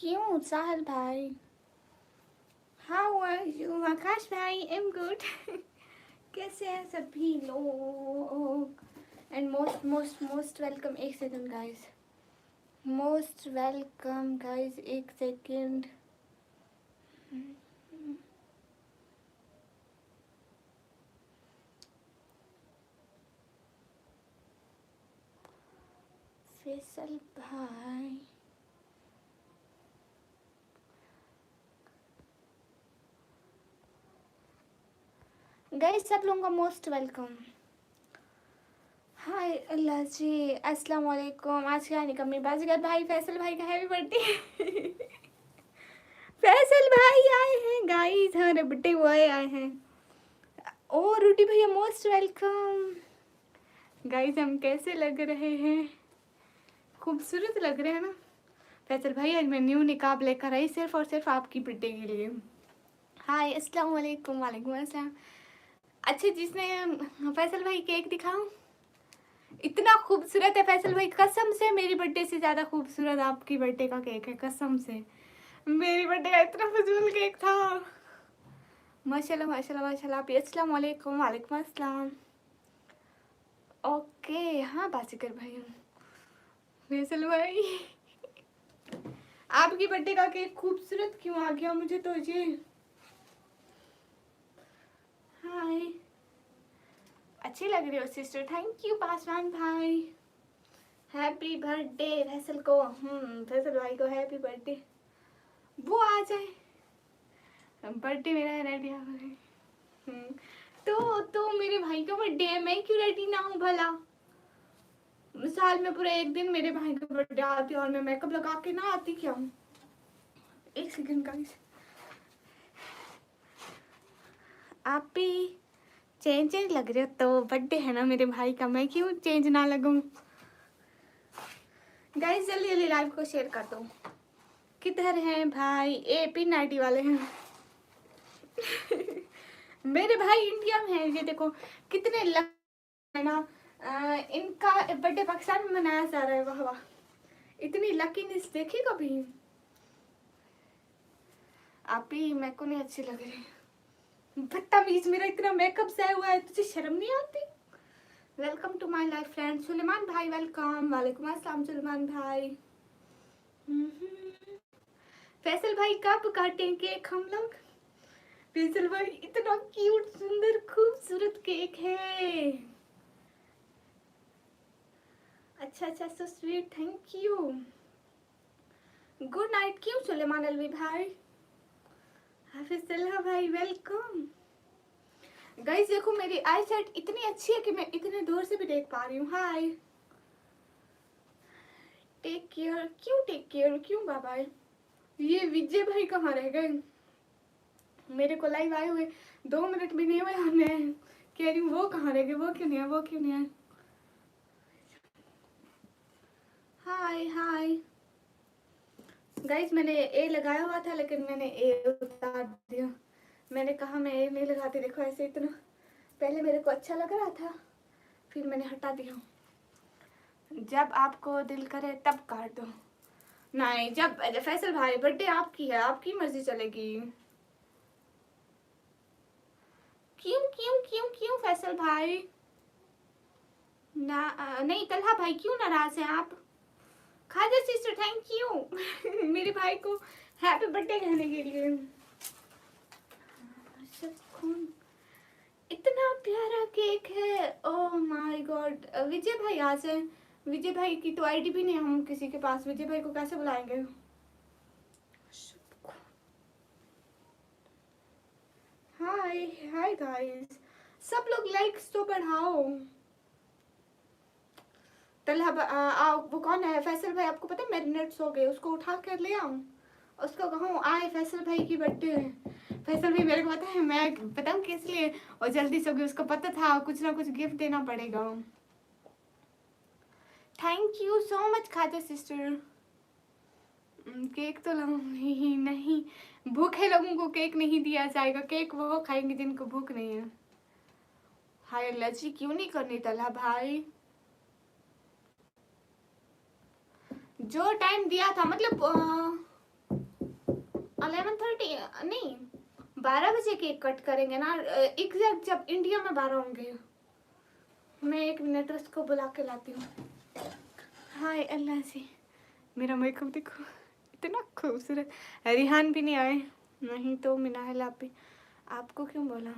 क्यों साहिल भाई? How are you Akash भाई? Am good. कैसे हैं सभी लोग? And most most most welcome. एक second guys, most welcome guys, एक सेकंड। फैसल भाई, गाइस सब लोगों का मोस्ट वेलकम। हाय अल्लाह जी, अस्सलाम वालेकुम। आज क्या निकम्मी बाजीगर भाई, फैसल भाई का हैप्पी बर्थडे। फैसल भाई आए हैं गाइस, हमारे बर्थडे बॉय आए हैं। ओ रूटी भैया मोस्ट वेलकम। गाइस हम कैसे लग रहे हैं? खूबसूरत लग रहे हैं ना? फैसल भाई आज मैं न्यू निकाब लेकर आई सिर्फ और सिर्फ आपकी बर्थडे के लिए। हाय अस्सलाम वालेकुम। वालेकुम अस्सलाम। अच्छा जिसने फैसल भाई केक दिखाऊं? इतना खूबसूरत है फैसल भाई, कसम से मेरी बर्थडे से ज़्यादा खूबसूरत आपकी बर्थडे का केक है, कसम से। मेरी बर्थडे का इतना फजूल केक था। माशाल्लाह माशाल्लाह माशाल्लाह। आप अस्सलाम वालेकुम। वालेकुम अस्सलाम। ओके हाँ बाजीगर भाई, फैसल भाई आपकी बर्थडे का केक खूबसूरत क्यों आ गया मुझे तो ये। हाय अच्छी लग रही हो सिस्टर, थैंक यू पासवान भाई। हैप्पी बर्थडे फैसल को। फैसल भाई को हैप्पी बर्थडे। वो आ जाए, बर्थडे मेरा रेडी हो गए। तो मेरे भाई का बर्थडे है, मैं क्यों रेडी ना हूँ भला? साल में पूरा एक दिन मेरे भाई का बर्थडे आती है और मैं मेकअप लगा के ना आती क्या हूँ? एक सेकंड गाइस, आप भी चेंज लग रहे हो। तो बर्थडे है ना मेरे भाई का, मैं क्यों चेंज ना लगूं? गाइस जल्दी जल्दी लाइव को शेयर कर दो। किधर हैं भाई? एपी 90 वाले हैं। मेरे भाई इंडिया में है, ये देखो कितने लक है ना। इनका बर्थडे पाकिस्तान में मनाया जा रहा है। वाह वाह, इतनी लकीनेस देखी कभी? आप ही मेरे को नहीं अच्छी लग रही, बदतमीज। मेरा इतना मेकअप से हुआ है, तुझे शर्म नहीं आती? Welcome to my life friend Suleman भाई, वेलकम। वालेकुम अस्सलाम सुलेमान भाई। फैसल भाई कब काटें केक हम लोग? फैसल भाई इतना क्यूट सुंदर खूबसूरत केक है। अच्छा अच्छा so sweet, thank you. Good night क्यों सुलेमान अलवी भाई? हाफिज सलाह भाई वेलकम। गाइस देखो मेरी आई साइट इतनी अच्छी है कि मैं इतने दूर से भी देख पा रही हूँ। High tech care. क्यों टेक केयर क्यों बाबा? ये विजय भाई कहाँ रह गए? मेरे को लाइव आए हुए 2 मिनट भी नहीं हुए और मैं कह रही हूँ वो कहाँ रह गए, वो क्यों नहीं है, वो क्यों नहीं है? हाय हाय गाइस, मैंने ए लगाया हुआ था लेकिन मैंने ए उतार दिया। मैंने कहा मैं ए नहीं लगाती, देखो ऐसे इतना पहले मेरे को अच्छा लग रहा था, फिर मैंने हटा दिया। जब आपको दिल करे तब काट दो। नहीं, जब फैसल भाई बर्थडे आपकी है, आपकी मर्जी चलेगी। क्यों क्यों क्यों क्यों फैसल भाई? ना नहीं तलहा भाई, क्यों नाराज हैं आप? खाजा सिस्टर थैंक यू मेरे भाई को हैप्पी बर्थडे कहने के लिए। इतना प्यारा केक है, ओह माय गॉड। विजय भाई आ जाए। विजय भाई की तो आईडी भी नहीं है हम किसी के पास, विजय भाई को कैसे बुलाएंगे? हाय हाय गाइस, सब लोग लाइक्स तो बढ़ाओ। तलहा वो कौन है? फैसल भाई आपको पता है मैरिनेट्स हो गए, उसको उठा कर ले आऊं? उसको कहूँ आए फैसल भाई की बर्थडे है। फैसल भाई मेरे को पता है, मैं बताऊँ किस लिए और जल्दी से होगी, उसको पता था कुछ ना कुछ गिफ्ट देना पड़ेगा। थैंक यू सो मच खाजा सिस्टर। केक तो नहीं नहीं, भूखे लोगों को केक नहीं दिया जाएगा, केक वो खाएंगे जिनको भूख नहीं है। हाय एलर्जी क्यों नहीं करनी तलहा भाई? जो टाइम दिया था मतलब 11:30 नहीं, 12 बजे केक कट करेंगे ना एग्जैक्ट, जब इंडिया में 12 होंगे। मैं 1 मिनट उसको बुला के लाती हूँ। हाय अल्लाह से, मेरा मेकअप देखो इतना खूबसूरत। रिहान भी नहीं आए, नहीं तो मिनाहिल आप भी। आपको क्यों बोला?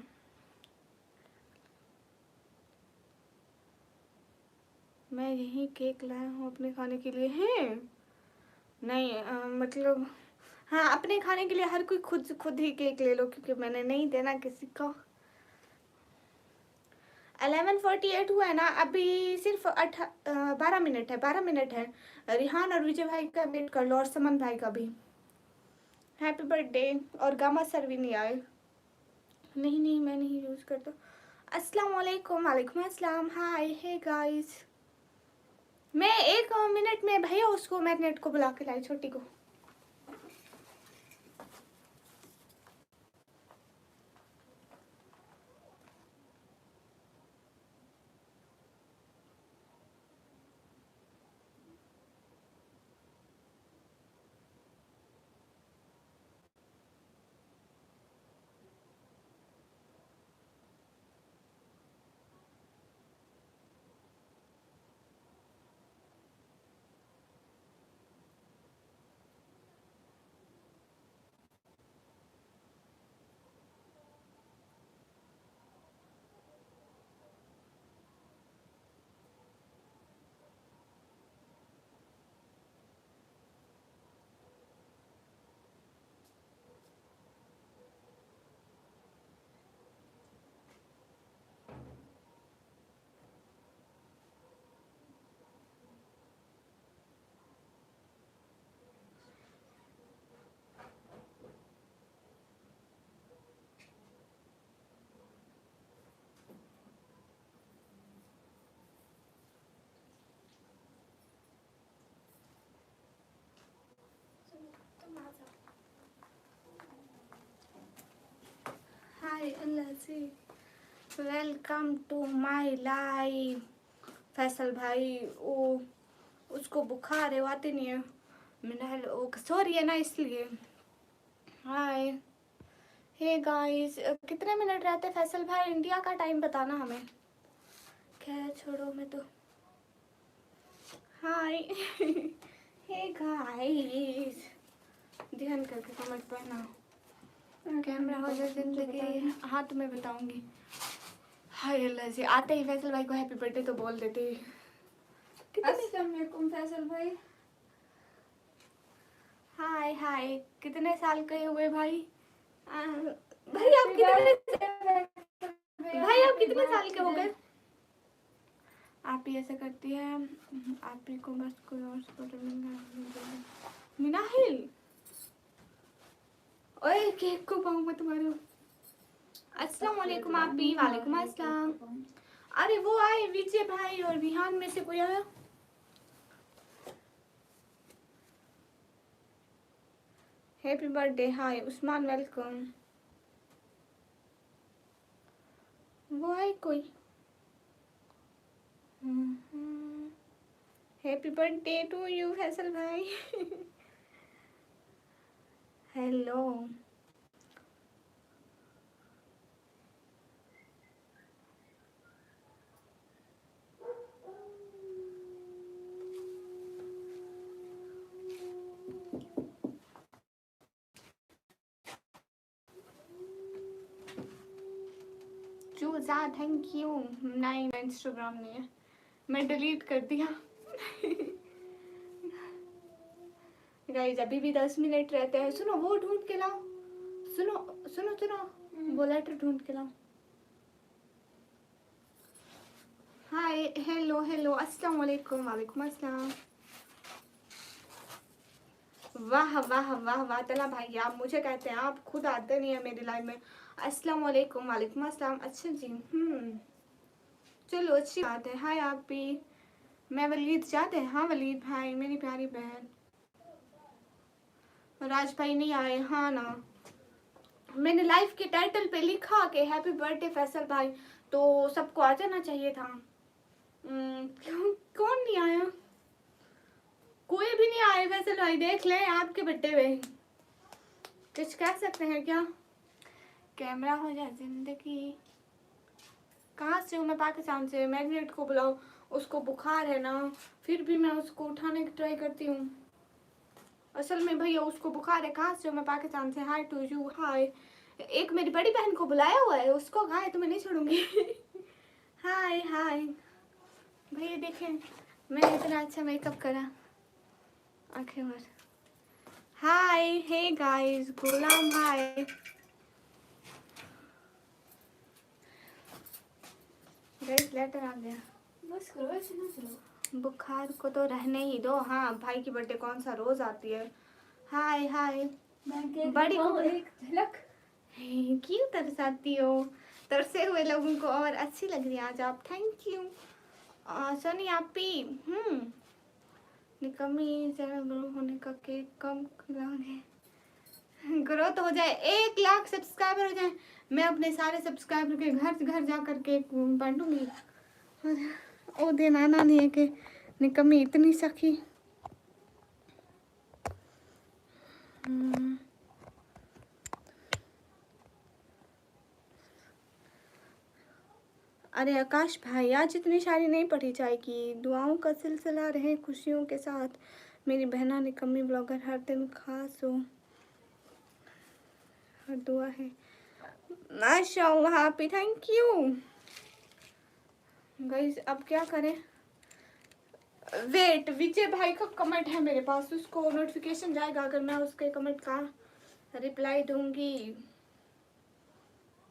मैं यही केक लाया हूँ अपने खाने के लिए। हैं नहीं मतलब हाँ, अपने खाने के लिए हर कोई खुद खुद ही केक ले लो, क्योंकि मैंने नहीं देना किसी को। 11:48 हुआ है ना, अभी सिर्फ 12 मिनट है, 12 मिनट है। रिहान और विजय भाई का वेट कर लो, और समन भाई का भी। Happy birthday. और गामा सर भी नहीं आए। नहीं नहीं, मैं नहीं यूज़ करता। अस्सलाम वालेकुम। वालेकुम अस्सलाम। हाय हे गाइस। मैं 1 मिनट में भैया उसको मैग्नेट को बुला के लाई, छोटी को। हाय अल्लाह से, welcome to my live. Faisal भाई वो उसको बुखार है, वो आते नहीं है। मिनाल वो सो रही है ना, इसलिए। हाय हे गाइस, कितने मिनट रहते फैसल भाई? इंडिया का टाइम बताना हमें। खैर छोड़ो, मैं तो हाय हे गाइस, ध्यान करके समझ पाना। कैमरा हो जाए जिंदगी, हाँ तुम्हें बताऊंगी। हाय अल्लाह से, आते ही फैसल भाई को हैप्पी बर्थडे तो बोल देते। अस्सलाम वालेकुम फैसल भाई। हाय हाय, कितने साल के हुए भाई? भाई आप कितने भाई आप कितने साल के हो गए? आप ही ऐसे करती है, आप ही को बस कोई और सपोर्ट। मिनाहिल, ओए केक को पाऊँ मैं तुम्हारे। अस्सलाम वालेकुम आप भी। वालेकुम अस्सलाम। अरे वो आए विजय भाई और रिहान में से कोई आया? Happy birthday. Hi Usman, welcome. वो आए कोई? Happy birthday to you Faisal भाई। हेलो। चूजा थैंक यू। नहीं इंस्टाग्राम नहीं है, मैं डिलीट कर दिया। गाइस अभी भी 10 मिनट रहते हैं। सुनो वो ढूंढ के लाओ। सुनो सुनो सुनो, वो लेटर ढूंढ के लाओ। हाय हेलो हेलो, अस्सलाम वालेकुम। वालेकुम अस्सलाम। वाह वाह वाह वाह, तला भाई आप मुझे कहते हैं, आप खुद आते नहीं है मेरी लाइफ में। अस्सलाम वालेकुम। वालेकुम अस्सलाम। अच्छा जी, चलो अच्छी बात है। हाय आप भी। मैं वलीद जाते हैं। हाँ वलीद भाई, मेरी प्यारी बहन। राज भाई नहीं आए, हाँ ना। मैंने लाइफ के टाइटल पे लिखा कि हैप्पी बर्थडे फैसल भाई, तो सबको आ जाना चाहिए था। क्यों कौन नहीं आया? कोई भी नहीं आया फैसल भाई, देख ले आपके बर्थडे में। कुछ कह सकते हैं क्या? कैमरा हो जाए जिंदगी। कहाँ से हूँ मैं? पाकिस्तान से। मैग्नेट को बुलाओ, उसको बुखार है ना, फिर भी मैं उसको उठाने की ट्राई करती हूँ। असल में भैया उसको बुखार है। कहाँ से हूँ मैं? पाकिस्तान से। हाय टू यू। हाय। एक मेरी बड़ी बहन को बुलाया हुआ है, उसको कहा है तो मैं नहीं छोड़ूंगी। हाय हाय भैया, देखें मैंने इतना अच्छा मेकअप करा आखिर बार। हाय हे गाइस, गुलाम हाय। गाइस लेटर आ गया। बस करो, ऐसे ना चलो। बुखार को तो रहने ही दो। हाँ भाई की बर्थडे कौन सा रोज आती है। हाय हाय। बड़ी को एक झलक। क्यों तरसाती हो? तरसे हुए लोगों को और अच्छी लग रही है आज आप। थैंक यू सनी आपी। निकम्मी चैनल ग्रो होने का केक कम खिलाओगे? ग्रोथ हो जाए, 1 लाख सब्सक्राइबर हो जाए, मैं अपने सारे सब्सक्राइबर के घर घर जा कर के बांटूंगी। ओ दिन आना नहीं है कि निकम्मी इतनी सखी। अरे आकाश भाई, आज इतनी शायरी नहीं पढ़ी जाएगी। दुआओं का सिलसिला रहे खुशियों के साथ। मेरी बहना निकम्मी ब्लॉगर हर दिन खास हो, हर दुआ है। माशाअल्लाह हैप्पी, थैंक यू गाइस। अब क्या करें? वेट, विजय भाई का कमेंट है मेरे पास, उसको नोटिफिकेशन जाएगा अगर मैं उसके कमेंट का रिप्लाई दूंगी।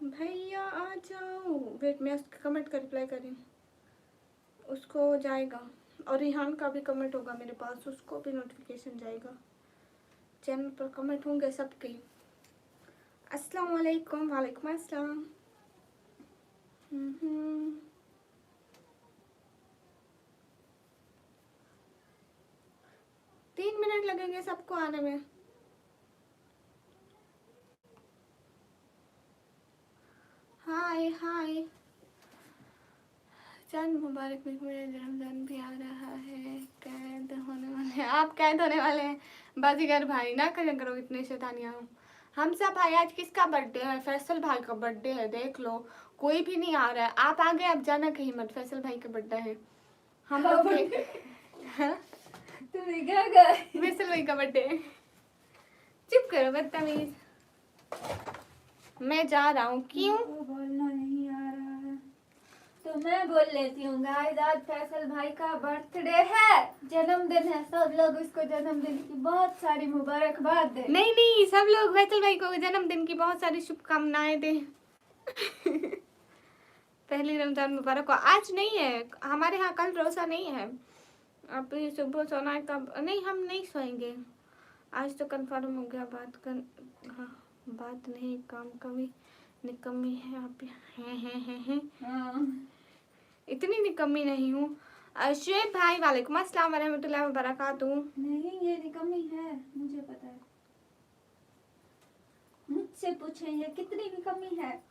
भैया आ जाओ। वेट, मैं उसके कमेंट का रिप्लाई करूँ, उसको जाएगा। और रिहान का भी कमेंट होगा मेरे पास, उसको भी नोटिफिकेशन जाएगा। चैनल पर कमेंट होंगे सबके। अस्सलाम वालेकुम। वालेकुम अस्सलाम। 3 मिनट लगेंगे सबको आने में। हाय हाय। चांद मुबारक, मेरा रमजान भी आ रहा है। कैद होने वाले आप, कैद होने वाले हैं। बाजीगर भाई ना करें करो इतने शैतानियाँ। हमसा भाई आज किसका बर्थडे है? फैसल भाई का बर्थडे है, देख लो। कोई भी नहीं आ रहा है। आप आगे, आप जाना कहीं मत। फैसल भाई का बर्थडे है। हम लोग तुमने क्या कहा? फैसल भाई का बर्थडे है। चुप करो बदतमीज। मैं जा रहा हूँ। क्यों? बोलना नहीं आ रहा है तो मैं बोल लेती हूँ। गाइस आज फैसल भाई का बर्थडे है, जन्मदिन है। सब लोग उसको जन्मदिन की बहुत सारी मुबारकबाद दें। नहीं नहीं, सब लोग फैसल भाई को जन्मदिन की बहुत सारी शुभकामनाएं दें। पहली रमजान मुबारक हो। आज नहीं है हमारे यहाँ, कल रोजा नहीं है। अब सुबह सोना है कब? नहीं, हम नहीं सोएंगे आज तो। कंफर्म हो गया बात कर। हाँ, बात नहीं काम कभी निकम्मी है आप। हैं। हाँ। इतनी निकम्मी नहीं हूँ। शुएब भाई वालेकुम अस्सलाम वरहमतुल्लाहि वबरकातुहू। नहीं, ये निकम्मी है, मुझे पता है। मुझसे पूछे ये कितनी निकम्मी है।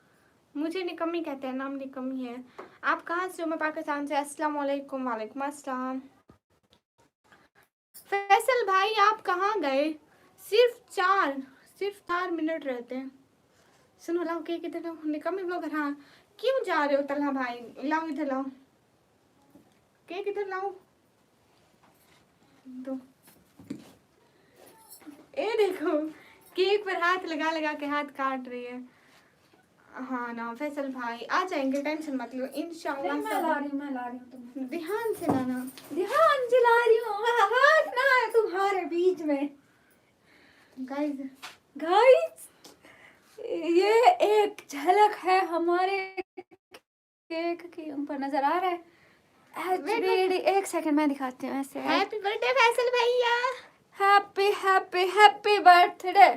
मुझे निकम्मी कहते हैं, नाम निकम्मी है। आप कहाँ से हो? मैं पाकिस्तान से। अस्सलाम वालेकुम। वालेकुम अस्सलाम। फैसल भाई आप कहाँ गए? सिर्फ 4 मिनट रहते हैं। सुनो, लाओ केक इधर लाओ। निकम्मी ब्लॉगर। हाँ, क्यों जा रहे हो तलहा भाई? लाओ इधर लाओ केक, इधर लाओ। दो। ए देखो, केक पर हाथ लगा लगा के हाथ काट रही है। हाँ ना फैसल भाई आ जाएंगे, टेंशन मत लो इंशाल्लाह। मैं ला रही हूँ तुम ध्यान से लाना। ध्यान से ला रही हूँ। हाथ ना है तुम्हारे बीच में। गाइस ये एक झलक है हमारे केक की। ऊपर नजर आ रहा है? एक सेकंड मैं दिखाती हूँ ऐसे। हैप्पी बर्थडे फैसल भैया। Happy happy happy birthday.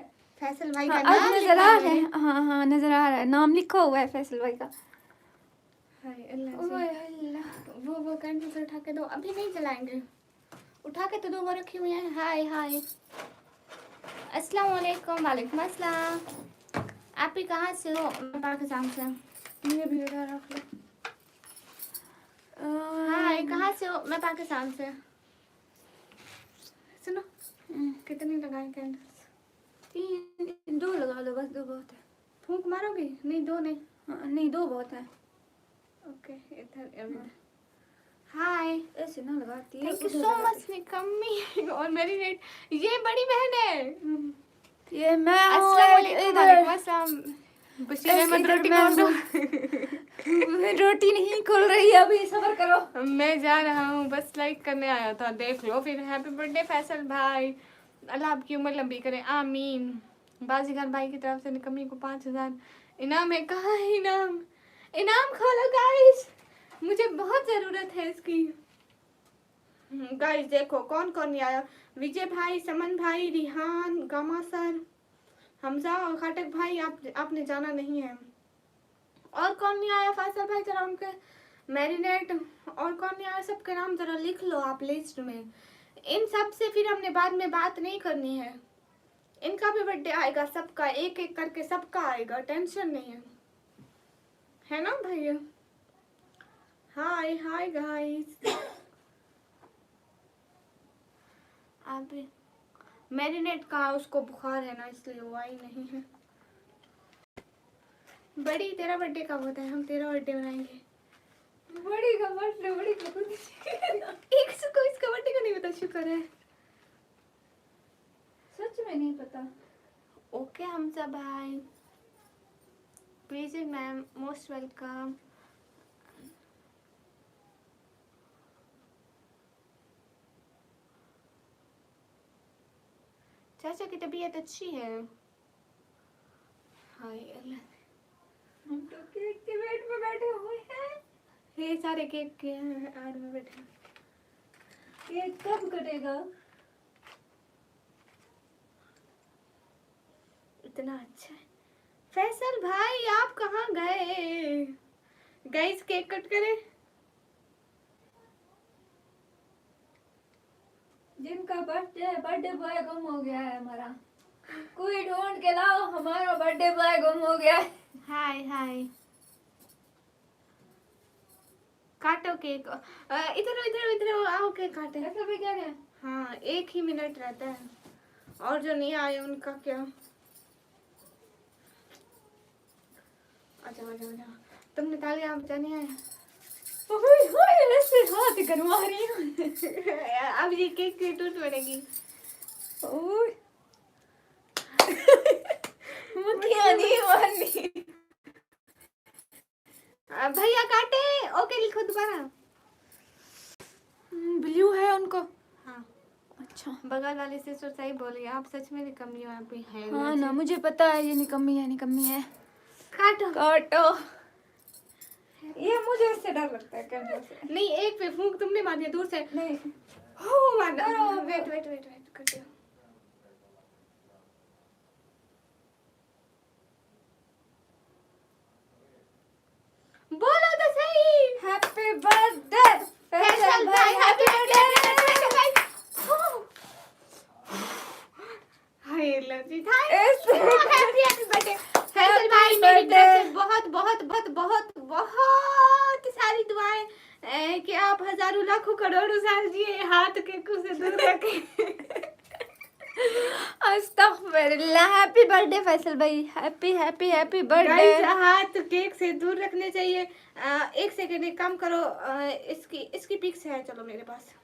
Faisal भाई का हाँ, नाम अब नजर लिखा आ है। रहा है। हाँ नजर आ रहा है, नाम लिखा हुआ है फैसल भाई का। हाय अल्लाह से। ओए अल्लाह। वो कैंडल से उठा के दो, अभी नहीं जलाएंगे। उठा के तो दो, वो रखी हुई है। हाय हाय। अस्सलाम वालेकुम। वालेकुम अस्सलाम। आप ही कहाँ से हो? मैं पाकिस्तान से। ये भी उधर रख लो। हाय, कहाँ से हो? मैं पाकिस्तान से। सुनो, कितनी लगाए कैंडल्स? 3 2 लगा लो बस, 2 बहुत है। फूंक मारोगे? नहीं, 2 नहीं। हाँ, नहीं 2 बहुत है। ओके, इधर हाय, ऐसे ना लगाती है। थैंक यू सो मच निकम्मी और मेरी नेट, ये बड़ी बहन है। ये मैं हूँ। अस्सलाम वालेकुम। वालेकुम अस्सलाम। बशीर अहमद इधर रोटी मैं कौन दो? रोटी नहीं खुल रही है अभी, सब्र करो। मैं जा रहा हूँ, बस लाइक करने आया था, देख लो फिर। हैप्पी बर्थडे फैसल भाई, अल्लाह आपकी उम्र लंबी करे, आमीन। बाजीगर भाई की तरफ से निकम्मी को 5000 इनाम है। कहाँ है इनाम? इनाम खोलो गाइस, मुझे बहुत ज़रूरत है इसकी। गाइस देखो कौन कौन नहीं आया। विजय भाई, समन भाई, रिहान, गामा सर, हमजा और खाटक भाई, आपने जाना नहीं है। और कौन नहीं आया फैसल भाई, जरा उनके मैरिनेट। और कौन नहीं आया, सबके नाम जरा लिख लो आप लिस्ट में। इन सब से फिर हमने बाद में बात नहीं करनी है। इनका भी बर्थडे आएगा, सबका एक एक करके सबका आएगा, टेंशन नहीं है ना भैया? हाय हाय गाइस। आप मैरिनेट का उसको बुखार है ना, इसलिए वो आई नहीं है। बड़ी, तेरा बर्थडे कब होता है? हम तेरा बर्थडे मनाएंगे। बड़ी का बर्थडे, बड़ी का एक को इसका बर्थडे का नहीं पता, शुक्र है। सच में नहीं पता। ओके हमजा भाई, प्लीज मैम, मोस्ट वेलकम। चाचा की तबीयत अच्छी है? हाय अल्लाह, हम तो केक के वेट में बैठे हुए हैं। ये सारे केक के आड़ में बैठे। केक कब कटेगा? इतना अच्छा है। फैसल भाई आप कहाँ गए? गाइस केक कट करें। जिनका बर्थडे बॉय गुम हो गया है हमारा, कोई ढूंढ के लाओ, हमारा बर्थडे बॉय गुम हो गया है। हाय हाय, काटो केक। इधर इधर इधर आओ, केक काटे। ऐसा भी क्या है? हाँ, 1 ही मिनट रहता है, और जो नहीं आए उनका क्या। अच्छा अच्छा अच्छा, तुमने तालियां बजानी है? ऐसे हाथ करवा रही हूँ। अब ये केक की टूट पड़ेगी। मुठिया नहीं मारनी। भैया काटे। ओके लिखो दोबारा। ब्लू है उनको। हाँ, अच्छा, बगल वाली सिस्टर सही बोली, आप सच में निकम्मी हो, आप भी है। हाँ ना, मुझे पता है ये निकम्मी है, निकम्मी है। काटो काटो। ये मुझे इससे डर लगता है कैमरे से। नहीं, एक पे फूंक तुमने मार दिया दूर से। नहीं, हो मारना। वेट वेट वेट वेट कर दिया। बोलो तो सही। हैप्पी बर्थडे फैसल भाई, हैप्पी बर्थडे। हाय लजी था। हैप्पी बर्थडे फैसल भाई, मेरी तरफ से बहुत बहुत बहुत बहुत बहुत सारी दुआएं कि आप हजारों लाखों करोड़ों साल जिए, हाथ के कुछ से दूर रखें। अस्तगफिरुल्लाह। हैप्पी बर्थडे फैसल भाई, हैप्पी हैप्पी हैप्पी बर्थडे। हाथ केक से दूर रखने चाहिए। एक सेकंड, एक काम करो, इसकी पिक्स है, चलो मेरे पास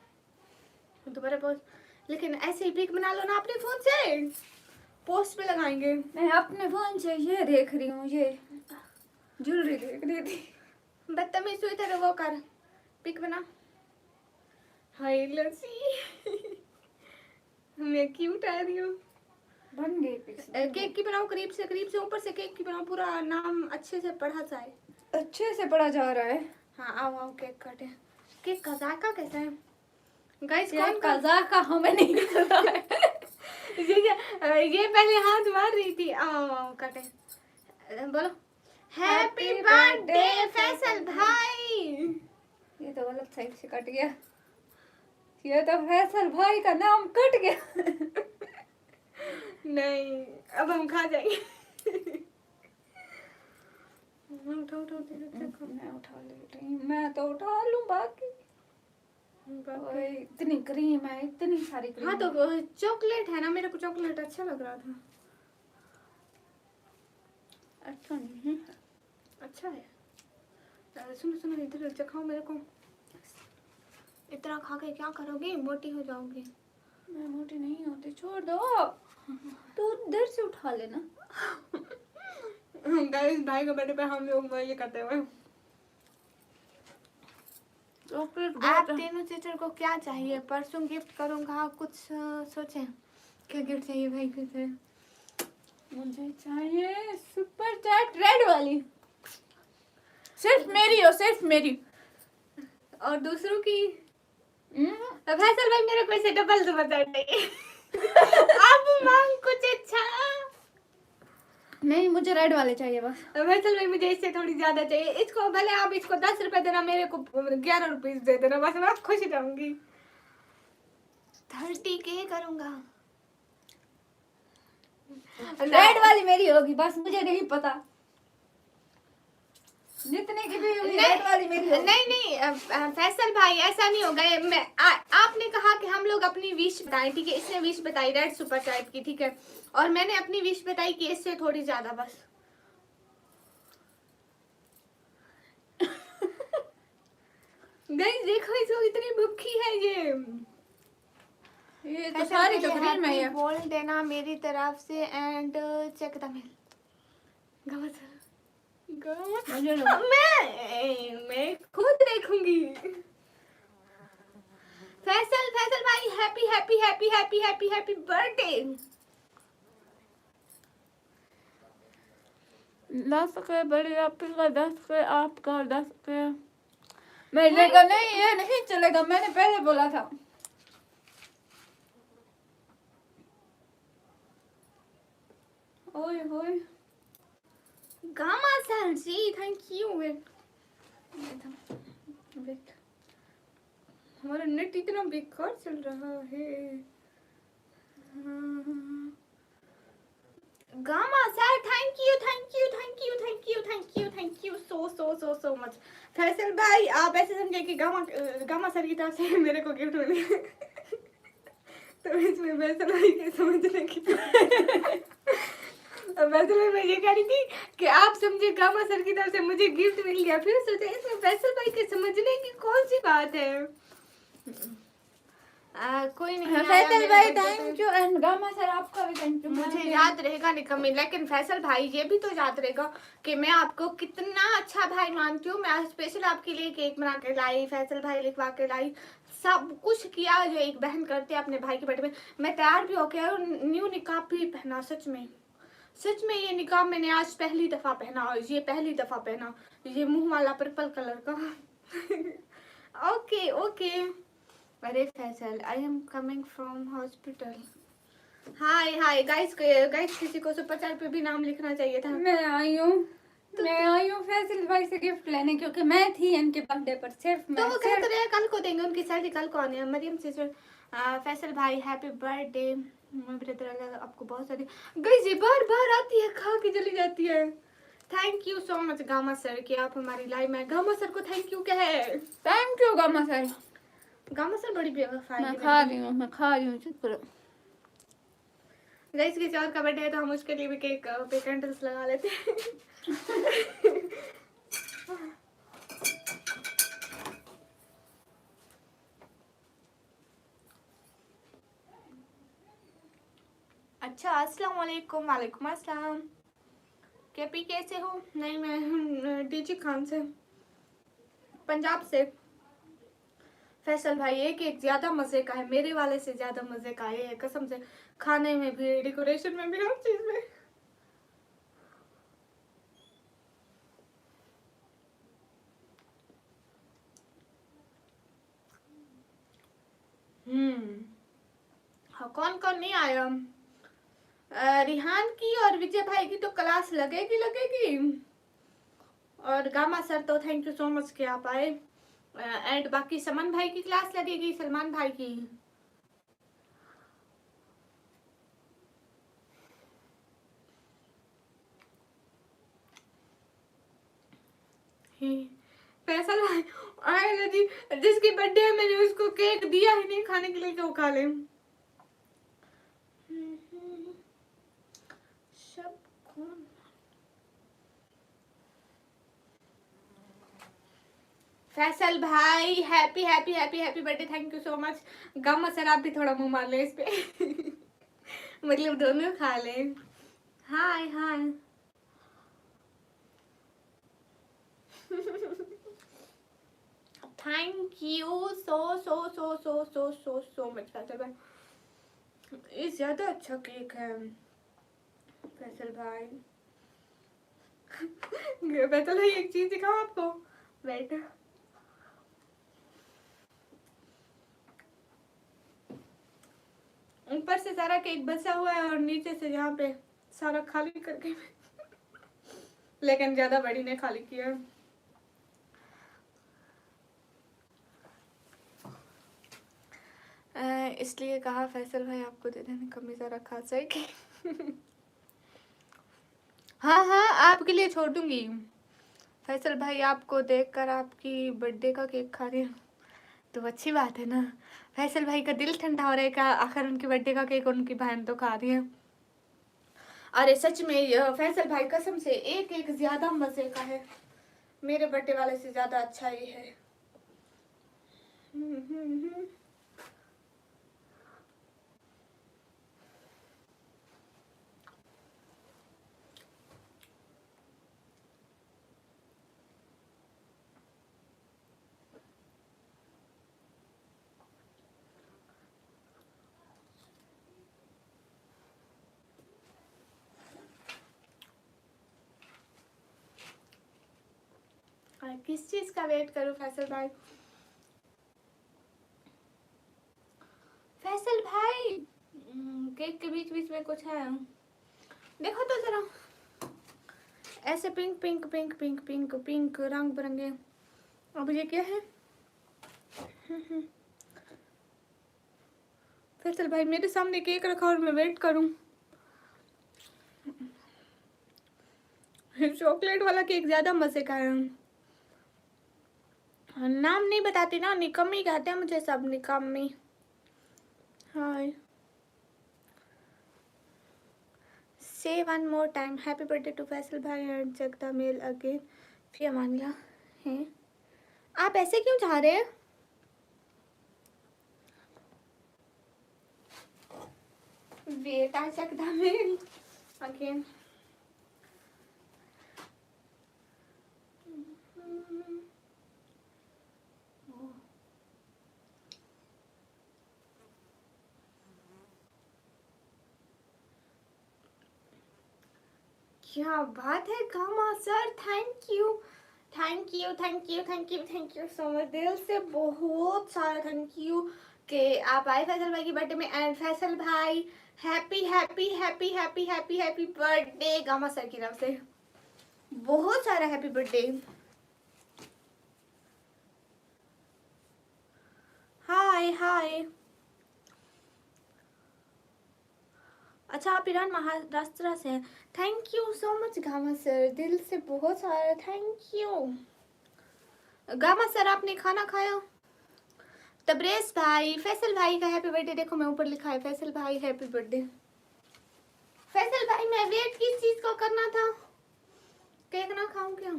दोबारा पोस्ट, लेकिन ऐसे ही पिक बना लो ना अपने फोन से, पोस्ट पे लगाएंगे। मैं अपने फोन से ये देख रही हूँ, ये ज्वेलरी देख रही थी। बदतमीज हुई तरह वो कर, पिक बना। हाय लसी। मैं क्यूट आ रही हूँ। बन गई पिक्स। केक की बनाओ, करीब से ऊपर से केक की बनाओ, पूरा नाम अच्छे से पढ़ा जाए। अच्छे से पढ़ा जा रहा है। हाँ आओ आओ, केक काटे। केक का जायका कैसा है गाइस? कौन कौन का जायका हमें नहीं पता है। ये पहले हाथ मार रही थी। आओ आओ काटे, बोलो हैप्पी बर्थडे फैसल भाई। ये तो गलत साइड से कट गया, ये तो फैसल भाई का नाम कट गया। नहीं, अब हम खा जाएंगे। उठाओ उठाओ, मैं उठा ले रही हूँ, मैं तो उठा लूँ बाकी। ओए, इतनी क्रीम है, इतनी सारी क्रीम। हाँ तो चॉकलेट है ना, मेरे को चॉकलेट अच्छा लग रहा था। अच्छा नहीं है। अच्छा है। सुनो सुनो, इधर चखाओ मेरे को। इतना खा के क्या करोगे, मोटी हो जाओगी। मैं मोटी नहीं होती, छोड़ दो। तू उधर से उठा लेना। गाइस, भाई के बर्थडे पे हम लोग ये करते हुए। चॉकलेट आप तीनों सिस्टर को क्या चाहिए? परसों गिफ्ट करूँगा, कुछ सोचें क्या गिफ्ट चाहिए भाई को से? मुझे चाहिए सुपर चैट रेड वाली, सिर्फ मेरी हो, सिर्फ मेरी। और दूसरों की? फैसल भाई, मेरे को इसे डबल सुपर चैट चाहिए। आप मांग कुछ अच्छा। नहीं, मुझे रेड वाले चाहिए बस। फैसल भाई, मुझे इससे थोड़ी ज्यादा चाहिए। इसको भले आप इसको 10 रुपए देना, मेरे को 11 रुपीज दे देना, बस मैं खुश रहूंगी। 30K करूंगा। रेड वाली मेरी होगी बस, मुझे नहीं पता जितने की भी होगी, रेड वाली मेरी होगी। नहीं नहीं फैसल भाई, ऐसा नहीं होगा। आपने कहा कि हम लोग अपनी विश बताएं, ठीक है? इसने विश बताई रेड सुपर चैट की, ठीक है? और मैंने अपनी विश बताई कि इससे थोड़ी ज्यादा, बस। गाइस देखो, इसको इतनी भूखी है ये तो सारी तो क्रीम है ये। बोल देना मेरी तरफ से एंड चेक द मेल। मैं खुद देखूंगी। फैसल भाई, happy happy happy happy happy happy birthday. 10 के बड़े आपका, 10 के आपका, 10 के मेरे का। नहीं, ये नहीं चलेगा, मैंने पहले बोला था। ओए होए, Gama sir ji, thank you. Wait, हमारा नेट इतना बेकार चल रहा है। Gama sir, thank you thank you thank you thank you thank you thank you so so so so much. Faisal भाई, आप ऐसे समझे कि गामा सर की तरफ से मेरे को गिफ्ट मिले। तो इसमें फैसल भाई के समझने की वैसे मैं ये कह रही थी कि आप समझे गामा सर की तरफ से मुझे गिफ्ट मिल गया, फिर सोचा इसमें फैसल भाई के समझने की कौन सी बात है। कोई नहीं। फैसल भाई thank you, and gamma sir आपका भी थैंक यू। मुझे याद रहेगा निकम्मी, लेकिन फैसल भाई ये भी तो याद रहेगा कि मैं आपको कितना अच्छा भाई मानती हूँ। मैं स्पेशल आपके लिए केक बना के लाई, फैसल भाई लिखवा के लाई, सब कुछ किया जो एक बहन करते अपने भाई के बर्थडे में। मैं तैयार भी होके और न्यू निकाब भी पहना। सच में ये निकाब मैंने आज पहली दफा पहना, और ये पहली दफा पहना, ये मुंह वाला पर्पल कलर का। Okay okay. अरे Faisal, I am coming from hospital. Hi hi guys, किसी को सुपर चैट पे भी नाम लिखना चाहिए था। मैं आई हूँ फैसल भाई से गिफ्ट लेने, क्योंकि मैं थी इनके बर्थडे पर सिर्फ तो मैं। वो कहते रहे कल को देंगे, उनकी सैलरी कल को आने है। मरियम सिस्टर, फैसल भाई हैप्पी बर्थडे। आपको बहुत सारी गाइस ये बार बार आती है, खा के चली जाती है। Thank you so much gamma sir कि आप हमारी लाइफ में। गामा सर को थैंक यू कहे। Thank you gamma sir. Gamma sir बड़ी बेवफाई है। मैं खा रही हूँ चुप करो। गाइस किसी और का बर्थडे है तो हम उसके लिए भी केक पे कैंडल्स लगा लेते हैं। अच्छा, अस्सलाम वालेकुम। वालेकुम अस्सलाम। केपी कैसे हो? नहीं, मैं डीजी खान से, पंजाब से। फैसल भाई एक एक ज्यादा मजे का है, मेरे वाले से ज्यादा मजे का है कसम से। खाने में भी, डेकोरेशन में भी, हर चीज में। हाँ, कौन कौन नहीं आया? रिहान की और विजय भाई की तो क्लास लगेगी। और गामा सर तो थैंक यू सो मच कि आप आए। एंड बाकी समन भाई की क्लास लगेगी, सलमान भाई की। फैसल भाई आएगा जी, जिसकी बर्थडे है मैंने उसको केक दिया ही नहीं खाने के लिए कि वो खा ले। सब कौन? फैसल भाई happy happy happy happy birthday, thank you so much. गम सर आप भी थोड़ा मुंह मार ले इस पे मतलब दोनों खा लें। Hi hi thank you so much Faisal भाई। ये ज्यादा अच्छा केक है फैसल भाई। फैसल भाई एक चीज दिखाऊं आपको, वेट। ऊपर से सारा केक बचा हुआ है और नीचे से यहाँ पे सारा खाली करके लेकिन ज्यादा बड़ी ने खाली किया। इसलिए कहा फैसल भाई आपको दे देने, कमी जरा खा सके। हाँ हाँ आपके लिए छोड़ दूंगी फैसल भाई, आपको देखकर आपकी बर्थडे का केक खा रही हूँ तो अच्छी बात है ना। फैसल भाई का दिल ठंडा हो रहेगा, आखिर उनकी बर्थडे का केक उनकी बहन तो खा रही है। अरे सच में फैसल भाई कसम से एक एक ज्यादा मजे का है, मेरे बर्थडे वाले से ज्यादा अच्छा ही है। हम्म। किस चीज का वेट करूं फैसल भाई? फैसल भाई केक के बीच बीच में कुछ है, देखो तो जरा। ऐसे pink pink pink pink pink pink रंग बिरंगे। अब ये क्या है? फैसल भाई मेरे सामने केक रखा और मैं वेट करूं। चॉकलेट वाला केक ज्यादा मजे का है। नाम नहीं बताती ना, निकम्मी कहते हैं मुझे सब, निकम्मी। हाय से one more time happy birthday to Faisal भाई and check the mail again. फिर अमान लिया है। आप ऐसे क्यों जा रहे हैं? Wait I check the mail again. क्या बात है कामा sir, thank you thank you thank you thank you thank you so much, दिल से बहुत सारा थैंक यू कि आप आए फैसल भाई की बर्थडे में। एंड फैसल भाई happy happy happy happy happy happy birthday gamma sir की तरफ से, बहुत सारा हैप्पी बर्थडे। हाय हाय। अच्छा आप ईरान महाराष्ट्र से हैं, thank you so much gamma sir, दिल से बहुत सारा थैंक यू। गामा सर आपने खाना खाया? तबरेज भाई फैसल भाई का हैप्पी बर्थडे, देखो मैं ऊपर लिखा है फैसल भाई हैप्पी बर्थडे। फैसल भाई मैं वेट किस चीज को करना था? केक ना खाऊं क्या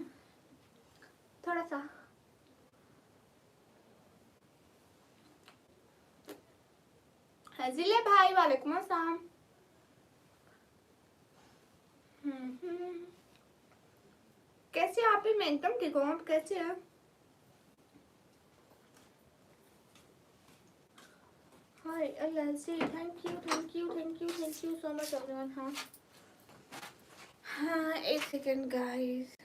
थोड़ा सा? हजीले भाई वालेकुम अस्सलाम। कैसे आप ही? मैं एकदम ठीक हूँ, आप कैसे हैं? हाय अल्लाह से thank you thank you thank you thank you so much everyone. हाँ हाँ एक सेकेंड गाइस।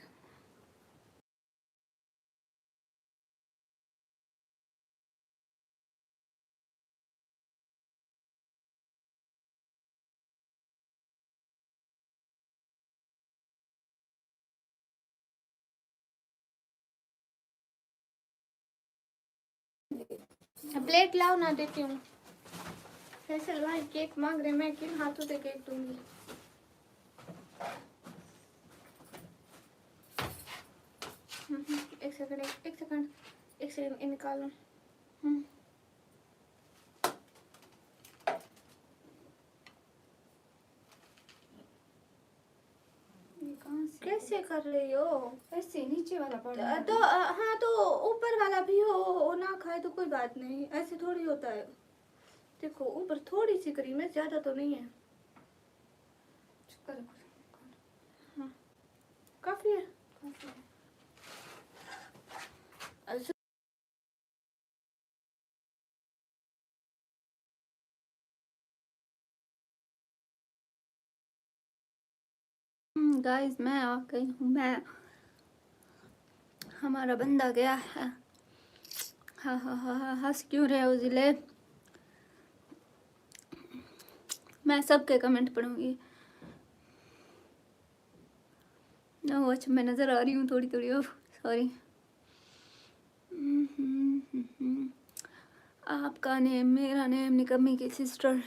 प्लेट लाओ ना, देती हूँ। फैसल भाई केक मांग रहे, मैं किन हाथों से केक दूंगी? एक सेकंड एक सेकंड एक सेकंड निकालो। कैसे कर रही हो? ऐसे नीचे वाला पड़ तो हाँ, तो ऊपर वाला भी हो ना खाए तो कोई बात नहीं, ऐसे थोड़ी होता है। देखो ऊपर थोड़ी सी क्रीम है, ज्यादा तो नहीं है। हाँ काफी है। अच्छा गाइस मैं आ गई हूँ। मैं हमारा बंदा गया है। हाँ हाँ हाँ हाँ, हंस क्यों रहे हो जिले? मैं सबके कमेंट पढ़ूंगी। ओह अच्छा, मैं नज़र आ रही हूँ थोड़ी थोड़ी। Oh sorry. आपका नेम, मेरा नेम, निकम्मी की सिस्टर।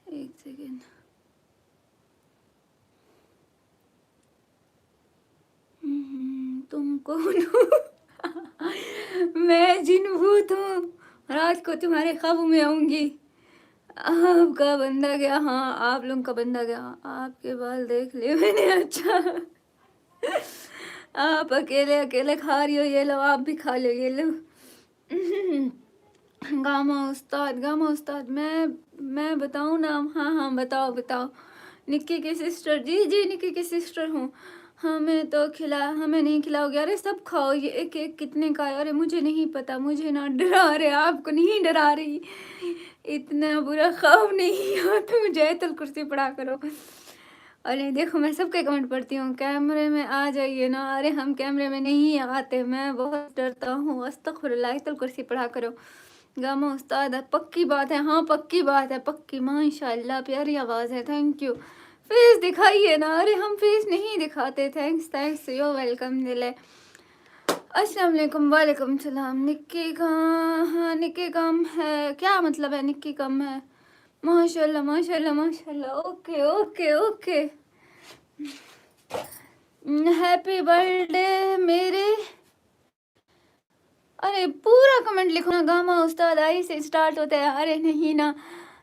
एक सेकेंड। तुम कौन हो? मैं जिन भूत हूँ, रात को तुम्हारे ख्वाबों में आऊंगी। आपका बंदा गया, हाँ आप लोगों का बंदा गया। आपके बाल देख लिए मैंने। अच्छा आप अकेले अकेले खा रही हो, ये लो आप भी खा लो, ये लो। गामा उस्ताद, मैं बताऊँ नाम? हाँ हाँ बताओ बताओ। निक्की की सिस्टर, जी जी निक्की की सिस्टर हूँ। हमें तो हमें नहीं खिलाओगे? अरे सब खाओ, ये एक एक कितने का है? अरे मुझे नहीं पता, मुझे ना डरा रहे, आपको नहीं डरा रही। इतना बुरा ख्वाब नहीं हो, तुम जैतुल कुर्सी पढ़ा करो। अरे देखो मैं सबके कमेंट पढ़ती हूँ। कैमरे में आ जाइए ना। अरे हम कैमरे में नहीं आते, मैं बहुत डरता हूँ। अस्तगफुरुल्लाह, आयतुल कुर्सी पढ़ा करो। गामा उस्ताद, पक्की बात है? हाँ पक्की बात है, पक्की। माशाल्लाह प्यारी आवाज़ है, थैंक यू। फेस दिखाइए ना। अरे हम फेस नहीं दिखाते। थैंक्स थैंक्स, यो वेलकम दिले। अस्सलाम वालेकुम। वालेकुम सलाम। निक्की का, हाँ निक्की कम है, क्या मतलब है निक्की कम है? माशाल्लाह माशाल्लाह माशाल्लाह। Okay okay okay. Happy birthday मेरे। अरे पूरा कमेंट लिखो ना। गामा उस्ताद आई से स्टार्ट होता है। अरे नहीं ना।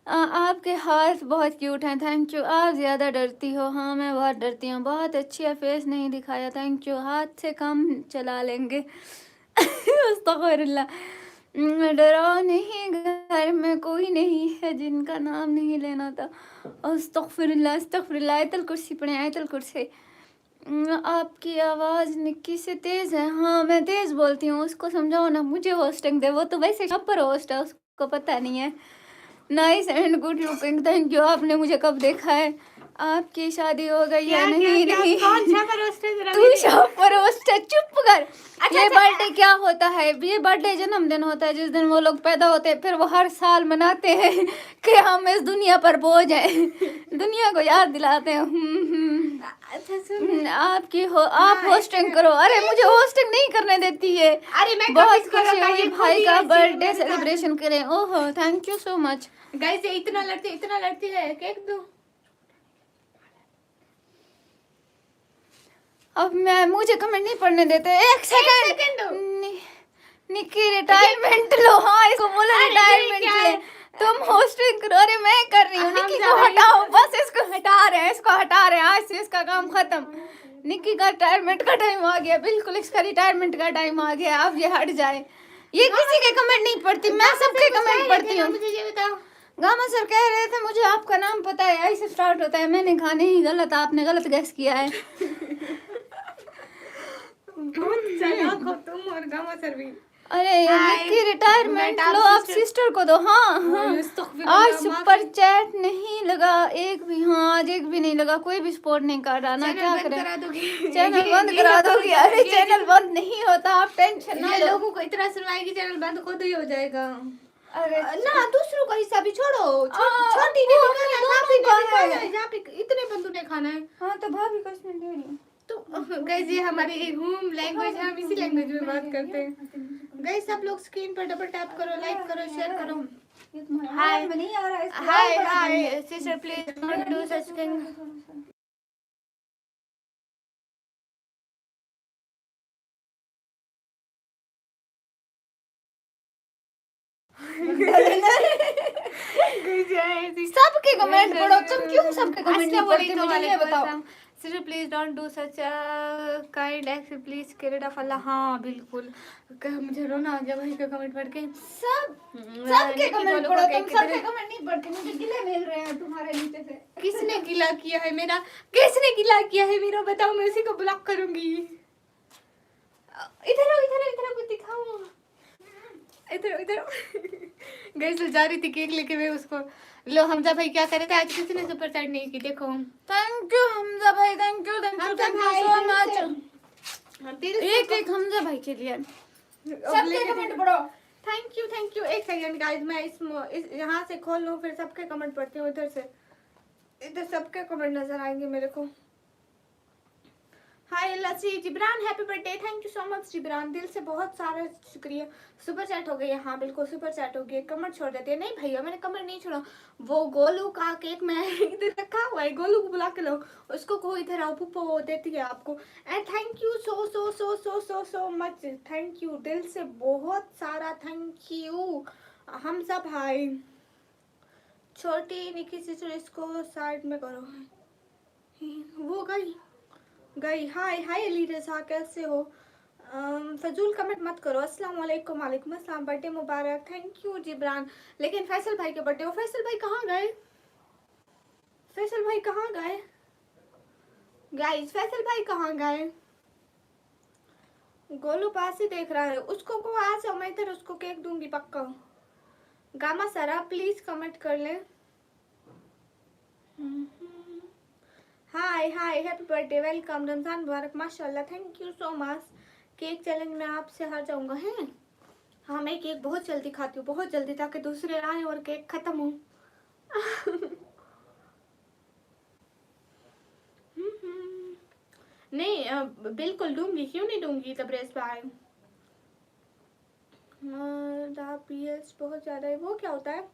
आपके हाथ बहुत क्यूट हैं, थैंक यू। आप ज़्यादा डरती हो? हाँ मैं बहुत डरती हूँ। बहुत अच्छी है, फेस नहीं दिखाया, थैंक यू। हाथ से कम चला लेंगे। अस्तगफिरुल्लाह। डराओ नहीं, घर में कोई नहीं है जिनका नाम नहीं लेना था। अस्तगफिरुल्लाह अस्तगफिरुल्लाह। आयतुल कुर्सी पढ़े, आयतुल कुर्सी। आपकी आवाज़ निक्की से तेज़ है। हाँ मैं तेज़ बोलती हूँ, उसको समझाओ ना, मुझे होस्टिंग दे। वो तो वैसे पर होस्ट है, उसको पता नहीं है। Nice and good looking, thank you. आपने मुझे कब देखा है? आपकी शादी हो गई है? नहीं नहीं, कौन सा रोस्ट है जरा तू शापर होस्ट है, चुप कर। ये बर्थडे क्या होता है? ये बर्थडे जन्मदिन होता है, जिस दिन वो लोग पैदा होते हैं, फिर वो हर साल मनाते हैं कि हम इस दुनिया पर बोझ हैं। दुनिया को याद दिलाते हैं। अच्छा सुन, आप होस्टिंग करो। अरे मुझे होस्टिंग नहीं करने देती है। अरे मैं बहुत कभी खुशी हुई, ये भाई का ऐसी बर्थडे मैंने कहा। सेलिब्रेशन करें। ओहो thank you so much. Guys ये इतना लड़ती है, केक दो। अब मैं, मुझे कमेंट नहीं पढ़ने देते। एक सेकंड दो। निक्की रिटायरमेंट लो। हाँ इसको बोलो अरे ये रिटायरमेंट क्या ले। है? तुम होस्टिंग करो। अरे मैं कर रही हूँ। हम निक्की को ज्यादा हटाओ, बस इसको हटा रहे हैं, इसको हटा रहे हैं। आज से इसका काम खत्म। निक्की का रिटायरमेंट का टाइम आ गया, बिल्कुल इसका रिटायरमेंट का टाइम आ गया। अब ये हट जाए। ये किसी के कमेंट नहीं पढ़ती, मैं सबके कमेंट पढ़ती हूँ। मुझे ये बताओ। गामा सर कह रहे थे मुझे आपका नाम पता है, ऐसे स्टार्ट होता है। मैंने कहा नहीं, गलत, आपने गलत गैस किया है। बहुत चालाक हो तुम और गामा सर भी। अरे निक्की रिटायरमेंट लो, आप सिस्टर को दो। हाँ हाँ आज सुपर चैट नहीं लगा एक भी। हाँ आज एक भी नहीं लगा, कोई भी सपोर्ट नहीं कर रहा ना। क्या करें? चैनल बंद करा दोगी? अरे चैनल बंद नहीं होता, आप टेंशन ना लो। लोगों को इतना सुनाएगी, चैनल बंद खुद ही हो जाएगा। अरे ना दूसरों का हिस्सा भी छोड़ो। छोटी ने भी खाना है, यहाँ पे इतने बंदों ने खाना है। हाँ तो भाभी को इसमें दे रही हूँ। तो गाइस ये हमारी होम लैंग्वेज है, हम इसी लैंग्वेज में बात करते हैं। गाइस सब लोग स्क्रीन पर डबल टैप करो, लाइक करो, शेयर करो। Hi hi hi sister, please don't do such thing. Guys जाए। सबके कमेंट पढ़ो, तुम क्यों सबके कमेंट नहीं पढ़ती मुझे ये बताओ। Sister please don't do such kind act please scared of अल्लाह। हाँ बिल्कुल, मुझे रोना आ गया भाई का कमेंट पढ़ के। सबके कमेंट पढ़ो, तुम सबके कमेंट नहीं पढ़ती, मुझे गिले मिल रहे हैं तुम्हारे नीचे से। किसने गिला किया है मेरा, किसने गिला किया है मेरा बताओ, मैं उसी को ब्लॉक करूंगी। इधर आओ इधर आओ इधर आओ, कुछ दिखाओ, इधर इधर। गैस जा रही थी केक लेके मैं उसको। लो हमजा भाई क्या करे थे आज, किसी ने सुपर चैट नहीं की देखो। थैंक यू हमजा भाई, थैंक यू सो मच। एक हमजा भाई के लिए सबके कमेंट पढ़ो। Thank you. एक सेकंड गाइस, मैं इस यहाँ से खोल लूँ फिर सबके कमेंट पढ़ती हूँ। इधर सबके कमेंट नजर आएंगे मेरे को। हाय लसी Jibran, happy birthday, thank you so much Jibran, दिल से बहुत सारा शुक्रिया। सुपर चैट हो गई है, हाँ बिल्कुल सुपर चैट हो गई। कमेंट छोड़ देते हैं, नहीं भैया मैंने कमेंट नहीं छोड़ा। वो गोलू का केक मैं इधर रखा हुआ है, गोलू को बुला के लो, उसको को इधर आओ, पुप्पो वो देती है आपको। And thank you so so so so so so much, thank you दिल से बहुत सारा थैंक यू। हम सब भाई छोटी निकी सिस्टर, इसको साइड में करो। वो गई हाय हाय अली रजा, कैसे हो? फजूल कमेंट मत करो। अस्सलाम वालेकुम, वालेकुम अस्सलाम, बर्थडे मुबारक, थैंक यू जिब्रान। लेकिन फैसल भाई के बर्थडे, वो फैसल भाई कहाँ गए? फैसल भाई कहाँ गए गाइस? फैसल भाई कहाँ गए? गोलू पास ही देख रहा है, उसको को आज मैं इधर उसको केक दूंगी पक्का। गामा सरा प्लीज कमेंट कर ले। Hi hi happy birthday, welcome, Ramzan मुबारक, माशाल्लाह, thank you so much. Cake challenge में आपसे हार जाऊंगा हैं? हाँ मैं केक बहुत जल्दी खाती हूँ, बहुत जल्दी, ताकि दूसरे आए और केक खत्म हो। नहीं बिल्कुल दूंगी, क्यों नहीं दूंगी तबरेज भाई। बहुत ज्यादा है, वो क्या होता है?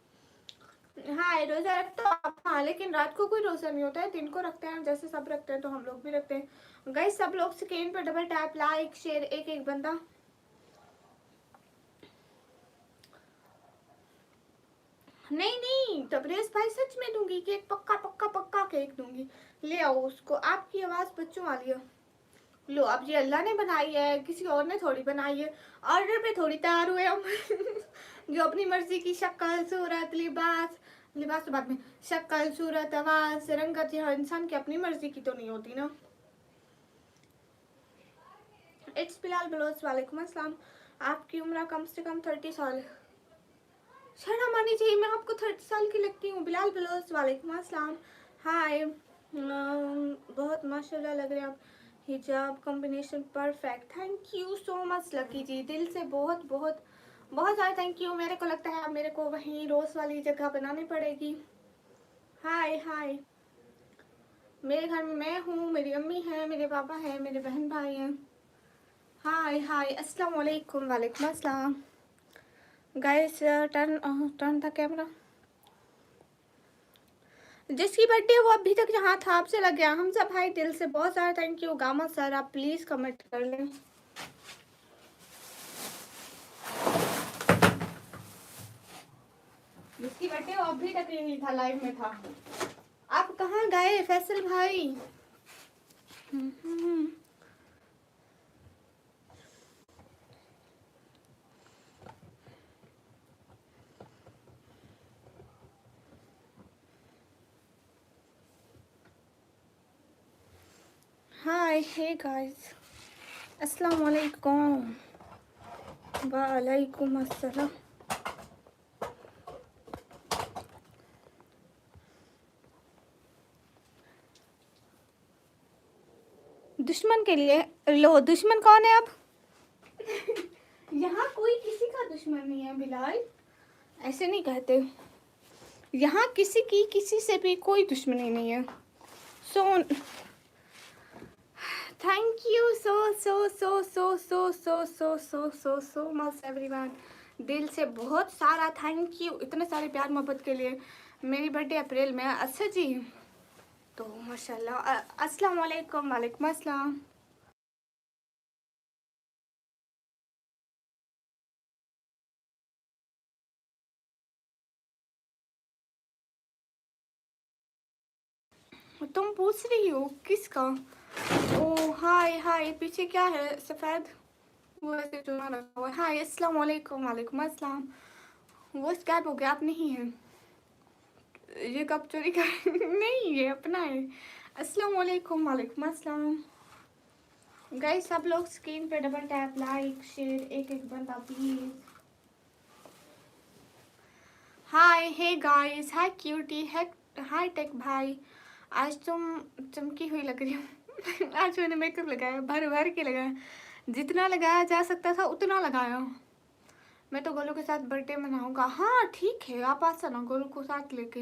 हाँ रोजा रखते हो आप? हाँ लेकिन रात को कोई रोजा नहीं होता है, दिन को रखते हैं, जैसे सब रखते हैं तो हम लोग भी रखते हैं। गाइस सब लोग स्क्रीन पर डबल टैप, लाइक शेयर, एक एक बंदा। नहीं तबरेज भाई सच में दूंगी केक, पक्का पक्का पक्का केक दूंगी। ले आओ उसको, आपकी आवाज बच्चों वाली है। लो अब ये अल्लाह ने बनाई है, किसी और ने थोड़ी बनाई है, ऑर्डर पे थोड़ी तैयार हुए हम। जो अपनी मर्जी की शक्ल सूरत लिबास, लिबास तो बाद में, शक्ल सूरत आवाज रंगत, यह इंसान की अपनी मर्जी की तो नहीं होती ना। इट्स बिलाल बलोच, वालेकुम अस्सलाम, आपकी उम्र कम से कम 30 साल। शर्म आनी चाहिए, मैं आपको 30 साल की लगती हूँ। बिलाल बलोच, वालेकुम अस्सलाम, हाय, बहुत माशाल्लाह लग रहे हैं आप, हिजाब combination perfect, thank you so much Lucky ji, दिल से बहुत बहुत बहुत ज़्यादा थैंक यू। मेरे को लगता है अब मेरे को वहीं रोज़ वाली जगह बनानी पड़ेगी। हाय हाय, मेरे घर में मैं हूँ, मेरी अम्मी है, मेरे पापा हैं, मेरे बहन भाई हैं। हाय हाय अस्सलाम वालेकुम, वालेकुम अस्सलाम। गाइस टर्न था कैमरा। जिसकी बर्थडे वो अभी तक जहाँ था आपसे लग गया। हम सब भाई दिल से बहुत सारा थैंक यू। गामा सर आप प्लीज कमेंट कर लें। जिसकी बर्थडे वो अभी तक नहीं था, लाइव में था। आप कहाँ गए फैसल भाई? हाय हे गाइस, अस्सलाम वालेकुम, वालेकुम अस्सलाम। दुश्मन के लिए लो, दुश्मन कौन है अब? यहाँ कोई किसी का दुश्मन नहीं है बिलाल, ऐसे नहीं कहते। यहाँ किसी की किसी से भी कोई दुश्मनी नहीं है। सो thank you so so so so so so so so so so much everyone, दिल से बहुत सारा थैंक यू इतने सारे प्यार मोहब्बत के लिए। मेरी बर्थडे अप्रैल में है। अच्छा जी, तो माशाल्लाह। अस्सलाम वालेकुम, वालेकुम अस्सलाम। तुम पूछ रही हो किसका? ओ हाय हाय, पीछे क्या है सफ़ेद? वो ऐसे चुना रखा हुआ है। हाय अस्सलाम वालेकुम। वालेकुम अस्सलाम। वो स्कैप हो गया, आप नहीं है ये कब चोरी कर नहीं, ये अपना है। अस्सलाम वालेकुम। वालेकुम अस्सलाम। गाइस सब लोग स्क्रीन पे डबल टैप, लाइक शेयर, एक एक बंदा please. Hi hey guys, hi cutie, hi टेक भाई। आज तुम चमकी हुई लग रही हो। आज मैंने मेकअप लगाया, भर भर के लगाया, जितना लगाया जा सकता था उतना लगाया। मैं तो गोलू के साथ बर्थडे मनाऊंगा। हाँ ठीक है, आप आ जाना गोलू को साथ लेके।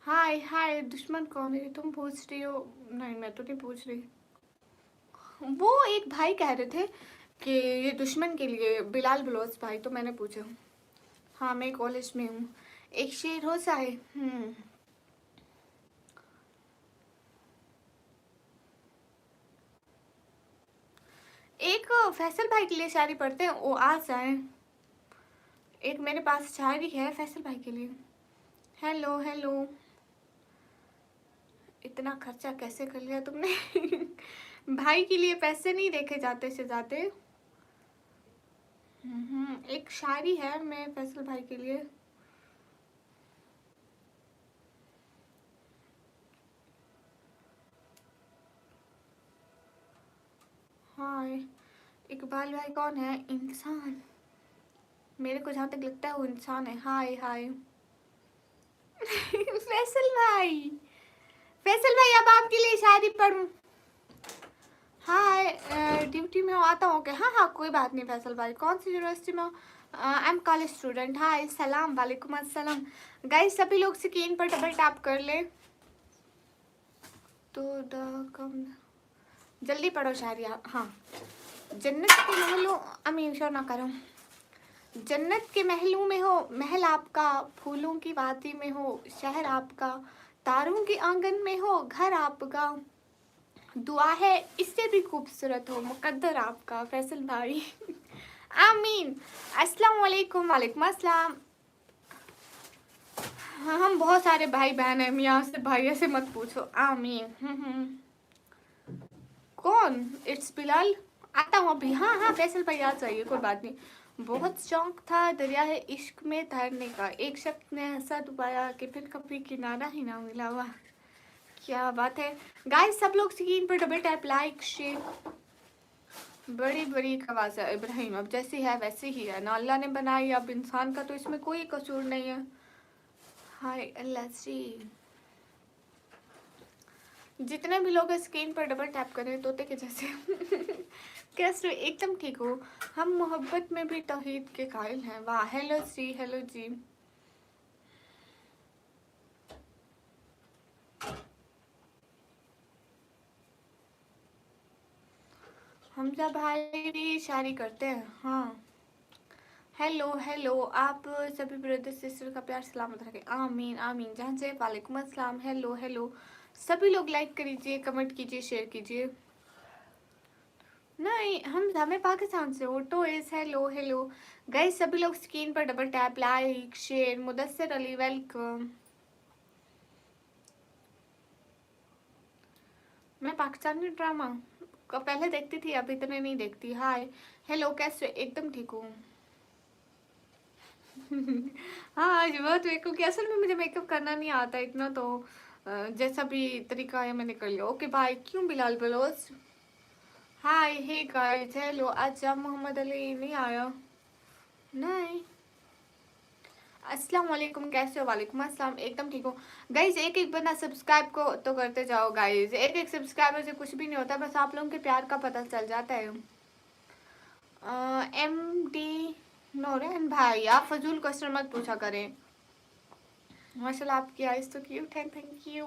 हाय हाय, दुश्मन कौन है तुम पूछ रही हो? नहीं मैं तो नहीं पूछ रही। वो एक भाई कह रहे थे कि ये दुश्मन के लिए बिलाल बलोच भाई, तो मैंने पूछा। हाँ मैं कॉलेज में हूँ। एक शेर हो जाए। एक फैसल भाई के लिए शायरी पढ़ते हैं, वो आ जाए। एक मेरे पास शायरी है फैसल भाई के लिए। Hello hello. इतना खर्चा कैसे कर लिया तुमने? भाई के लिए पैसे नहीं देखे जाते से जाते। एक शायरी है मैं फैसल भाई के लिए। हाय, इकबाल भाई कौन है? इंसान, मेरे को जहाँ तक लगता है वो इंसान है। हाय हाय। फैसल भाई, फैसल भाई अब आपके लिए शायरी पढ़ूं? हाय, ड्यूटी में हो, आता हूँ क्या? हाँ हाँ कोई बात नहीं फैसल भाई। कौन सी यूनिवर्सिटी में हो? I am college student. Hi सलाम, वालेकुम अस्सलाम। गाइस सभी लोग स्क्रीन पर डबल टैप कर ले तो कम जल्दी पढ़ो शायरी। हाँ, जन्नत के महलों, अमीन शोर ना करो। जन्नत के महलों में हो महल आपका, फूलों की वादी में हो शहर आपका, तारों के आंगन में हो घर आपका, दुआ है इससे भी खूबसूरत हो मुकद्दर आपका। फैसल भाई। आमीन। अस्सलाम वालेकुम। वालेकुम अस्सलाम। हाँ हम बहुत सारे भाई बहन हैं, मियाँ से भाई से मत पूछो। आमीन। कौन? इट्स बिलाल। आता हूँ अभी। हाँ हाँ फैसल भाई आ जाइए, कोई बात नहीं। बहुत शौक था दरिया है इश्क में तैरने का, एक शख्स ने ऐसा डुबाया कि फिर कभी किनारा ही ना मिला। वाह क्या बात है। गाइस सब लोग स्क्रीन पर डबल टैप, लाइक शेयर। बड़ी बड़ी खवासा इब्राहिम, अब जैसी है वैसी ही है ना, अल्लाह ने बनाई, अब इंसान का तो इसमें कोई कसूर नहीं है। हाय अल्लाह जी। जितने भी लोग स्क्रीन पर डबल टैप कर रहे हैं तोते के जैसे। कैसे? एकदम ठीक हो। हम मोहब्बत में भी तौहीद के कायल हैं। वाह, हेलो जी, हेलो जी। हमजा भाई भी शायरी करते हैं। हाँ हेलो हेलो, आप सभी ब्रदर सिस्टर का प्यार सलामत रखें। आमीन आमीन। जहाँ से वालेकुम अस्सलाम। हेलो हेलो, सभी लोग लाइक करिए, कमेंट कीजिए, शेयर कीजिए। नहीं हम हमें पाकिस्तान से हो। तो इज हेलो हेलो। गाइस सभी लोग स्क्रीन पर double tap, like share. Mudassir Ali welcome. मैं पाकिस्तानी ड्रामा का पहले देखती थी, अब इतने नहीं देखती। हाय हेलो, कैसे? एकदम ठीक हूँ। हाँ आज बहुत मेकअप किया, असल में मुझे मेकअप करना नहीं आता इतना, तो जैसा भी तरीका है मैंने कर लिया। Okay bye. क्यों Bilal Baloch? Hi hey guys hello. आज जब मोहम्मद अली नहीं आया? नहीं। अस्सलाम वालेकुम, कैसे हो? वालेकुम अस्सलाम, एकदम ठीक हो। गाइज एक एक बंदा सब्सक्राइब को तो करते जाओ गाइज, एक एक सब्सक्राइबर से कुछ भी नहीं होता, बस आप लोगों के प्यार का पता चल जाता है। एम डी नौरन भाई, आप फजूल क्वेश्चन मत पूछा करें। माशाल्लाह आपकी आइज तो क्यूट है, thank you.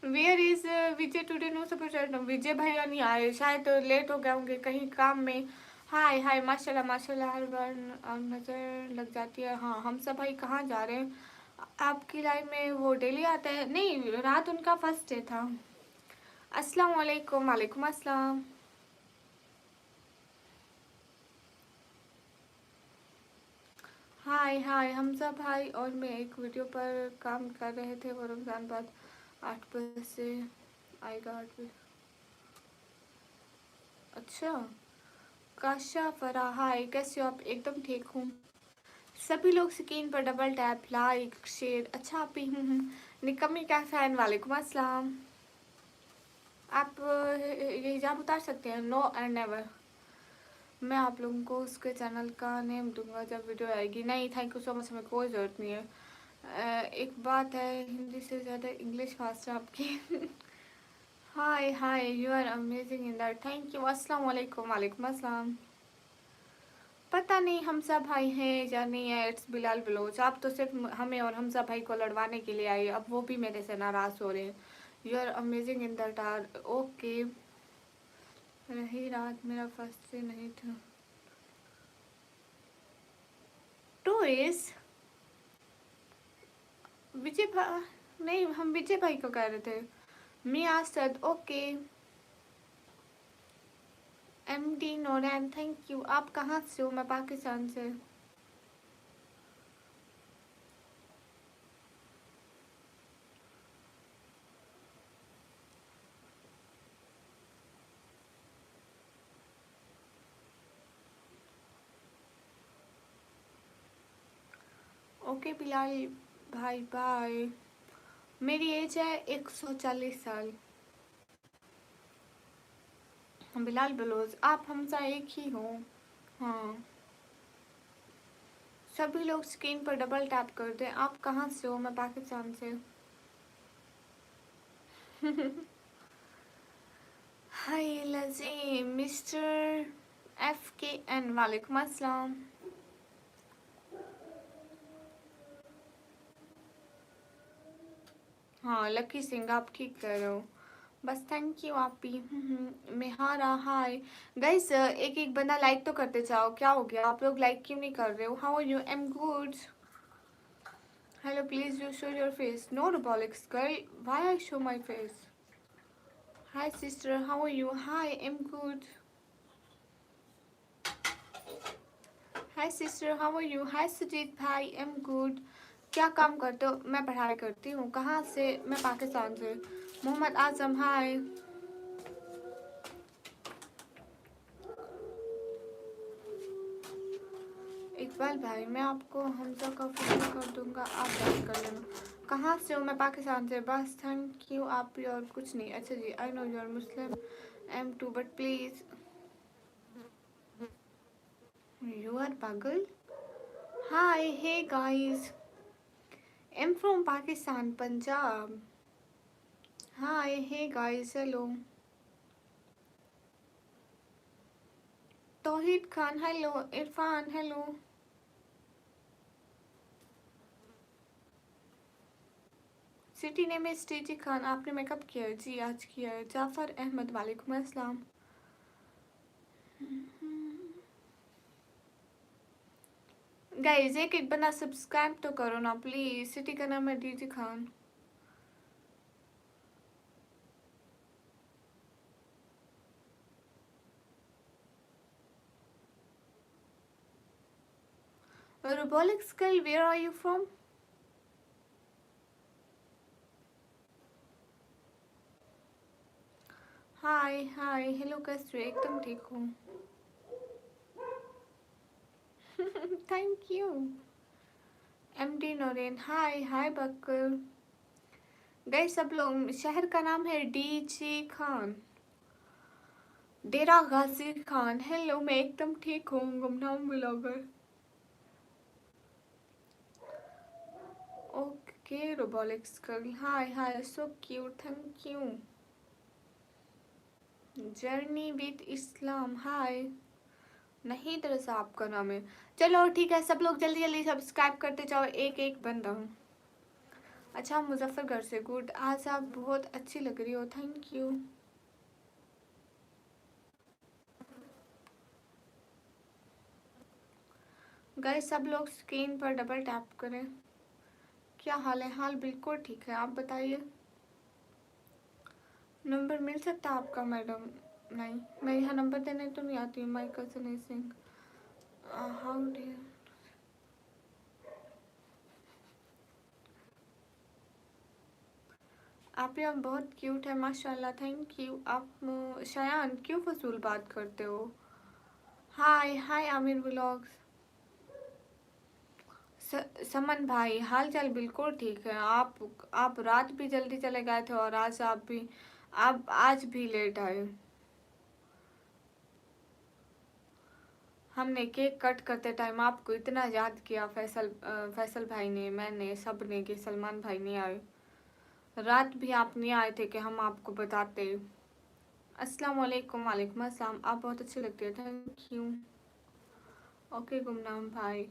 Where is Vijay today? No support. Vijay भैया नहीं आए, शायद लेट हो गए होंगे कहीं काम में। हाय हाय, माशाल्लाह माशाल्लाह, हर बार नज़र लग जाती है। हाँ हम सब भाई कहाँ जा रहे हैं? आपकी लाइफ में वो डेली आता है? नहीं, रात उनका फर्स्ट डे था। अस्सलाम वालेकुम। वालेकुम अस्सलाम। हाय हाय हमजा भाई और मैं एक वीडियो पर काम कर रहे थे, वो रमज़ान बाद 8 बजे से आएगा, 8 बजे। अच्छा, काशा फरा हाय, कैसे हो आप? एकदम ठीक हूँ। सभी लोग स्क्रीन पर डबल टैप, लाइक, शेयर। अच्छा आप ही हूँ। निकम्मी का फैन, वालेकुम अस्सलाम। आप ये हिजाब उतार सकते हैं, नो एंड नेवर। मैं आप लोगों को उसके चैनल का नेम दूंगा जब वीडियो आएगी। नहीं, थैंक यू सो मच, हमें कोई ज़रूरत नहीं है। एक बात है, हिंदी से ज़्यादा इंग्लिश फास्ट है आपकी। Hi hi, you are amazing in that, thank you. अस्सलाम वालेकुम। वालेकुम अस्सलाम। पता नहीं हमजा भाई हैं या नहीं है, इट्स बिलाल बलोच। आप तो सिर्फ हमें और हमजा भाई को लड़वाने के लिए आए, अब वो भी मेरे से नाराज़ हो रहे हैं। You are amazing in that are okay. रही रात मेरा फर्स्ट से नहीं था। टोइस विजय भाई नहीं, हम विजय भाई को कह रहे थे। मियाँ सद okay. MD Noreen thank you. आप कहाँ से हो? मैं पाकिस्तान से। ओके बिलाल भाई बाय। मेरी एज है 140 साल। बिलाल बलोच, आप हमसा एक ही हो। हाँ, सभी लोग स्क्रीन पर डबल टैप कर दें। आप कहाँ से हो? मैं पाकिस्तान से। हाय लजी मिस्टर FKN, वालेकुम अस्सलाम। हाँ लकी सिंह, आप ठीक कह रहे हो। बस थैंक यू आप भी। मेहारा हाय। गाइस एक एक बंदा लाइक तो करते जाओ, क्या हो गया आप लोग लाइक क्यों नहीं कर रहे हो? How are you? Am good. Hello, please you show your face. No robotics girl, why I show my face? Hi sister, how are you? Hi am good. Hi sister, how are you? Hi Sujit भाई, am good. क्या काम करते हो? मैं पढ़ाई करती हूँ। कहाँ से? मैं पाकिस्तान से। मोहम्मद आजम हाय। इकबाल भाई, मैं आपको हमजा का फोन कर दूंगा, आप बात कर लेना। कहाँ से हो? मैं पाकिस्तान से। बस थैंक यू आप भी, और कुछ नहीं। अच्छा जी, I know you are Muslim M2 but please you are पागल। Hi hey guys, am from Pakistan, Punjab. Hi hey guys, hello. Tauheed Khan hello. Irfan hello. City name is TG Khan. आपने मेकअप किया है? जी आज किया है। जाफर अहमद, वालेकुम अस्सलाम। गाइस एक एक बंदा सब्सक्राइब तो करो ना प्लीज। सिटी का नाम है TG Khan. Robotics girl, where are you from? Hi hi hello, कैसे हो? एकदम ठीक हूँ। Thank you. MD Noreen hi hi Bakar. गए सब लोग, शहर का नाम है DG खान, डेरा गाजी खान। हेलो, मैं एकदम ठीक हूँ। गुमनाम blogger. Okay robotics girl hi hi, so cute, thank you. Journey with Islam hi. नहीं दरअसल आपका नाम है। चलो ठीक है, सब लोग जल्दी जल्दी सब्सक्राइब करते जाओ, एक एक बंदा। अच्छा मुजफ्फरगढ़ से, गुड। आज आप बहुत अच्छी लग रही हो, थैंक यू। गाइस सब लोग स्क्रीन पर डबल टैप करें। क्या हाल है? हाल बिल्कुल ठीक है, आप बताइए। नंबर मिल सकता है आपका मैडम? नहीं, मैं यहाँ नंबर देने तो नहीं आती हूँ। My cousin is Singh, how do आप यहाँ बहुत क्यूट है माशाल्लाह, थैंक यू। आप शायान क्यों फजूल बात करते हो? हाय हाय आमिर व्लॉग्स। समन भाई हाल चाल बिल्कुल ठीक है। आप रात भी जल्दी चले गए थे और आज आप आज भी लेट आए। हमने केक कट करते टाइम आपको इतना याद किया, फैसल भाई ने, मैंने, सब ने, कि सलमान भाई नहीं आए। रात भी आप नहीं आए थे कि हम आपको बताते। अस्सलाम वालेकुम। वालेकुम अस्सलाम। आप बहुत अच्छे लगते हैं, थैंक यू। ओके गुमनाम भाई।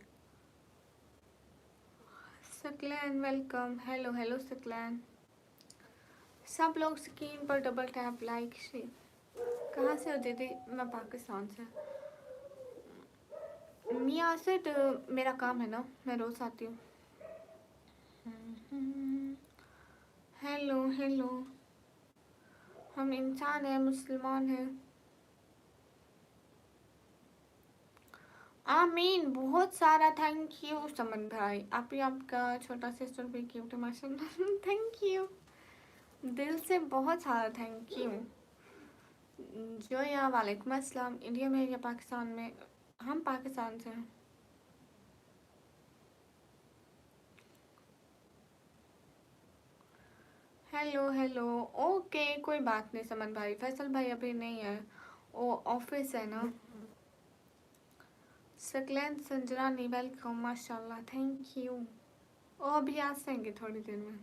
Saqlain welcome. Hello hello Saqlain. सब लोग स्क्रीन पर डबल टैप लाइक शेयर। कहाँ से हो दीदी? मैं पाकिस्तान से। मियाँ से तो मेरा काम है ना, मैं रोज आती हूँ। Hello hello. हम इंसान हैं, मुसलमान हैं। आमीन। बहुत सारा थैंक यू समन भाई। आप ही आपका छोटा सिस्टर भी क्यूट है माशाल्लाह। थैंक यू, दिल से बहुत सारा थैंक यू। जो या वालेकुम अस्सलाम। इंडिया में या पाकिस्तान में? हम पाकिस्तान से हैं। Hello hello. ओके कोई बात नहीं समन भाई। फैसल भाई अभी नहीं है, वो ऑफिस है ना। सकलैन संजरानी वेलकम माशाल्लाह, थैंक यू। वो अभी आ जाएंगे थोड़ी देर में।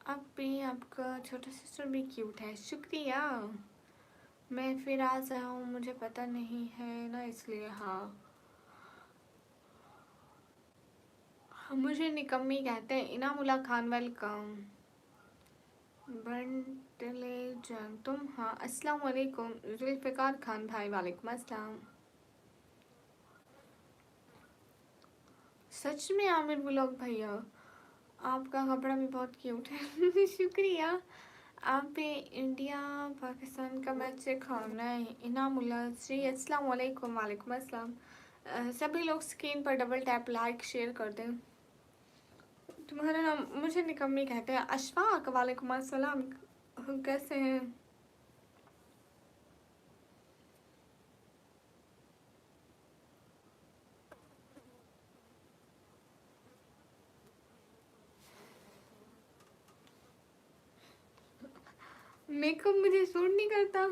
अब भी आपका छोटा सिस्टर भी क्यूट है, शुक्रिया। मैं फिर आ जाऊँ, मुझे पता नहीं है ना इसलिए। हाँ, मुझे निकम्मी कहते हैं। इनामुल्ला खान वेलकम। बंटले जंग तुम? हाँ अस्सलाम वालेकुम। जुल्फ़िकार खान भाई वालेकुम अस्सलाम। सच में आमिर व्लॉग भैया, आपका कपड़ा भी बहुत क्यूट है। शुक्रिया। आप भी इंडिया पाकिस्तान का मैच दिखाना है। इनामुल्ला जी अस्सलाम वालेकुम। वालेकुम अस्सलाम। सभी लोग स्क्रीन पर डबल टैप लाइक शेयर कर दें। तुम्हारा नाम? मुझे निकम्मी कहते हैं। अशफाक वालेकुम अस्सलाम। कैसे हैं? मेकअप मुझे सूट नहीं करता।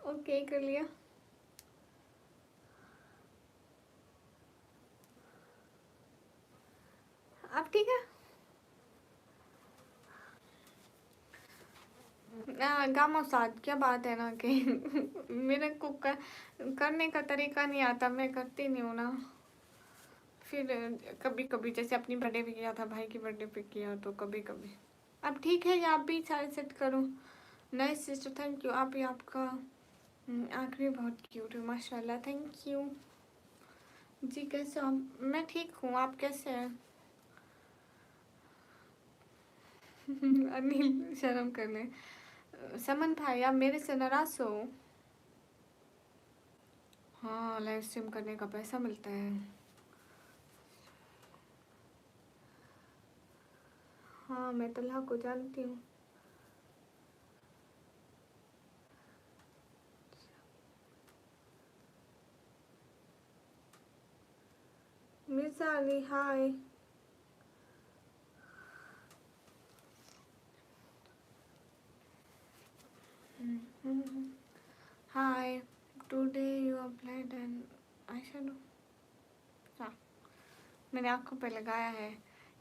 ओके कर लिया। आप ठीक है? गामा साथ क्या बात है ना कि मेरे को करने का तरीका नहीं आता, मैं करती नहीं हूँ ना। फिर कभी कभी जैसे अपनी बर्थडे पे किया था, भाई की बर्थडे पे किया, तो कभी कभी। अब ठीक है, या आप भी सारे सेट करो। Nice sister thank you. आप ही आपका आखिरी बहुत क्यूट है माशाल्लाह, थैंक यू जी। कैसे हो आप? मैं ठीक हूँ, आप कैसे हैं? अनिल शर्म कर ले। समन भाई आप मेरे से नाराज हो? हाँ, लाइव स्ट्रीम करने का पैसा मिलता है। हाँ मैं तलहा को जानती हूँ। Mirza Ali hi. Hi. Today you applied an eye shadow. हाँ, मैंने आंखों पे लगाया है।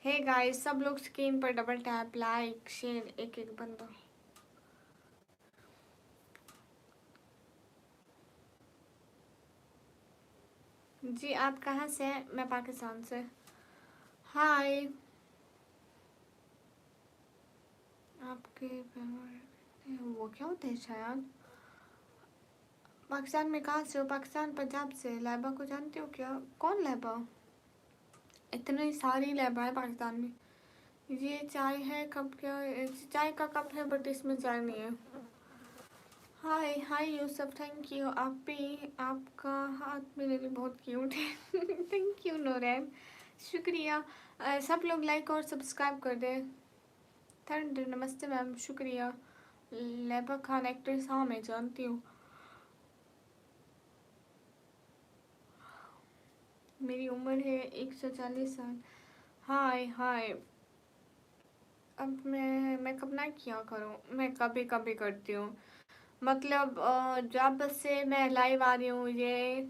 हे गाइस, सब लोग स्क्रीन पर डबल टैप लाइक शेयर एक एक बंदा। जी आप कहाँ से हैं? मैं पाकिस्तान से। हाय। आपके वो क्या होते हैं शायद? पाकिस्तान में कहाँ से हो? पाकिस्तान पंजाब से। लैबा को जानते हो क्या? कौन लैबा? इतनी सारी लैबा है पाकिस्तान में। ये चाय है, कप क्या? चाय का कप है बट इसमें चाय नहीं है। हाय हाय यूसुफ, थैंक यू। आप भी, आपका हाथ मेरे लिए बहुत क्यूट है। थैंक यू नूरैन, शुक्रिया। सब लोग लाइक और सब्सक्राइब कर दें। थर्ड नमस्ते मैम, शुक्रिया। लेबा खान एक्ट्रेस, हाँ मैं जानती हूँ, मेरी उम्र है 140 साल। हाय हाय। अब मैं मेकअप ना किया करूँ, मैं कभी कभी करती हूँ। मतलब जब से मैं लाइव आ रही हूँ, ये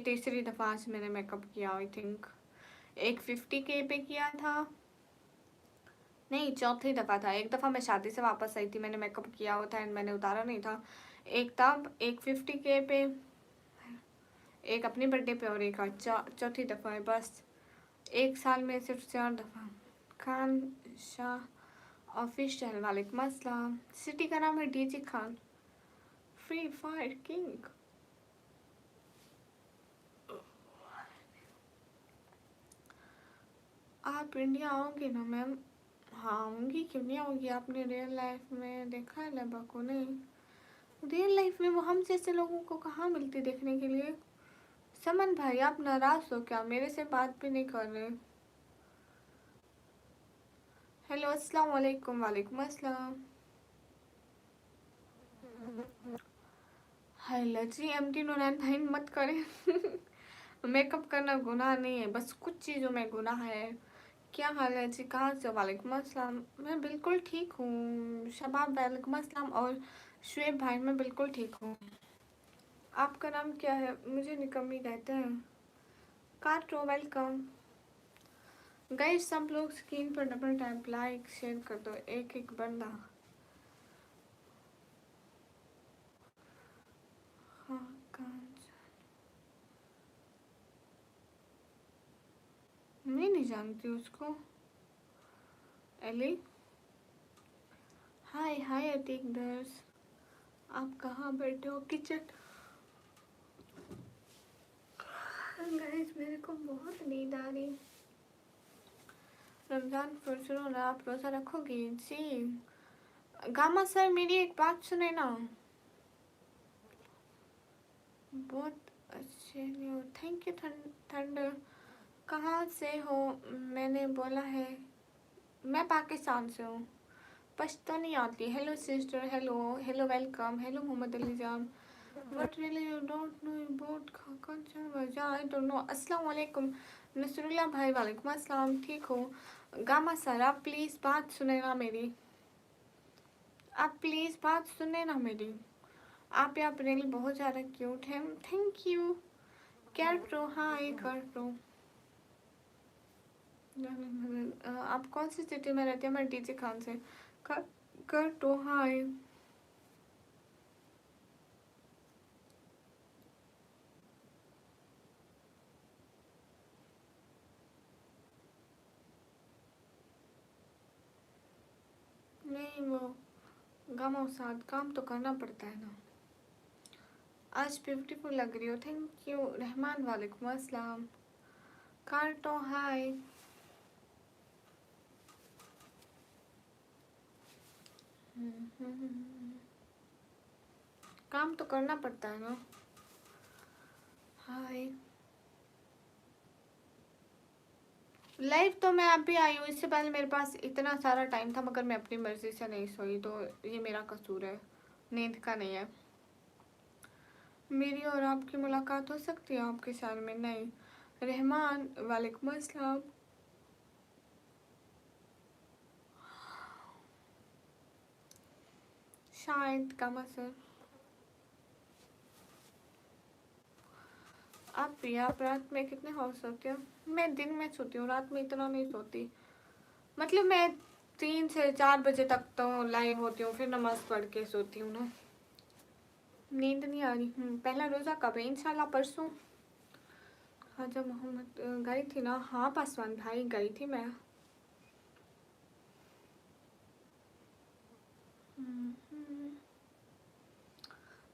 तीसरी दफ़ा आज मैंने मेकअप किया आई थिंक। एक 50K पे किया था, नहीं चौथी दफ़ा था। एक दफ़ा मैं शादी से वापस आई थी, मैंने मेकअप किया हुआ था एंड मैंने उतारा नहीं था। एक तब, एक 50K पे, एक अपनी बर्थडे पे और एक आज चौथी दफ़ा है बस। एक साल में सिर्फ 4 दफ़ा। खान शाह ऑफिशियल, वालेकुम अस्सलाम। सिटी का नाम है DJ Khan, free fire king. आप इंडिया आओगे ना मैम? हाँ आऊँगी, क्यों नहीं आऊँगी। आपने रियल लाइफ में देखा है लेबा को? नहीं, रियल लाइफ में वो हम जैसे लोगों को कहाँ मिलती देखने के लिए। समन भाई आप नाराज हो क्या? मेरे से बात भी नहीं कर रहे। हेलो अस्सलाम वालेकुम। वालेकुम अस्सलाम। हेलो जी, एमटी नूरैन भाई मत करें। मेकअप करना गुनाह नहीं है, बस कुछ चीज़ों में गुनाह है। क्या हाल है जी, कहाँ से? वालेकुम अस्सलाम। मैं बिल्कुल ठीक हूँ शबाब, वालेकुम अस्सलाम। और शुएब भाई मैं बिल्कुल ठीक हूँ। आपका नाम क्या है? मुझे निकम्मी कहते हैं। काटो, वेलकम। गाइस सब लोग स्क्रीन पर डबल टैप लाइक शेयर कर दो, एक एक बंदा। हाँ मैं नहीं जानती उसको। एली, हाय हाय अतीक दर्स, आप कहाँ बैठे हो? किचन। गाइस मेरे को बहुत नींद आ रही। रमजान पर शुरू हो रहा, आप रोज़ा रखोगी? जी। गामा सर मेरी एक बात सुने ना, बहुत अच्छे न्यू, थैंक यू थंडर। कहाँ से हो? मैंने बोला है मैं पाकिस्तान से हूँ, पश्तो नहीं आती। Hello sister, hello hello welcome, hello Mohammad Ali Jam. What really you don't know about Khakan वजह? I don't know। अस्सलाम वालेकुम नसरुल्लाह भाई, वालेकुम अस्सलाम। ठीक हो? गामा सर आप प्लीज़ बात सुने ना मेरी, आप प्लीज़ बात सुने ना मेरी। आप यहाँ रियली बहुत ज़्यादा क्यूट हैं, थैंक यू। क्या करो? हाँ ये कर दो। आप कौन सी सिटी में रहते हैं? मैं डीजे खान से। कर दो हाय। नहीं वो गम और साथ काम तो करना पड़ता है ना। आज ब्यूटीफुल लग रही हो, थैंक यू। रहमान, वालेकुम अस्सलाम। कार्टो हाय। काम तो करना पड़ता है ना। हाय। लाइव तो मैं अभी आई हूँ, इससे पहले मेरे पास इतना सारा टाइम था मगर मैं अपनी मर्जी से नहीं सोई, तो ये मेरा कसूर है, नींद का नहीं है। मेरी और आपकी मुलाकात हो सकती है आपके शहर में? नहीं। रहमान, वालेकुम अस्सलाम। शायद कम असर। आप रात में कितने हॉर्स सोते हो? मैं दिन में सोती हूँ, रात में इतना नहीं सोती। मतलब मैं 3 से 4 बजे तक तो लाइव होती हूँ, फिर नमाज पढ़ के सोती हूँ ना। नींद नहीं आ रही। पहला रोज़ा कब है? इंशाल्लाह परसों। ख्वाजा मोहम्मद गई थी ना? हाँ पासवान भाई गई थी मैं।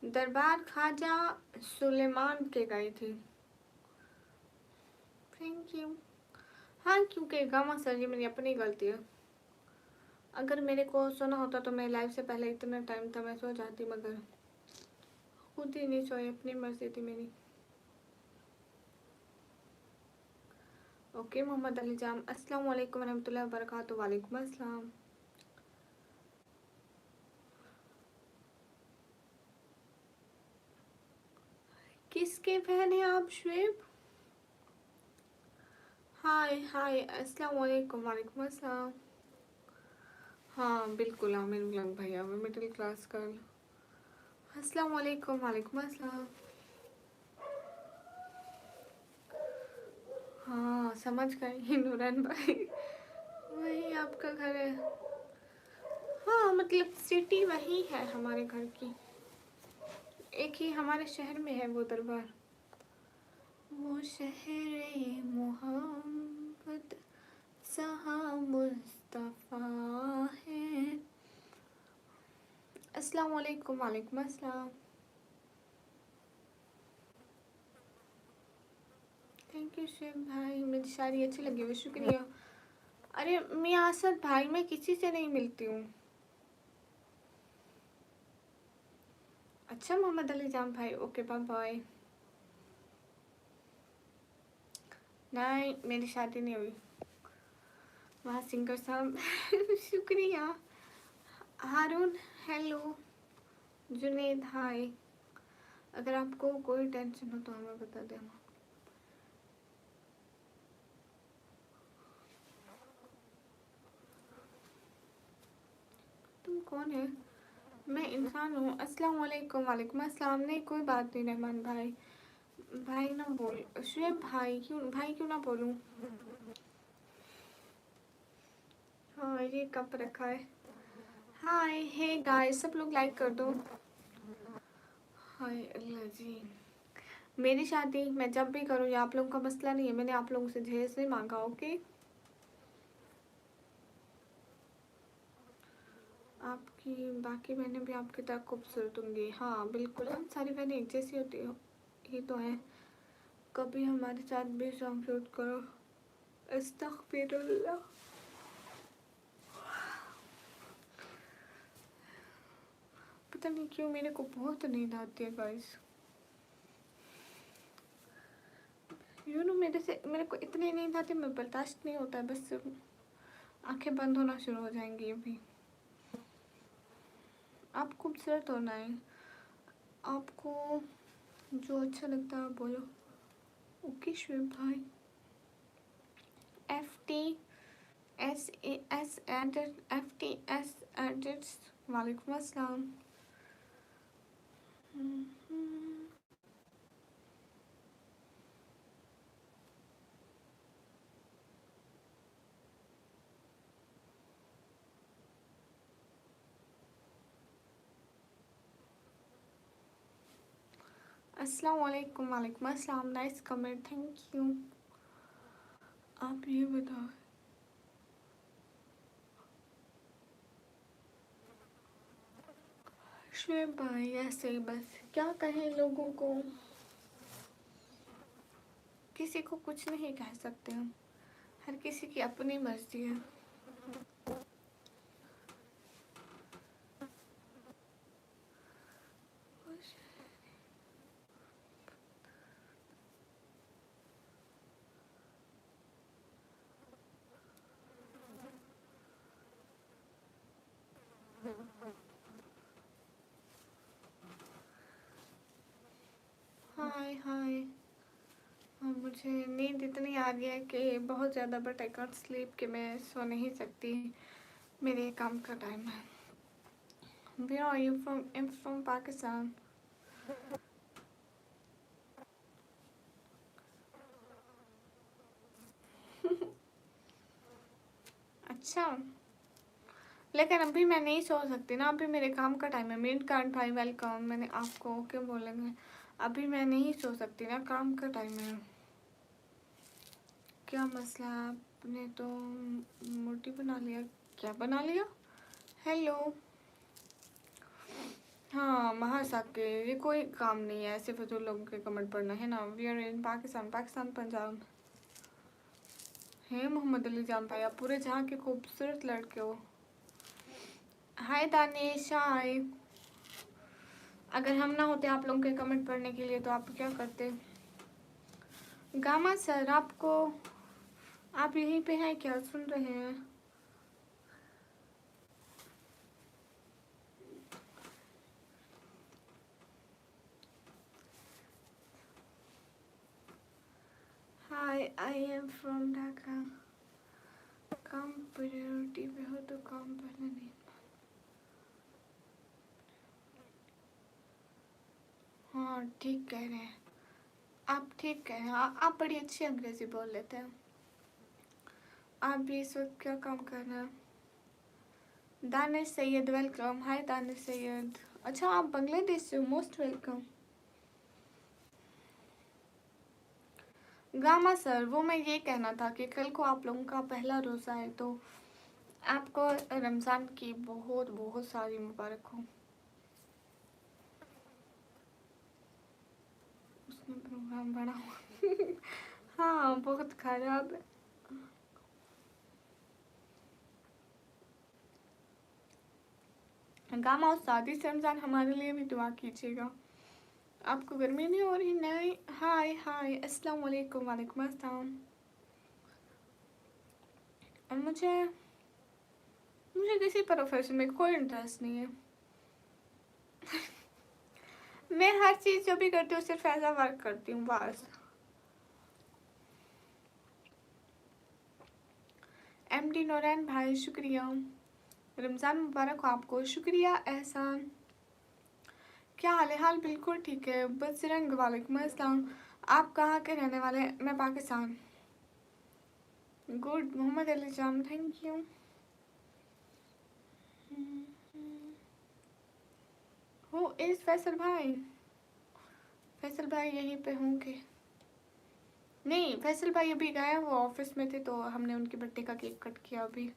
दरबार ख्वाजा सुलेमान के गई थी। Thank you. हाँ क्योंकि गामा सर, ये मेरी अपनी गलती है। अगर मेरे को सोना होता तो मैं लाइव से पहले इतना टाइम था मैं सो जाती, मगर खुद ही नहीं सोई, अपनी मर्जी थी मेरी। ओके मोहम्मद अली जाम, अस्सलाम वालेकुम रहमतुल्लाहि व बरकातहू। वालेकुम अस्सलाम। किसके फैन हैं आप शुएब? हाय हाय, अस्सलाम वालेकुम। वालेकुम अस्सलाम। हाँ बिल्कुल आमिर गुलाम भैया, मैं मिडिल क्लास गर्ल। अस्सलाम वालेकुम। वालेकुम अस्सलाम। हाँ समझ गए नूरन भाई, वही आपका घर है। हाँ मतलब सिटी वही है हमारे घर की, एक ही हमारे शहर में है वो दरबार। वो शहर मोहब्बत जहाँ मुस्तफ़ा है। अस्सलाम वालेकुम। वालेकुम अस्सलाम। थैंक यू शिव भाई, मेरी शायरी अच्छी लगी हुई, शुक्रिया। अरे मियाँ असद भाई, मैं किसी से नहीं मिलती हूँ। अच्छा मोहम्मद अली जाम भाई, ओके बाय बाय। नहीं मेरी शादी नहीं हुई। वहाँ सिंगर साहब शुक्रिया। हारून हेलो। जुनेद हाय। अगर आपको कोई टेंशन हो तो हमें बता देना। तुम कौन है? मैं इंसान हूँ। अस्सलाम वालेकुम। वालेकुम अस्सलाम। नहीं कोई बात नहीं रहमान भाई। भाई ना बोल शुएब भाई, क्यों ना बोलूँ। हाँ ये कप रखा है। हाय हे गाइस, सब लोग लाइक कर दो। हाय अल्लाह जी, मेरी शादी मैं जब भी करूँ ये आप लोगों का मसला नहीं है, मैंने आप लोगों से जहेज नहीं मांगा। ओके आपकी बाकी बहनें भी आपकी तरह खूबसूरत होंगी। हाँ बिल्कुल, हम सारी बहनें एक जैसी होती हो ही तो हैं। कभी हमारे साथ भी सॉन्ग शूट करो। अस्तगफिरुल्लाह। पता नहीं क्यों मेरे को बहुत नींद आती है गाइस। यू नो मेरे को इतनी नींद आती है, मैं बर्दाश्त नहीं होता है, बस आंखें बंद होना शुरू हो जाएंगी अभी। आप खूबसूरत होना है, आपको जो अच्छा लगता है आप बोलो। ओके शुएब भाई। FTSS edit, FTS edits. वालेकुम अस्सलाम। अस्सलाम वालेकुम। वालेकुम अस्सलाम। Nice comment, thank you. आप ये बताओ। शुएब भाई ऐसे ही बस क्या कहें लोगों को, किसी को कुछ नहीं कह सकते हम, हर किसी की अपनी मर्जी है। हाय हाय। हाँ मुझे नींद इतनी आ रही है कि बहुत ज़्यादा, बट आई कांट स्लीप, कि मैं सो नहीं सकती, मेरे काम का टाइम है। Where are you from? I'm from Pakistan. अच्छा लेकिन अभी मैं नहीं सो सकती ना, अभी मेरे काम का टाइम है। मिड कार्ड भाई वेलकम, मैंने आपको ओके बोलेंगे। अभी मैं नहीं सो सकती ना, काम का टाइम है। क्या मसला है? आपने तो मोटी बना लिया। क्या बना लिया? हेलो। हाँ महासाके, ये कोई काम नहीं है ऐसे फजूल लोगों के कमेंट पढ़ना है ना। We are in Pakistan, Pakistan Punjab है। मोहम्मद अली जान भाई, आप पूरे जहाँ के खूबसूरत लड़के हो। हाय दानिश, हाय। अगर हम ना होते आप लोगों के कमेंट पढ़ने के लिए तो आप क्या करते? गामा सर, आप यहीं पे हैं क्या, सुन रहे हैं? हाय, आई एम फ्रॉम ढाका। काम प्रायोरिटी पे हो तो काम पहले नहीं। हाँ, ठीक कह रहे हैं आप, ठीक कह रहे हैं आप बड़ी अच्छी अंग्रेजी बोल लेते हैं। आप भी इस वक्त क्या काम कर रहे हैं? दानिश सैयद, वेलकम। हाय दानिश सैयद। अच्छा, आप बांग्लादेश से हो, मोस्ट वेलकम। गामा सर, वो मैं ये कहना था कि कल को आप लोगों का पहला रोज़ा है, तो आपको रमज़ान की बहुत बहुत सारी मुबारक हो। उसने प्रोग्राम बना हुआ हाँ, बहुत खराब है। गामा और शादी से रमज़ान हमारे लिए भी दुआ कीजिएगा। आपको गर्मी नहीं हो रही? नहीं। हाय हाय, अस्सलाम वालेकुम। वालेकुम अस्सलाम। और मुझे किसी प्रोफेशन में कोई इंटरेस्ट नहीं है मैं हर चीज़ जो भी करती हूँ सिर्फ ऐसा वर्क करती हूँ बस। एमडी नौरैन भाई, शुक्रिया। रमज़ान मुबारक हो आपको। शुक्रिया एहसान। क्या हाल है? हाल बिल्कुल ठीक है। बजरंग, वालेकुम अस्सलाम। आप कहाँ के रहने वाले हैं? मैं Pakistan. Good. Mohammad Ali Jam, thank you. हो इस फैसल भाई? फैसल भाई यहीं पे होंगे। नहीं, फैसल भाई अभी गए, वो ऑफिस में थे तो हमने उनके बर्थडे का केक कट किया अभी।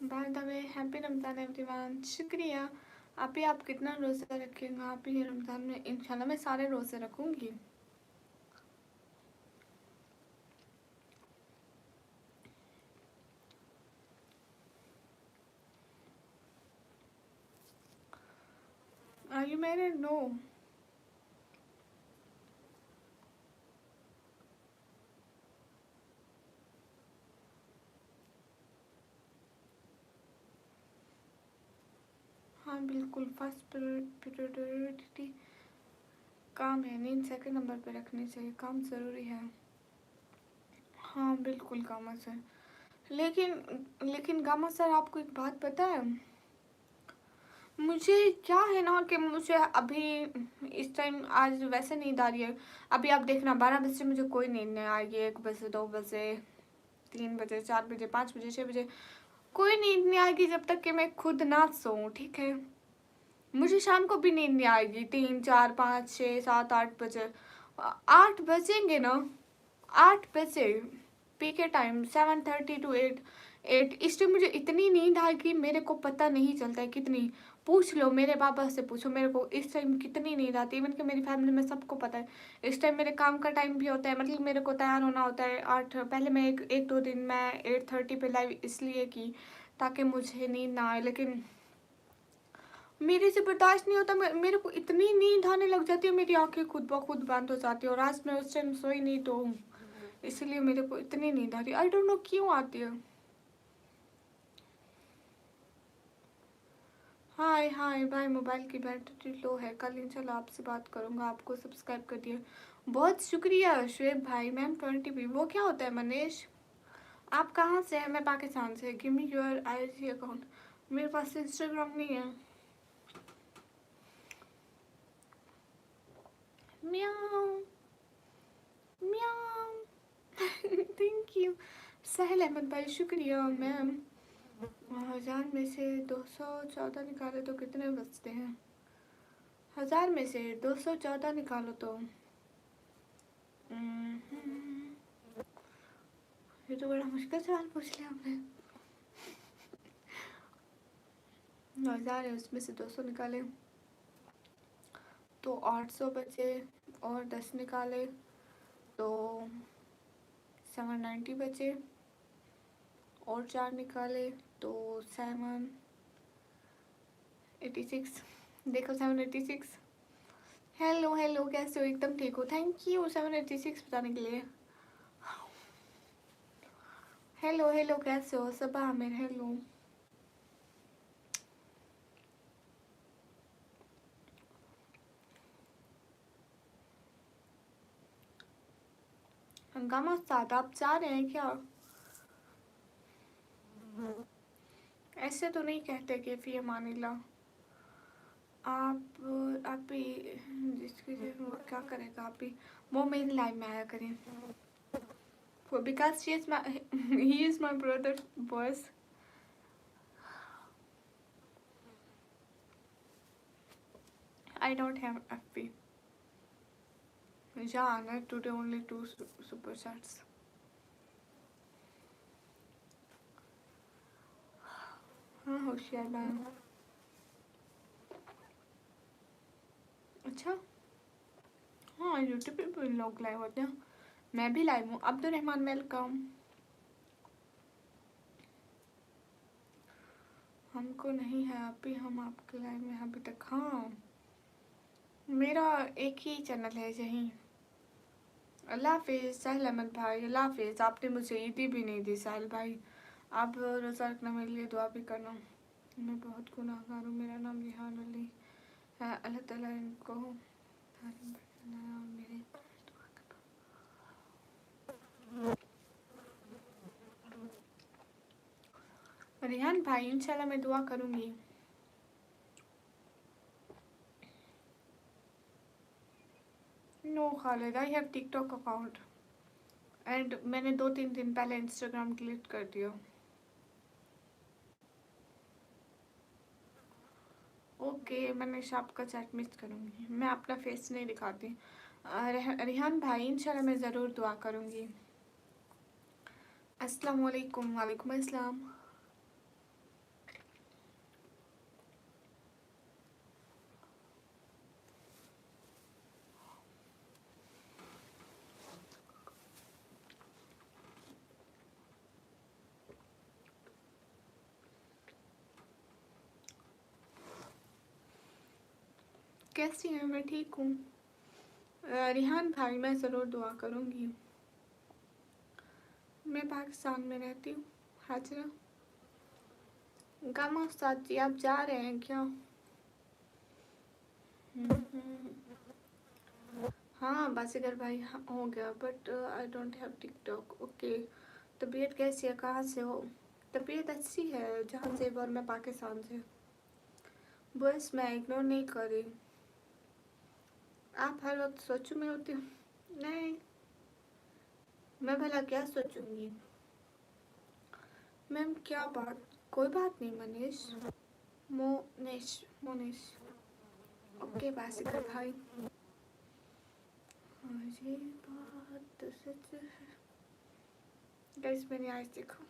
By the way, happy Ramzan everyone. शुक्रिया। आप कितना रोज़ा रखेंगे? आप ही रमज़ान में? इंशाल्लाह मैं सारे रोज़े रखूँगी। Are you married? नो। हाँ बिल्कुल, फर्स्ट प्रायोरिटी काम है, नींद सेकंड नंबर पे रखनी चाहिए, काम ज़रूरी है। हाँ बिल्कुल गामा सर। लेकिन गामा सर, आपको एक बात पता है? मुझे क्या है ना कि मुझे अभी इस टाइम आज वैसे नींद आ रही है। अभी आप देखना, 12 बजे मुझे कोई नींद नहीं आएगी। 1 बजे, 2 बजे, 3 बजे, 4 बजे, 5 बजे, 6 बजे कोई नींद नहीं आएगी जब तक कि मैं खुद ना सोऊं, ठीक है? मुझे शाम को भी नींद नहीं आएगी। 3, 4, 5, 6, 7, 8 बजे, 8 बजेंगे ना, 8 बजे पी के टाइम, 7:30 to 8 इस टाइम मुझे इतनी नींद आएगी, मेरे को पता नहीं चलता है कितनी। पूछ लो, मेरे पापा से पूछो मेरे को इस टाइम कितनी नींद आती है। इवन कि मेरी फैमिली में सबको पता है इस टाइम मेरे काम का टाइम भी होता है। मतलब मेरे को तैयार होना होता है 8। पहले मैं एक दो दिन मैं 8:30 पे लाइव इसलिए की ताकि मुझे नींद ना आए, लेकिन मेरे से बर्दाश्त नहीं होता। मेरे को इतनी नींद आने लग जाती है, मेरी आंखें खुद ब खुद बंद हो जाती है। और आज मैं उस टाइम सोई नहीं, तो इसलिए मेरे को इतनी नींद आ रही है। आई डोंट नो क्यों आती है। हाय हाय भाई, मोबाइल की बैटरी लो है, कल इंशाल्लाह आपसे बात करूँगा। आपको सब्सक्राइब कर दिया, बहुत शुक्रिया शुएब भाई। मैम 20 वो क्या होता है? मनीष, आप कहाँ से हैं? मैं पाकिस्तान से। Give me your IG account. मेरे पास इंस्टाग्राम नहीं है। म्याऊ म्याऊ थैंक यू साहिल अहमद भाई, शुक्रिया मैम। 1000 में से 214 निकाले तो कितने बचते हैं? 1000 में से 214 निकालो तो ये तो बड़ा मुश्किल सवाल पूछ लिया आपने। 1000 है, उसमें से 200 निकाले तो 800 बचे, और 10 निकाले तो 790 बचे, और 4 निकाले तो 786। देखो 786। हेलो हेलो, कैसे हो? एकदम ठीक हो? थैंक यू 786 बताने के लिए। हेलो हेलो, कैसे हो? सबा आमिर, हेलो। हंगामा उस्ताद, आप जा रहे हैं क्या? ऐसे तो नहीं कहते कि फी अमानिल्लाह। आप भी जिसकी वो क्या करेगा, आप भी वो मेरी लाइफ में आया करें। Because he is my brother boss. I don't have FP. Yeah, today only 2 super chats. हाँ होशियार मैम। अच्छा, हाँ यूट्यूब पे भी लोग लाइव होते हैं, मैं भी लाइव हूँ। अब्दुलरहमान वेलकम। हमको नहीं है अभी, हम आपके लाइव में अभी तक। हाँ मेरा एक ही चैनल है यहीं। अल्लाह हाफिज़ साहिल अहमद भाई, अल्लाह हाफिज़। आपने मुझे ईदी भी नहीं दी साहिल भाई। आप रोज़ा रखना, मेरे लिए दुआ भी करना। मैं बहुत गुनाहगार हूँ। मेरा नाम रिहान अली है। अल्लाह ताला इनको मेरे रिहान भाई, इंशाल्लाह मैं दुआ करूँगी। No Khalid, I have TikTok account and मैंने 2-3 दिन पहले इंस्टाग्राम डिलीट कर दिया। ओके, मैं शाप का चैट मिस करूँगी। मैं अपना फेस नहीं दिखाती। रिहान भाई, इंशाल्लाह मैं ज़रूर दुआ करूँगी। अस्सलाम वालेकुम। वालेकुम अस्सलाम। कैसी हैं? मैं ठीक हूँ। रिहान भाई, मैं ज़रूर दुआ करूँगी। मैं पाकिस्तान में रहती हूँ, हाजरा। गामा उस्ताद जी, आप जा रहे हैं क्या? हाँ बाजीगर भाई, हाँ, हो गया, but I don't have TikTok. Okay, तबीयत कैसी है? कहाँ से हो? तबीयत अच्छी है जहाँ से, और मैं पाकिस्तान से। बस मैं इग्नोर नहीं कर रही। आप हर वक्त सोचो में होती हो। नहीं, मैं भला क्या सोचूंगी? मैम क्या बात? कोई बात नहीं मनीष। मोनिश। ओके बाजीगर भाई। हाँ, ये बात तो सच है। गाइस मेरी आइज देखो।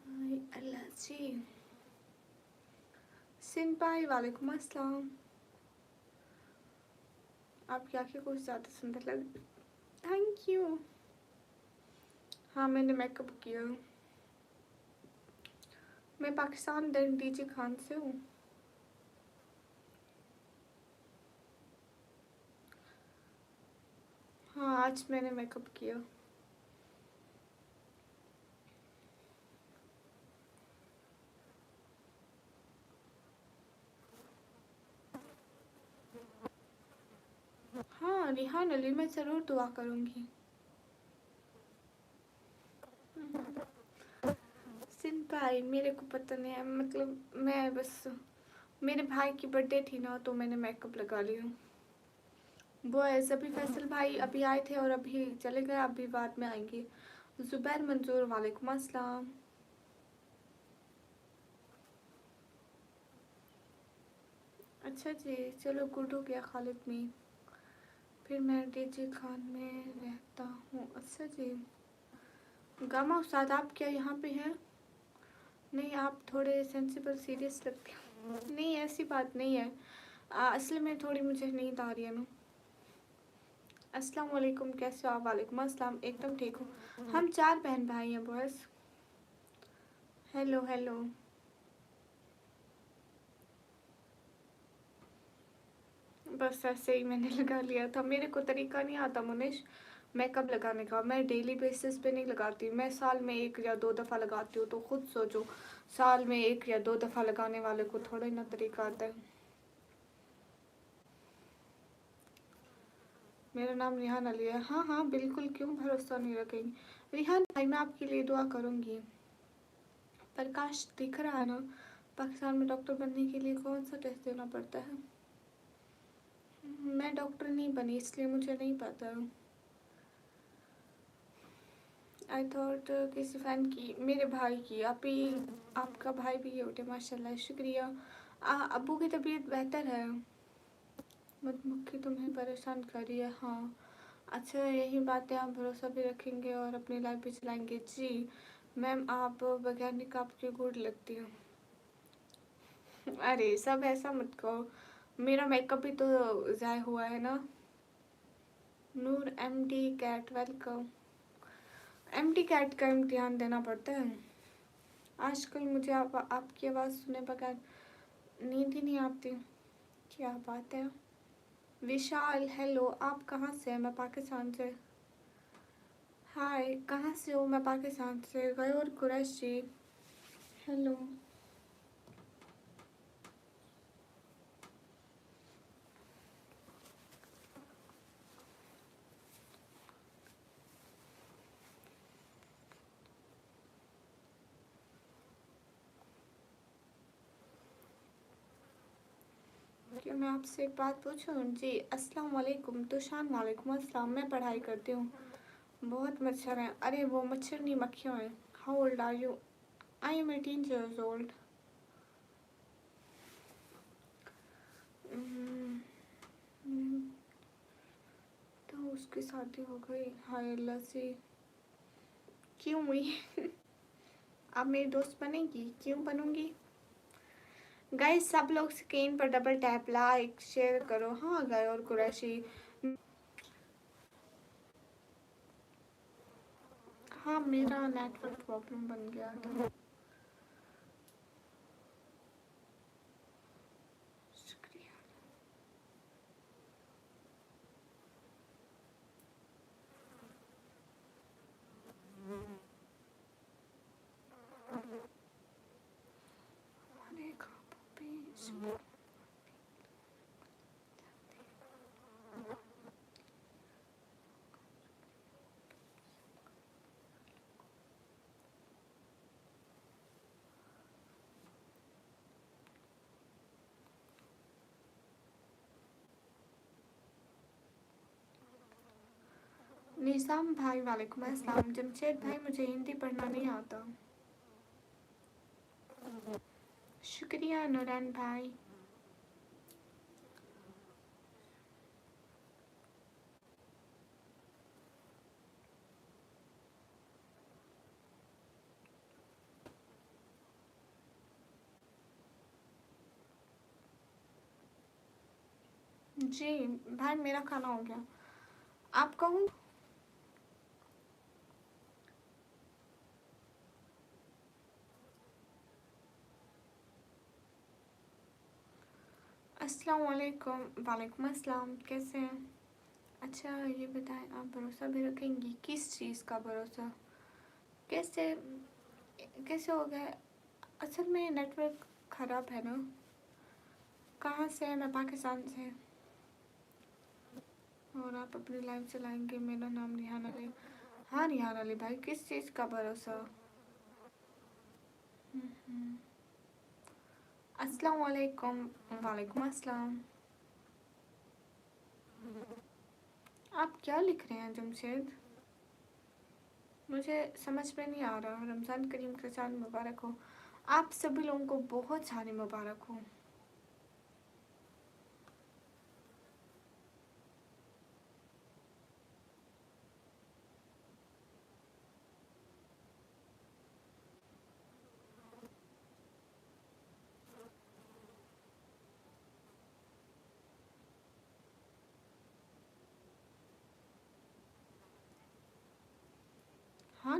हाय अल्लाह जी। सिंध भाई, वालेकुम अस्सलाम। आपकी आंखें कुछ ज़्यादा सुंदर लग। Thank you. हाँ मैंने मेकअप किया। मैं पाकिस्तान डीजे खान से हूँ। हाँ आज मैंने मेकअप किया। हाँ रिहान अली, मैं ज़रूर दुआ करूँगी। सिंध भाई, मेरे को पता नहीं है, मतलब मैं बस, मेरे भाई की बर्थडे थी ना तो मैंने मेकअप लगा लिया। वो ऐसे भी फैसल भाई अभी आए थे और अभी चले गए, अभी बाद में आएंगे। जुबैर मंजूर, वालेकुम अस्सलाम। अच्छा जी, चलो गुड हो गया खालिद में। फिर मैं डीजे खान में रहता हूँ। अच्छा जी। गामा उस्ताद, आप क्या यहाँ पे हैं? नहीं, आप थोड़े सेंसिबल सीरियस लगते हो। नहीं, ऐसी बात नहीं है। असल में थोड़ी मुझे नींद आ रही है ना। अस्सलाम वालेकुम, कैसे हो आप? वालेकुम अस्सलाम, एकदम ठीक हूँ। हम 4 बहन भाई हैं बस। Hello hello. बस ऐसे ही मैंने लगा लिया था। मेरे को तरीका नहीं आता मुनिश मेकअप लगाने का। मैं डेली बेसिस पे नहीं लगाती, मैं साल में 1 या 2 दफ़ा लगाती हूँ। तो खुद सोचो, साल में 1 या 2 दफ़ा लगाने वाले को थोड़ा ही ना तरीका आता है। मेरा नाम रिहान अली है। हाँ हाँ बिल्कुल, क्यों भरोसा नहीं रखेंगी। रिहान भाई, मैं आपके लिए दुआ करूँगी। प्रकाश दिख रहा है ना, पाकिस्तान में डॉक्टर बनने के लिए कौन सा टेस्ट देना पड़ता है? मैं डॉक्टर नहीं बनी, इसलिए मुझे नहीं पता। आई थॉट किसी फैन की, मेरे भाई की। आप ही, आपका भाई भी है उठे, माशाल्लाह, शुक्रिया। अब्बू की तबीयत बेहतर है। मधुमक्खी तुम्हें परेशान कर रही है? हाँ। अच्छा, यही बातें आप भरोसा भी रखेंगे और अपनी लाइफ भी चलाएंगे? जी मैम, आप वैज्ञानिक आपकी गुड लगती हो। अरे सब ऐसा मत कहो, मेरा मेकअप भी तो ज़ाय हुआ है ना। Noor MD CAT, welcome. MD CAT का इम्तिहान देना पड़ता है। आजकल मुझे आपकी आवाज़ सुने बगैर नींद ही नहीं आती। क्या बात है। विशाल हेलो, आप कहाँ से हैं? मैं पाकिस्तान से। हाय, कहाँ से हो? मैं पाकिस्तान से। गयोर कुरैशी हेलो। क्या मैं आपसे एक बात पूछूं? जी अस्सलाम वालेकुम। तुशान वालेकुम अस्सलाम। मैं पढ़ाई करती हूँ। बहुत मच्छर हैं। अरे वो मच्छर नहीं, मक्खियाँ हैं। How old are you? I am 18 years old। तो उसकी शादी हो गई। हाय अल्लाह से। क्यों हुई? आप मेरी दोस्त बनेगी? क्यों बनूंगी? गाइस सब लोग स्क्रीन पर डबल टैप, लाइक शेयर करो। हाँ गए और कुरैशी। हाँ मेरा नेटवर्क प्रॉब्लम बन गया था। शुक्रिया। निज़ाम भाई वालेकुम अस्सलाम। जमशेद भाई, मुझे हिंदी पढ़ना नहीं आता। शुक्रिया नूरैन भाई। जी भाई, मेरा खाना हो गया। आप कहूँ? अस्सलाम वालेकुम। वालेकुम अस्सलाम, कैसे हैं? अच्छा ये बताएं, आप भरोसा भी रखेंगी? किस चीज़ का भरोसा? कैसे? कैसे हो गया? असल में नेटवर्क ख़राब है ना। कहाँ से है? मैं पाकिस्तान से। और आप अपनी लाइफ चलाएंगे? मेरा नाम रिहान अली। हाँ रिहान अली भाई, किस चीज़ का भरोसा? अस्सलाम वालेकुम। वालेकुम अस्सलाम। आप क्या लिख रहे हैं जमशेद? मुझे समझ में नहीं आ रहा। रमज़ान करीम का चांद मुबारक हो। आप सभी लोगों को बहुत सारी मुबारक हो।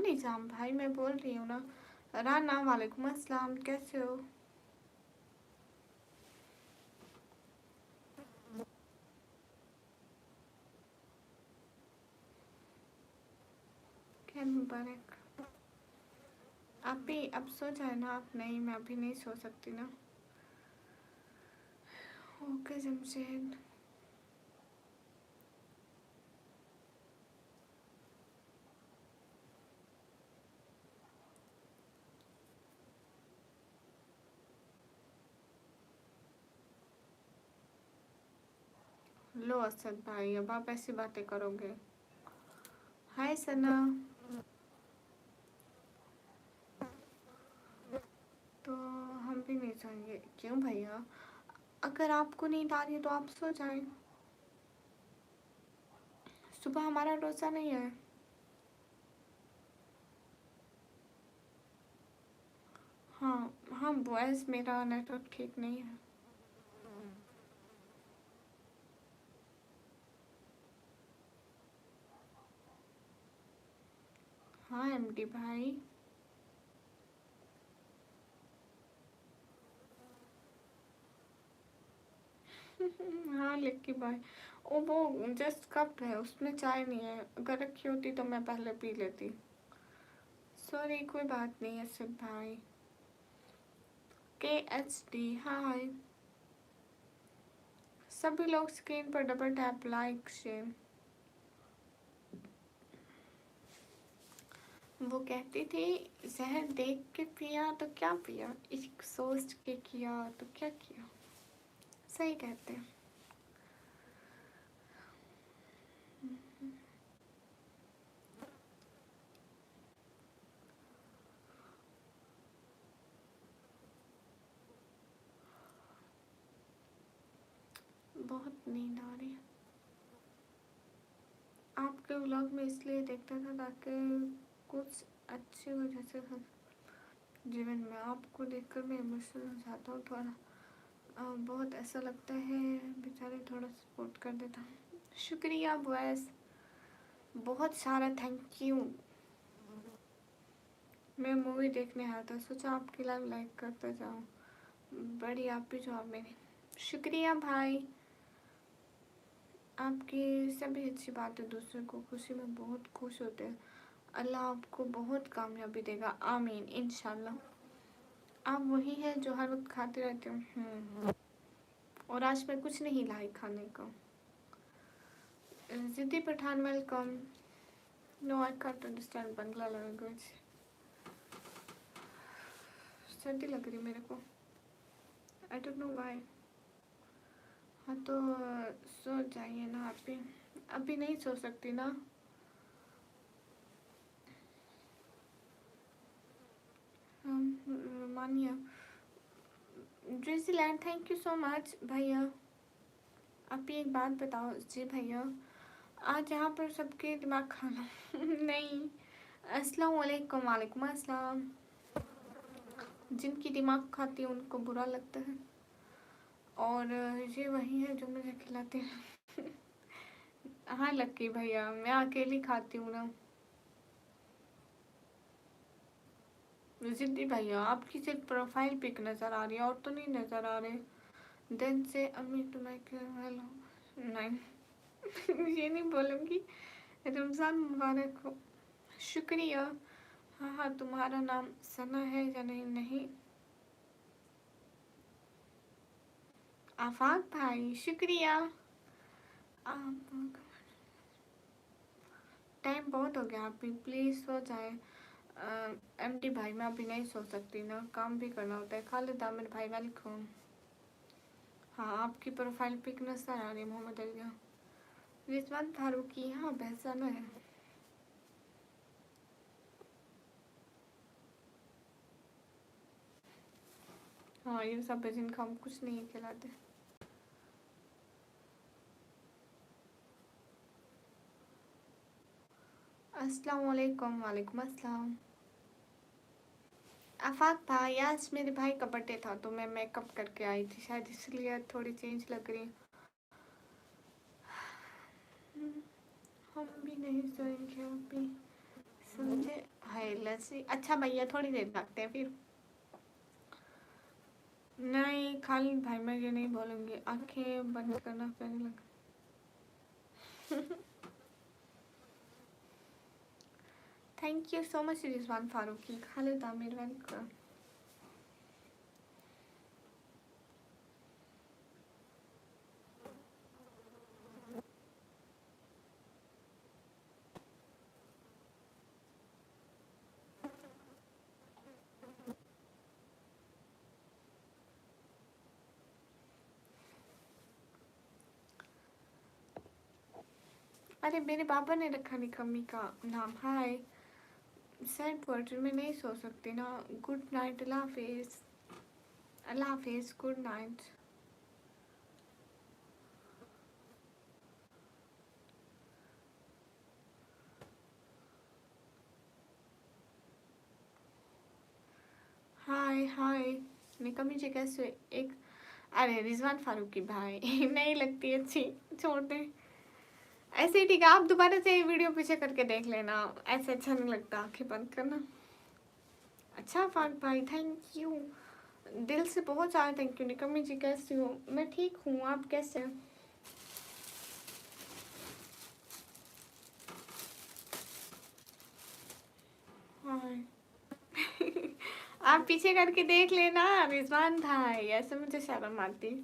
निजाम भाई, मैं बोल रही हूँ ना। राना वालेकुम अस्सलाम, कैसे हो? क्या मुबारक। आप भी अब सो जाए ना आप? नहीं, मैं अभी नहीं सो सकती ना। ओके जमशेद। लो असद भाई, अब आप ऐसी बातें करोगे? हाय सना। तो हम भी नहीं सोएंगे। क्यों भैया? अगर आपको नींद आ रही है तो आप सो जाएं। सुबह हमारा रोज़ा नहीं है। हाँ हाँ बॉयज़, मेरा नेटवर्क ठीक नहीं है। हाँ एमडी भाई। हाँ लिक्की भाई। ओ वो जस्ट कप है, उसमें चाय नहीं है। अगर रखी होती तो मैं पहले पी लेती। सॉरी, कोई बात नहीं है सिर्फ भाई। KHD हाय। सभी लोग स्क्रीन पर डबल टैप लाइक शेयर। वो कहती थी जहर देख के पिया तो क्या पिया, इश्क सोच के किया तो क्या किया। सही कहते हैं। बहुत नींद आ रही है। आपके व्लॉग में इसलिए देखता था ताकि कुछ अच्छी वजह से जीवन में आपको देखकर मैं इमोशनल हो जाता हूँ थोड़ा। बहुत ऐसा लगता है बेचारे, थोड़ा सपोर्ट कर देता हूँ। शुक्रिया बॉयस, बहुत सारा थैंक यू। मैं मूवी देखने आया था, सोचा आपकी लाइक करता जाऊँ। बड़ी आप भी जो आप मेरी। शुक्रिया भाई। आपकी सभी अच्छी बातें दूसरे को खुशी में बहुत खुश होते हैं। अल्लाह आपको बहुत कामयाबी देगा, आमीन इंशाल्लाह। आप वही हैं जो हर वक्त खाते रहते हो। और आज मैं कुछ नहीं लाई खाने को। जिद्दी Pathan welcome. No I can't understand Bangla language. सर्दी लग रही मेरे को, आई डोंट नो व्हाई। हाँ तो सो जाइए ना आप भी। अभी नहीं सो सकती ना। मानिया ड्रेसीलैंड, थैंक यू सो मच भैया। आप ही एक बात बताओ जी भैया, आज यहाँ पर सबके दिमाग खाना नहीं। अस्सलाम वालेकुम। वालेकुम अस्सलाम। जिनकी दिमाग खाती है उनको बुरा लगता है, और ये वही है जो मुझे खिलाते हैं। हाँ लक्की भैया, मैं अकेली खाती हूँ ना। जिद्दी भैया, आपकी सिर्फ प्रोफाइल पिक नज़र आ रही है और तो नहीं नज़र आ रहे। देन से अम्मी टू माई हेलो नहीं। ये नहीं बोलूँगी। रमज़ान मुबारक हो। शुक्रिया। हाँ हाँ, तुम्हारा नाम सना है या नहीं? नहीं। आफाक भाई शुक्रिया। आप टाइम बहुत हो गया, आप भी प्लीज़ सो जाए। एमडी भाई, मैं अभी नहीं सो सकती ना, काम भी करना होता है। खालिद आमिर भाई वेलकम। हाँ आपकी प्रोफाइल पिक नजर आ रही है। मोहम्मद अलिया, रिजवान फारूकी, हाँ पहचाना है। हाँ ये सब है जिनका हम कुछ नहीं खिलाते। अस्सलाम वालेकुम। वालेकुम अस्सलाम। आफाक भाई, आज मेरे भाई का बर्थडे था तो मैं मेकअप करके आई थी, शायद इसलिए थोड़ी चेंज लग रही। हम भी नहीं सोएंगे अभी, मुझे हाय लस्सी। अच्छा भैया थोड़ी देर रखते हैं फिर। नहीं खालिद भाई मैं ये नहीं बोलूँगी, आंखें बंद करना पहले लग। Thank you so much Rizwan Farooqui, Khalid Aamir welcome. अरे मेरे पापा ने रखा निकम्मी का नाम। हाय सैड पोएट्री में नहीं सो सकती ना। गुड नाइट, अल्लाह हाफिज। अल्लाह हाफिज, गुड नाइट। हाय हाय निकम्मी जी कैसे हो? एक अरे रिजवान फारूकी भाई नहीं लगती अच्छी, छोड़ दे। ऐसे ही ठीक है, आप दोबारा से ये वीडियो पीछे करके देख लेना, ऐसे अच्छा नहीं लगता, आंखें बंद करना। अच्छा फारूक भाई थैंक यू, दिल से बहुत सारा थैंक यू। निकम्मी जी कैसी हो? मैं ठीक हूँ, आप कैसे हैं? हाय आप पीछे करके देख लेना रिजवान भाई, ऐसे मुझे शर्म आती।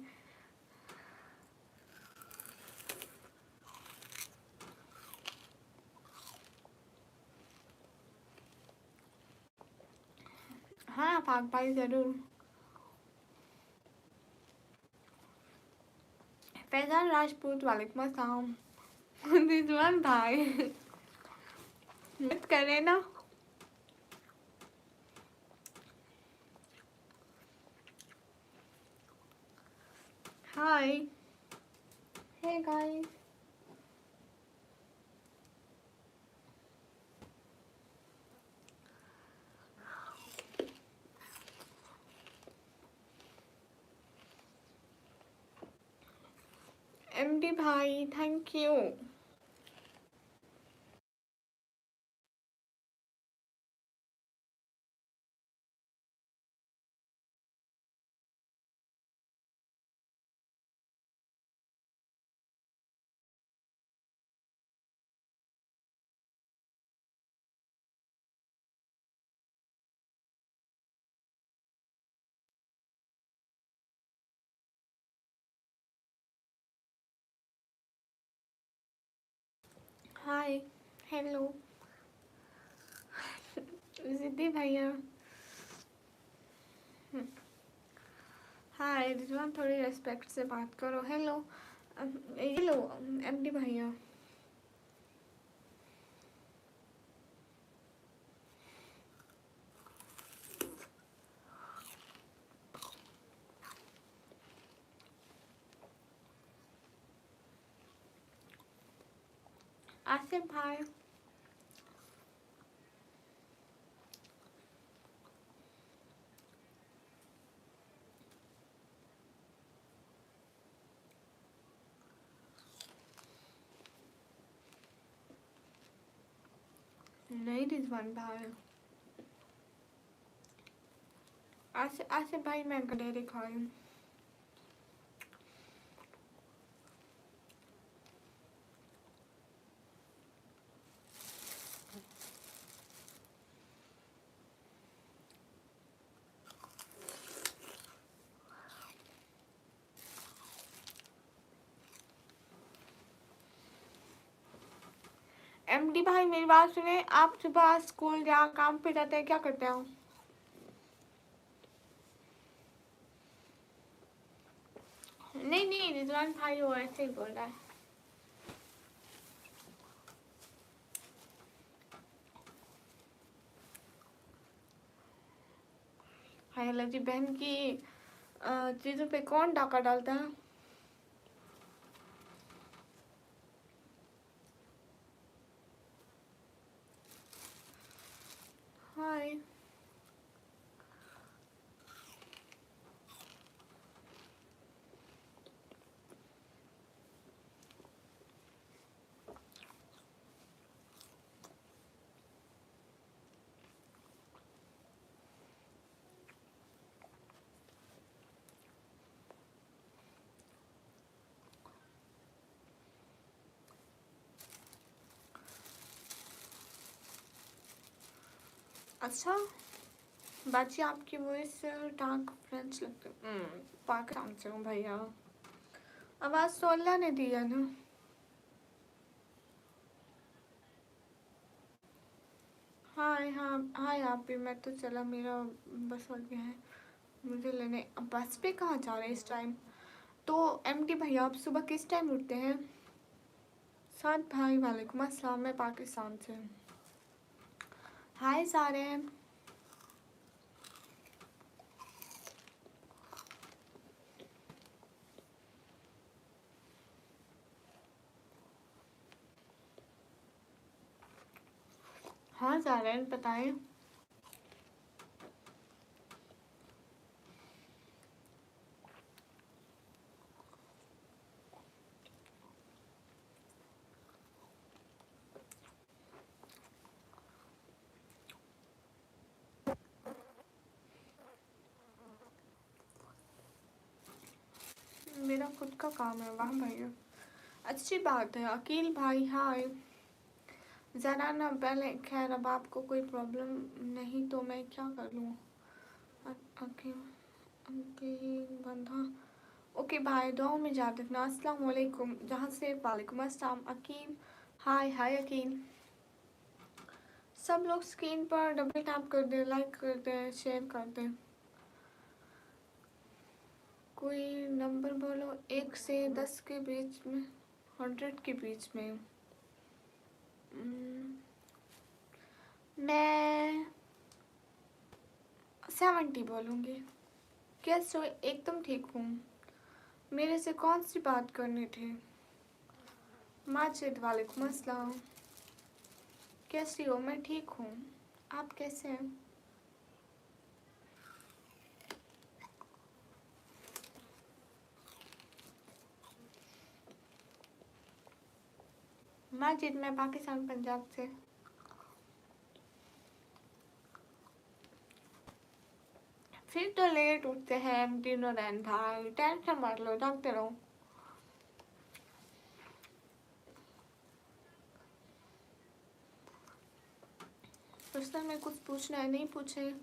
हाँ फारूक भाई जरूर। फैजान राजपूत वालेकुम अस्सलाम। रिजवान भाई मत करे ना। हाय हे गाइस। एमडी भाई थैंक यू। हाय हेलो जिद्दी भैया। हाय रिजवान थोड़ी रेस्पेक्ट से बात करो। हेलो हेलो एमडी भैया। आसिफ भाई नहीं रिजवान भाई। आसिफ भाई मैं गडेरे खाई। एमडी भाई मेरी बात सुने, आप सुबह स्कूल या काम पे जाते हैं, क्या करते हो? नहीं नहीं रिजवान भाई वो ऐसे ही बोल रहा है। हाय लजी बहन की चीज़ों पे कौन डाका डालता है? हाय अच्छा बाजी, आपकी वॉइस डार्क फ्रेंच लगती है। पाकिस्तान से हूँ भैया। आवाज़ तो अल्लाह ने दी है ना। हाय, हाँ हाय आप भी। मैं तो चला, मेरा बस हो गया है मुझे लेने। अब बस पे कहाँ जा रहे हैं इस टाइम? तो एमडी भैया आप सुबह किस टाइम उठते हैं? साथ भाई वालेकुम अस्सलाम, मैं पाकिस्तान से हूँ। हाय सारे। हाँ सारे बताएं। मेरा खुद का काम है, वाह भैया अच्छी बात है। अकील भाई हाय। ज़रा ना पहले, खैर अब आपको कोई प्रॉब्लम नहीं तो मैं क्या कर लूँ। अकील बंधा। ओके भाई, दुआओं में याद रखना। अस्सलाम वालेकुम। जहाँ से वालेकुम अस्सलाम। अकील हाय। हाय अकील। सब लोग स्क्रीन पर डबल टैप कर दें, लाइक कर दें, शेयर कर दें। कोई नंबर बोलो 1 से 10 के बीच में, 100 के बीच में। मैं 70 बोलूँगी। कैसे हो? एकदम ठीक हूँ। मेरे से कौन सी बात करनी थी? माजिद वालेकुम अस्सलाम। कैसी हो? मैं ठीक हूँ, आप कैसे हैं? माजिद, मैं पाकिस्तान पंजाब से। फिर तो लेट उठते हैं डिनर एंड भाई, टेंशन मत लो, जागते रहो। पर्सनल में कुछ पूछना है? नहीं पूछे।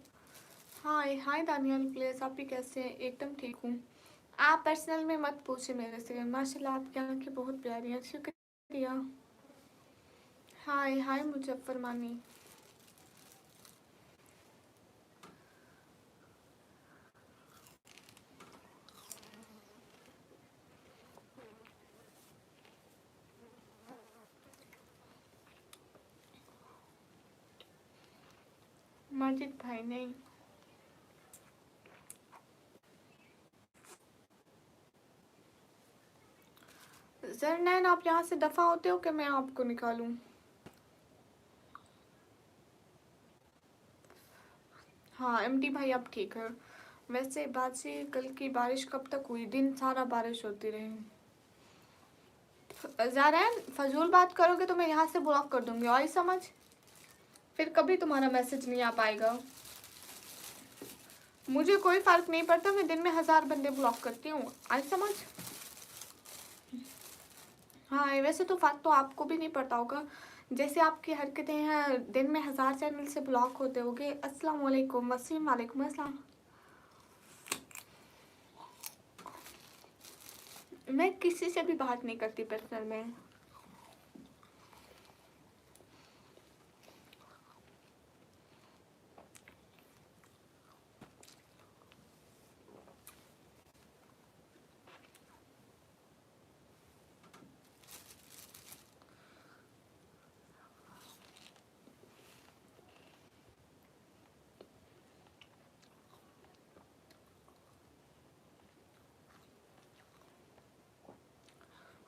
हाय हाय दानियल प्लेस, आप भी कैसे हैं? एकदम ठीक हूँ। आप पर्सनल में मत पूछे मेरे से। माशाल्लाह आपकी आंखें बहुत प्यारी हैं, शुक्रिया। हाय हाय मुजफ्फर मानी। माजिद भाई नहीं। जरनैन, आप यहाँ से दफ़ा होते हो कि मैं आपको निकालूं? हाँ एमडी भाई आप ठीक है। वैसे बात से कल की बारिश कब तक हुई? दिन सारा बारिश होती रही। ज़रनैन फजूल बात करोगे तो मैं यहाँ से ब्लॉक कर दूंगी, और समझ, फिर कभी तुम्हारा मैसेज नहीं आ पाएगा। मुझे कोई फ़र्क नहीं पड़ता, मैं दिन में 1000 बंदे ब्लॉक करती हूँ, आई समझ। हाँ वैसे तो फ़र्क तो आपको भी नहीं पड़ता होगा, जैसे आपकी हरकतें हैं, दिन में 1000 चैनल से ब्लॉक होते होगे। अस्सलाम वालेकुम वसीम, वालेकुम अस्सलाम। मैं किसी से भी बात नहीं करती पर्सनल में।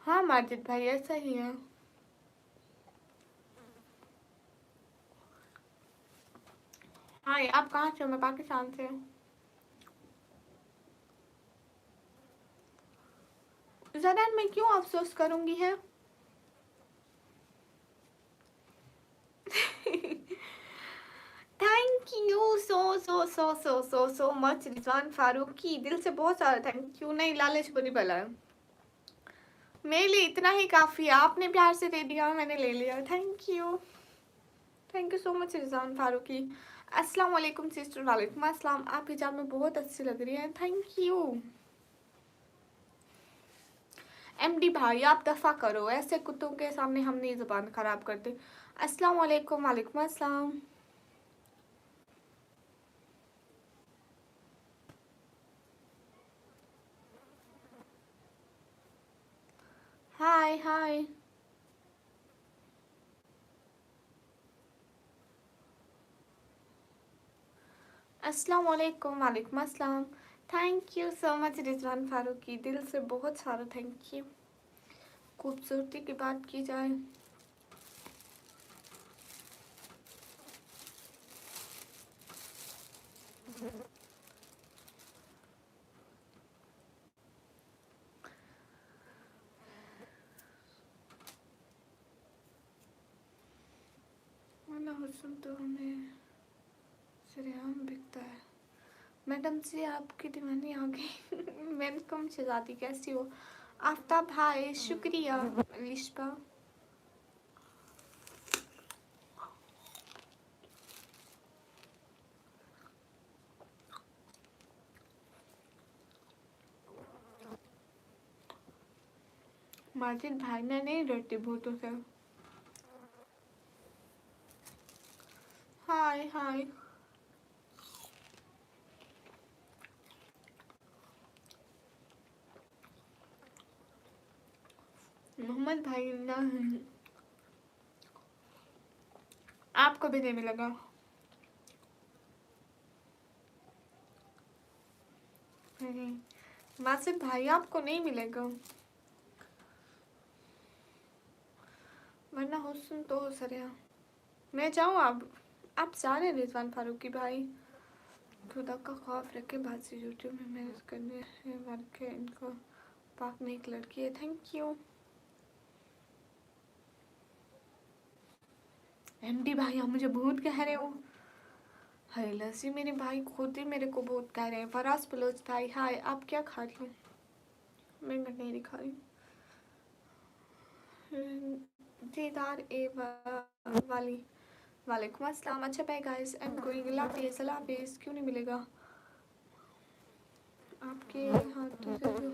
हाँ माजिद भाई ऐसा ही है। हाँ आप कहाँ से हो? मैं पाकिस्तान से हूँ। ज़रा मैं क्यों अफसोस करूँगी है? Thank you so much Rizwan Farooqui, दिल से बहुत सारा थैंक यू। नहीं लालच बुरी बला है, मेरे लिए इतना ही काफ़ी है। आपने प्यार से दे दिया, मैंने ले लिया, thank you. Thank you so much Rizwan Farooqui. अस्सलाम वालेकुम सिस्टर। वालेकुम अस्सलाम। आप हिजाब में बहुत अच्छी लग रही हैं, थैंक यू। एमडी भाई आप दफ़ा करो, ऐसे कुत्तों के सामने हम नहीं ज़ुबान ख़राब करते। अस्सलाम वालेकुम। वालेकुम अस्सलाम। हाय हाय। अस्सलाम वालेकुम। वालेकुम अस्सलाम। Thank you so much Rizwan Farooqui, दिल से बहुत सारा थैंक यू। खूबसूरती की बात की जाए, वरना हुस्न तो हमें सरेआम बिकता है। मैडम जी आपकी दीवानी आ गई। वेलकम शहजादी, कैसी हो? आफ्ताब हाय, शुक्रिया। रिश्पा माजिद भाई, मैं नहीं डरती भूतों से। हाय हाय। मोहम्मद भाई ना, आपको भी नहीं मिलेगा। माजिद भाई आपको नहीं मिलेगा, वरना हुस्न तो सरेआम। मैं जाऊँ अब? आप जा रहे हैं रिजवान फारूकी भाई? खुदा का खौफ रखे, बाजी यूट्यूब में मेहनत करने है वर्क है इनको। पाक में एक लड़की है, थैंक यू। एमडी भाई आप मुझे भूत कह रहे हो? हाय लस्सी, मेरे भाई खुद ही मेरे को भूत कह रहे हैं। फराज बलोच भाई हाय, आप क्या खा रही हो? मैं नहीं खा रही हूँ। दीदार ए वाली, वालेकुम अस्सलाम। अच्छा bye guys, I am going, अल्लाह हाफिज़। अल्लाह हाफिज़। क्यों नहीं मिलेगा? आपके हाथों से जो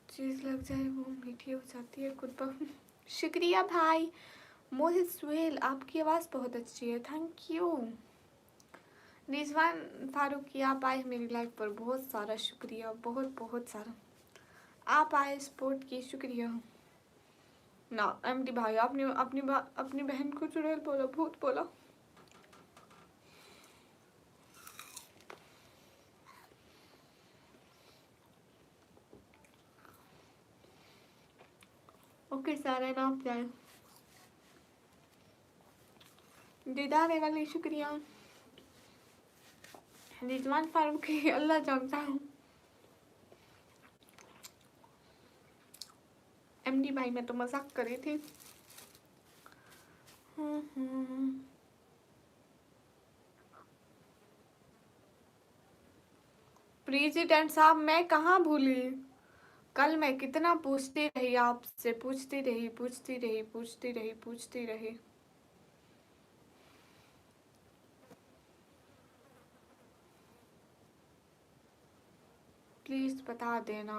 चीज़ लग जाए वो मीठी हो जाती है खुद ब। शुक्रिया भाई। मोहित सुहेल आपकी आवाज़ बहुत अच्छी है, थैंक यू। रिजवान फारूकी आप आए मेरी लाइफ पर, बहुत सारा शुक्रिया, बहुत बहुत सारा। आप आए सपोर्ट की, शुक्रिया। ना एमडी भाई आपने अपनी बहन को चुड़ैल बोला, भूत बोला। ओके सारा ना आप जाए। दीदार वाली शुक्रिया। रिजवान फारूकी अल्लाह जानता हूँ। एमडी भाई मैं तो मजाक कर रही थी। प्रेसिडेंट साहब मैं कहाँ भूली, कल मैं कितना पूछती रही आपसे, पूछती रही पूछती रही पूछती रही पूछती रही। प्लीज बता देना,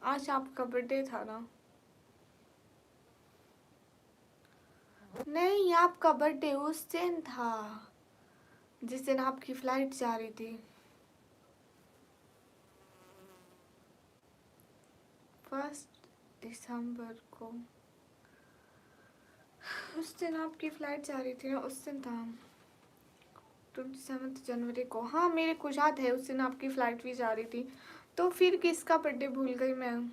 आज आपका बर्थडे था ना? नहीं आपका बर्थडे उस दिन था जिस दिन आपकी फ्लाइट जा रही थी। फर्स्ट दिसंबर को, उस दिन आपकी फ्लाइट जा रही थी ना, उस दिन था। 27 जनवरी को, हाँ मेरे को याद है उस दिन आपकी फ्लाइट भी जा रही थी। तो फिर किसका बर्थडे भूल गई मैं?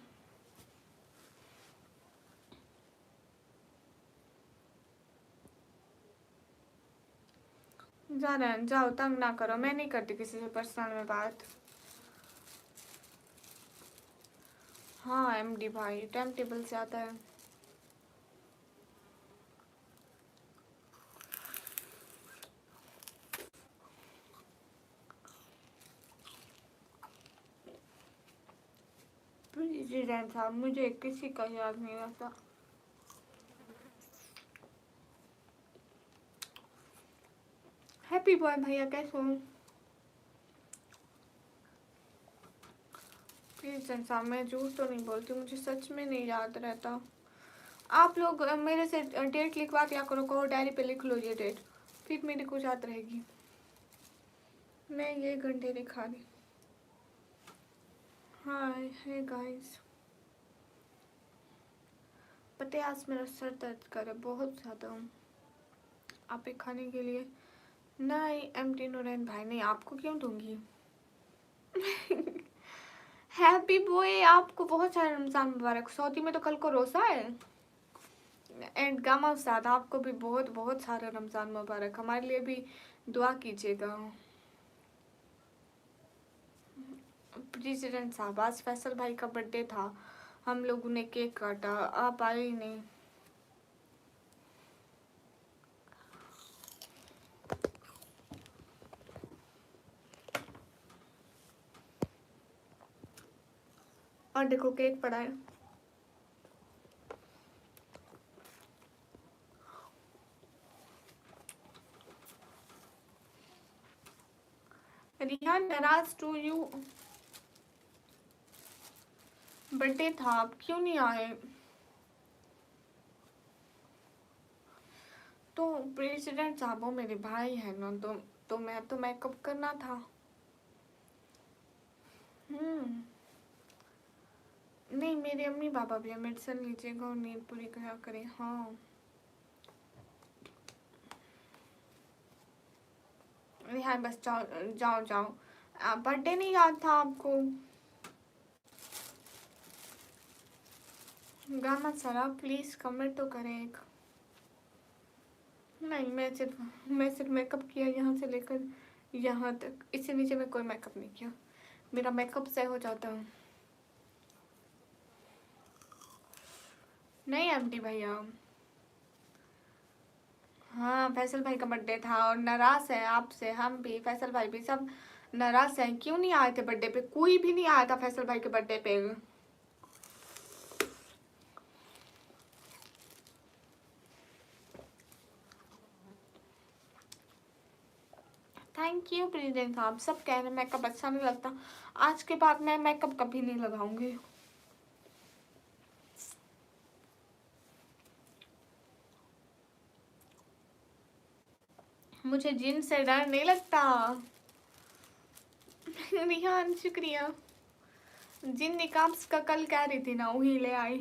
जा रहे हैं, जाओ तंग ना करो, मैं नहीं करती किसी से पर्सनल में बात। हाँ एमडी भाई टाइम टेबल से आता है। प्रेसिडेंट साहब मुझे किसी का याद नहीं रहता। हैप्पी बॉय भैया, कैसे हो? प्लीज इंसान, मैं झूठ तो नहीं बोलती, मुझे सच में नहीं याद रहता। आप लोग मेरे से डेट लिखवा दिया करो, कहो डायरी पे लिख लो ये डेट, फिर मेरी को याद रहेगी। मैं ये घंटे नहीं खा रही। हाय हे गाइस, पता है आज मेरा सर दर्द करे बहुत ज़्यादा। आप एक खाने के लिए नहीं, एमटी नूरैन भाई नहीं, आपको क्यों दूंगी। हैप्पी बॉय, आपको बहुत सारे रमजान मुबारक। सऊदी में तो कल को रोज़ा है। एंड गामा उस्ताद, आपको भी बहुत बहुत सारे रमजान मुबारक। हमारे लिए भी दुआ कीजिएगा। प्रेसिडेंट साहब, आज फैसल भाई का बर्थडे था, हम लोगों ने केक काटा, आप आए ही नहीं। और देखो केक पड़ा है। रिहान, नाराज टू यू, बर्थडे था, आप क्यों नहीं आए? तो प्रेसिडेंट साहब वो मेरे भाई है ना, तो मैं तो मेकअप करना था। नहीं, मेरे अम्मी पापा भी है, मेडिसिन लीजिएगा और नींद पूरी करा करें। हाँ रिहान, बस जाओ जाओ जाओ। बर्थडे नहीं याद था आपको? गामा सरा प्लीज कमेंट तो करें एक। नहीं, मैं सिर्फ मेकअप किया यहाँ से लेकर यहाँ तक, इससे नीचे में कोई मेकअप नहीं किया। मेरा मेकअप से हो जाता है। नहीं एमटी भैया, हाँ फैसल भाई का बर्थडे था और नाराज है आपसे, हम भी फैसल भाई भी सब नाराज हैं। क्यों नहीं आए थे बर्थडे पे? कोई भी नहीं आया था फैसल भाई के बर्थडे पे। थैंक यू प्रेसिडेंट साहब, सब कह रहे हैं मेकअप अच्छा नहीं लगता। आज के बाद मैं मेकअप कभी नहीं लगाऊंगी। मुझे जिन से डर नहीं लगता। रिहान शुक्रिया। जिन निकाब्स का कल कह रही थी ना, वही ले आई।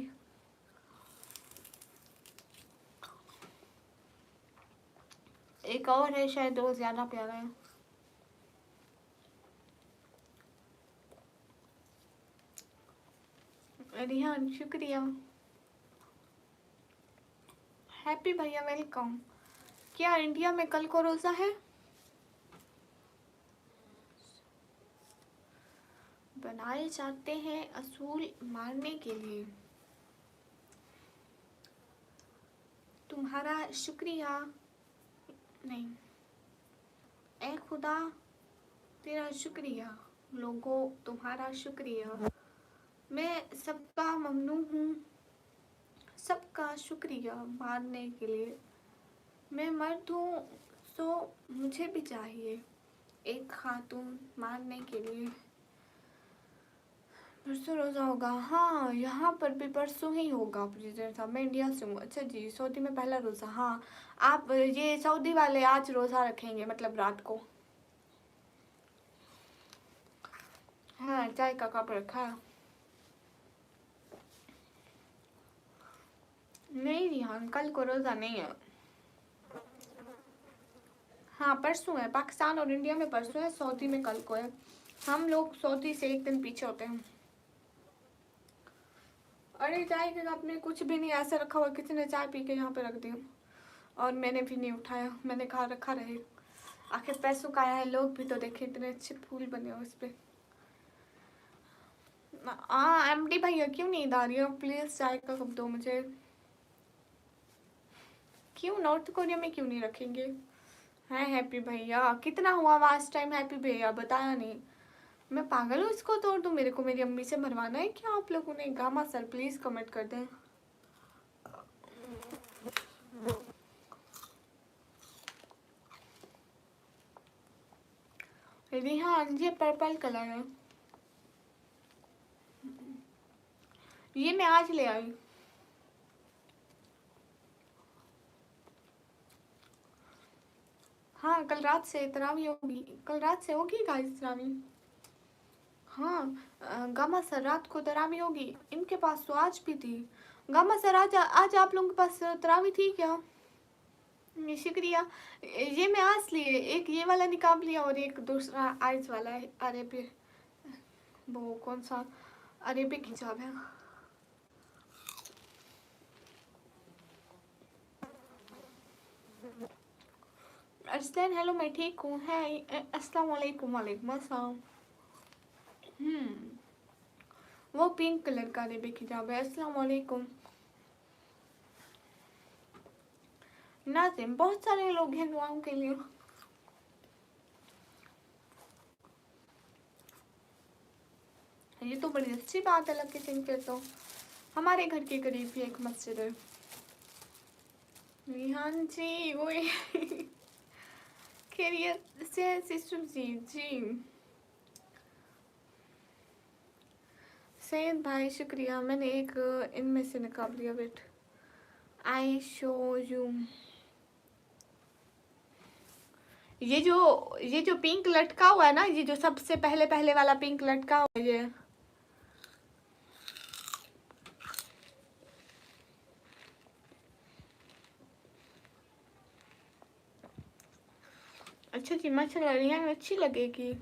एक और है शायद, वो ज्यादा प्यारा है। रिहान शुक्रिया। हैप्पी भैया वेलकम। क्या इंडिया में कल को रोजा है? बनाए जाते हैं असूल मारने के लिए। तुम्हारा शुक्रिया नहीं, ए खुदा तेरा शुक्रिया, लोगों तुम्हारा शुक्रिया। मैं सबका ममनू हूँ, सबका शुक्रिया मारने के लिए। मैं मर्द हूँ सो मुझे भी चाहिए एक खातून मारने के लिए। परसों रोज़ा होगा? हाँ यहाँ पर भी परसों ही होगा प्रेसिडेंट साहब। मैं इंडिया से हूँ। अच्छा जी, सऊदी में पहला रोज़ा। हाँ आप ये सऊदी वाले आज रोज़ा रखेंगे, मतलब रात को। हाँ चाय का कप रखा है। नहीं रिहान, कल को रोज़ा नहीं है। हाँ परसों है, पाकिस्तान और इंडिया में परसों है, सऊदी में कल को है। हम लोग सऊदी से एक दिन पीछे होते हैं। अरे चाय के कप में कुछ भी नहीं ऐसे रखा हुआ, किसी ने चाय पी के यहाँ पे रख दी और मैंने भी नहीं उठाया। मैंने कहा रखा रहे, आखिर पैसों का आया है, लोग भी तो देखे, इतने अच्छे फूल बने हो इस पे। हाँ एमडी भैया क्यों नींद आ रही है? प्लीज चाय का कप दो मुझे। क्यों नॉर्थ कोरिया में क्यों नहीं रखेंगे? है हैप्पी भैया, कितना हुआ लास्ट टाइम हैप्पी भैया? बताया नहीं। मैं पागल हूँ इसको तोड़ दूँ? मेरे को मेरी अम्मी से मरवाना है क्या आप लोगों ने? गामा सर प्लीज कमेंट कर दें। रिहान ये पर्पल कलर है, ये मैं आज ले आई। हाँ कल रात से तरावी होगी, कल रात से होगी गाइस तरावी। हाँ गामा सर रात को तरावी होगी, इनके पास तो आज भी थी। गामा सर आज आप लोगों के पास तरावी थी क्या? शुक्रिया। ये मैं आज लिए, एक ये वाला निकाब लिया और एक दूसरा आइज वाला है, अरेबी, वो कौन सा अरेबिक हिजाब है। अर्सलन हेलो, मैं ठीक हूँ। है अस्सलाम वालेकुम। वालेकुम अस्सलाम। वो पिंक कलर का अरेबिक हिजाब है। अस्सलाम वालेकुम नाजिम, बहुत सारे लोग हैं दुआओं के लिए। ये तो बड़ी अच्छी बात है लकी सिंह पे, तो हमारे घर के करीब भी एक मस्जिद है। रिहान जी वो खैरियत से है सिस्टर जी? जी सैयद भाई शुक्रिया, मैंने एक इनमें से निकाल लिया। Wait I show you. ये जो पिंक लटका हुआ है ना, ये जो सबसे पहले पहले वाला पिंक लटका हुआ है ये, अच्छा जी माशाल्लाह रिहान अच्छी लगेगी।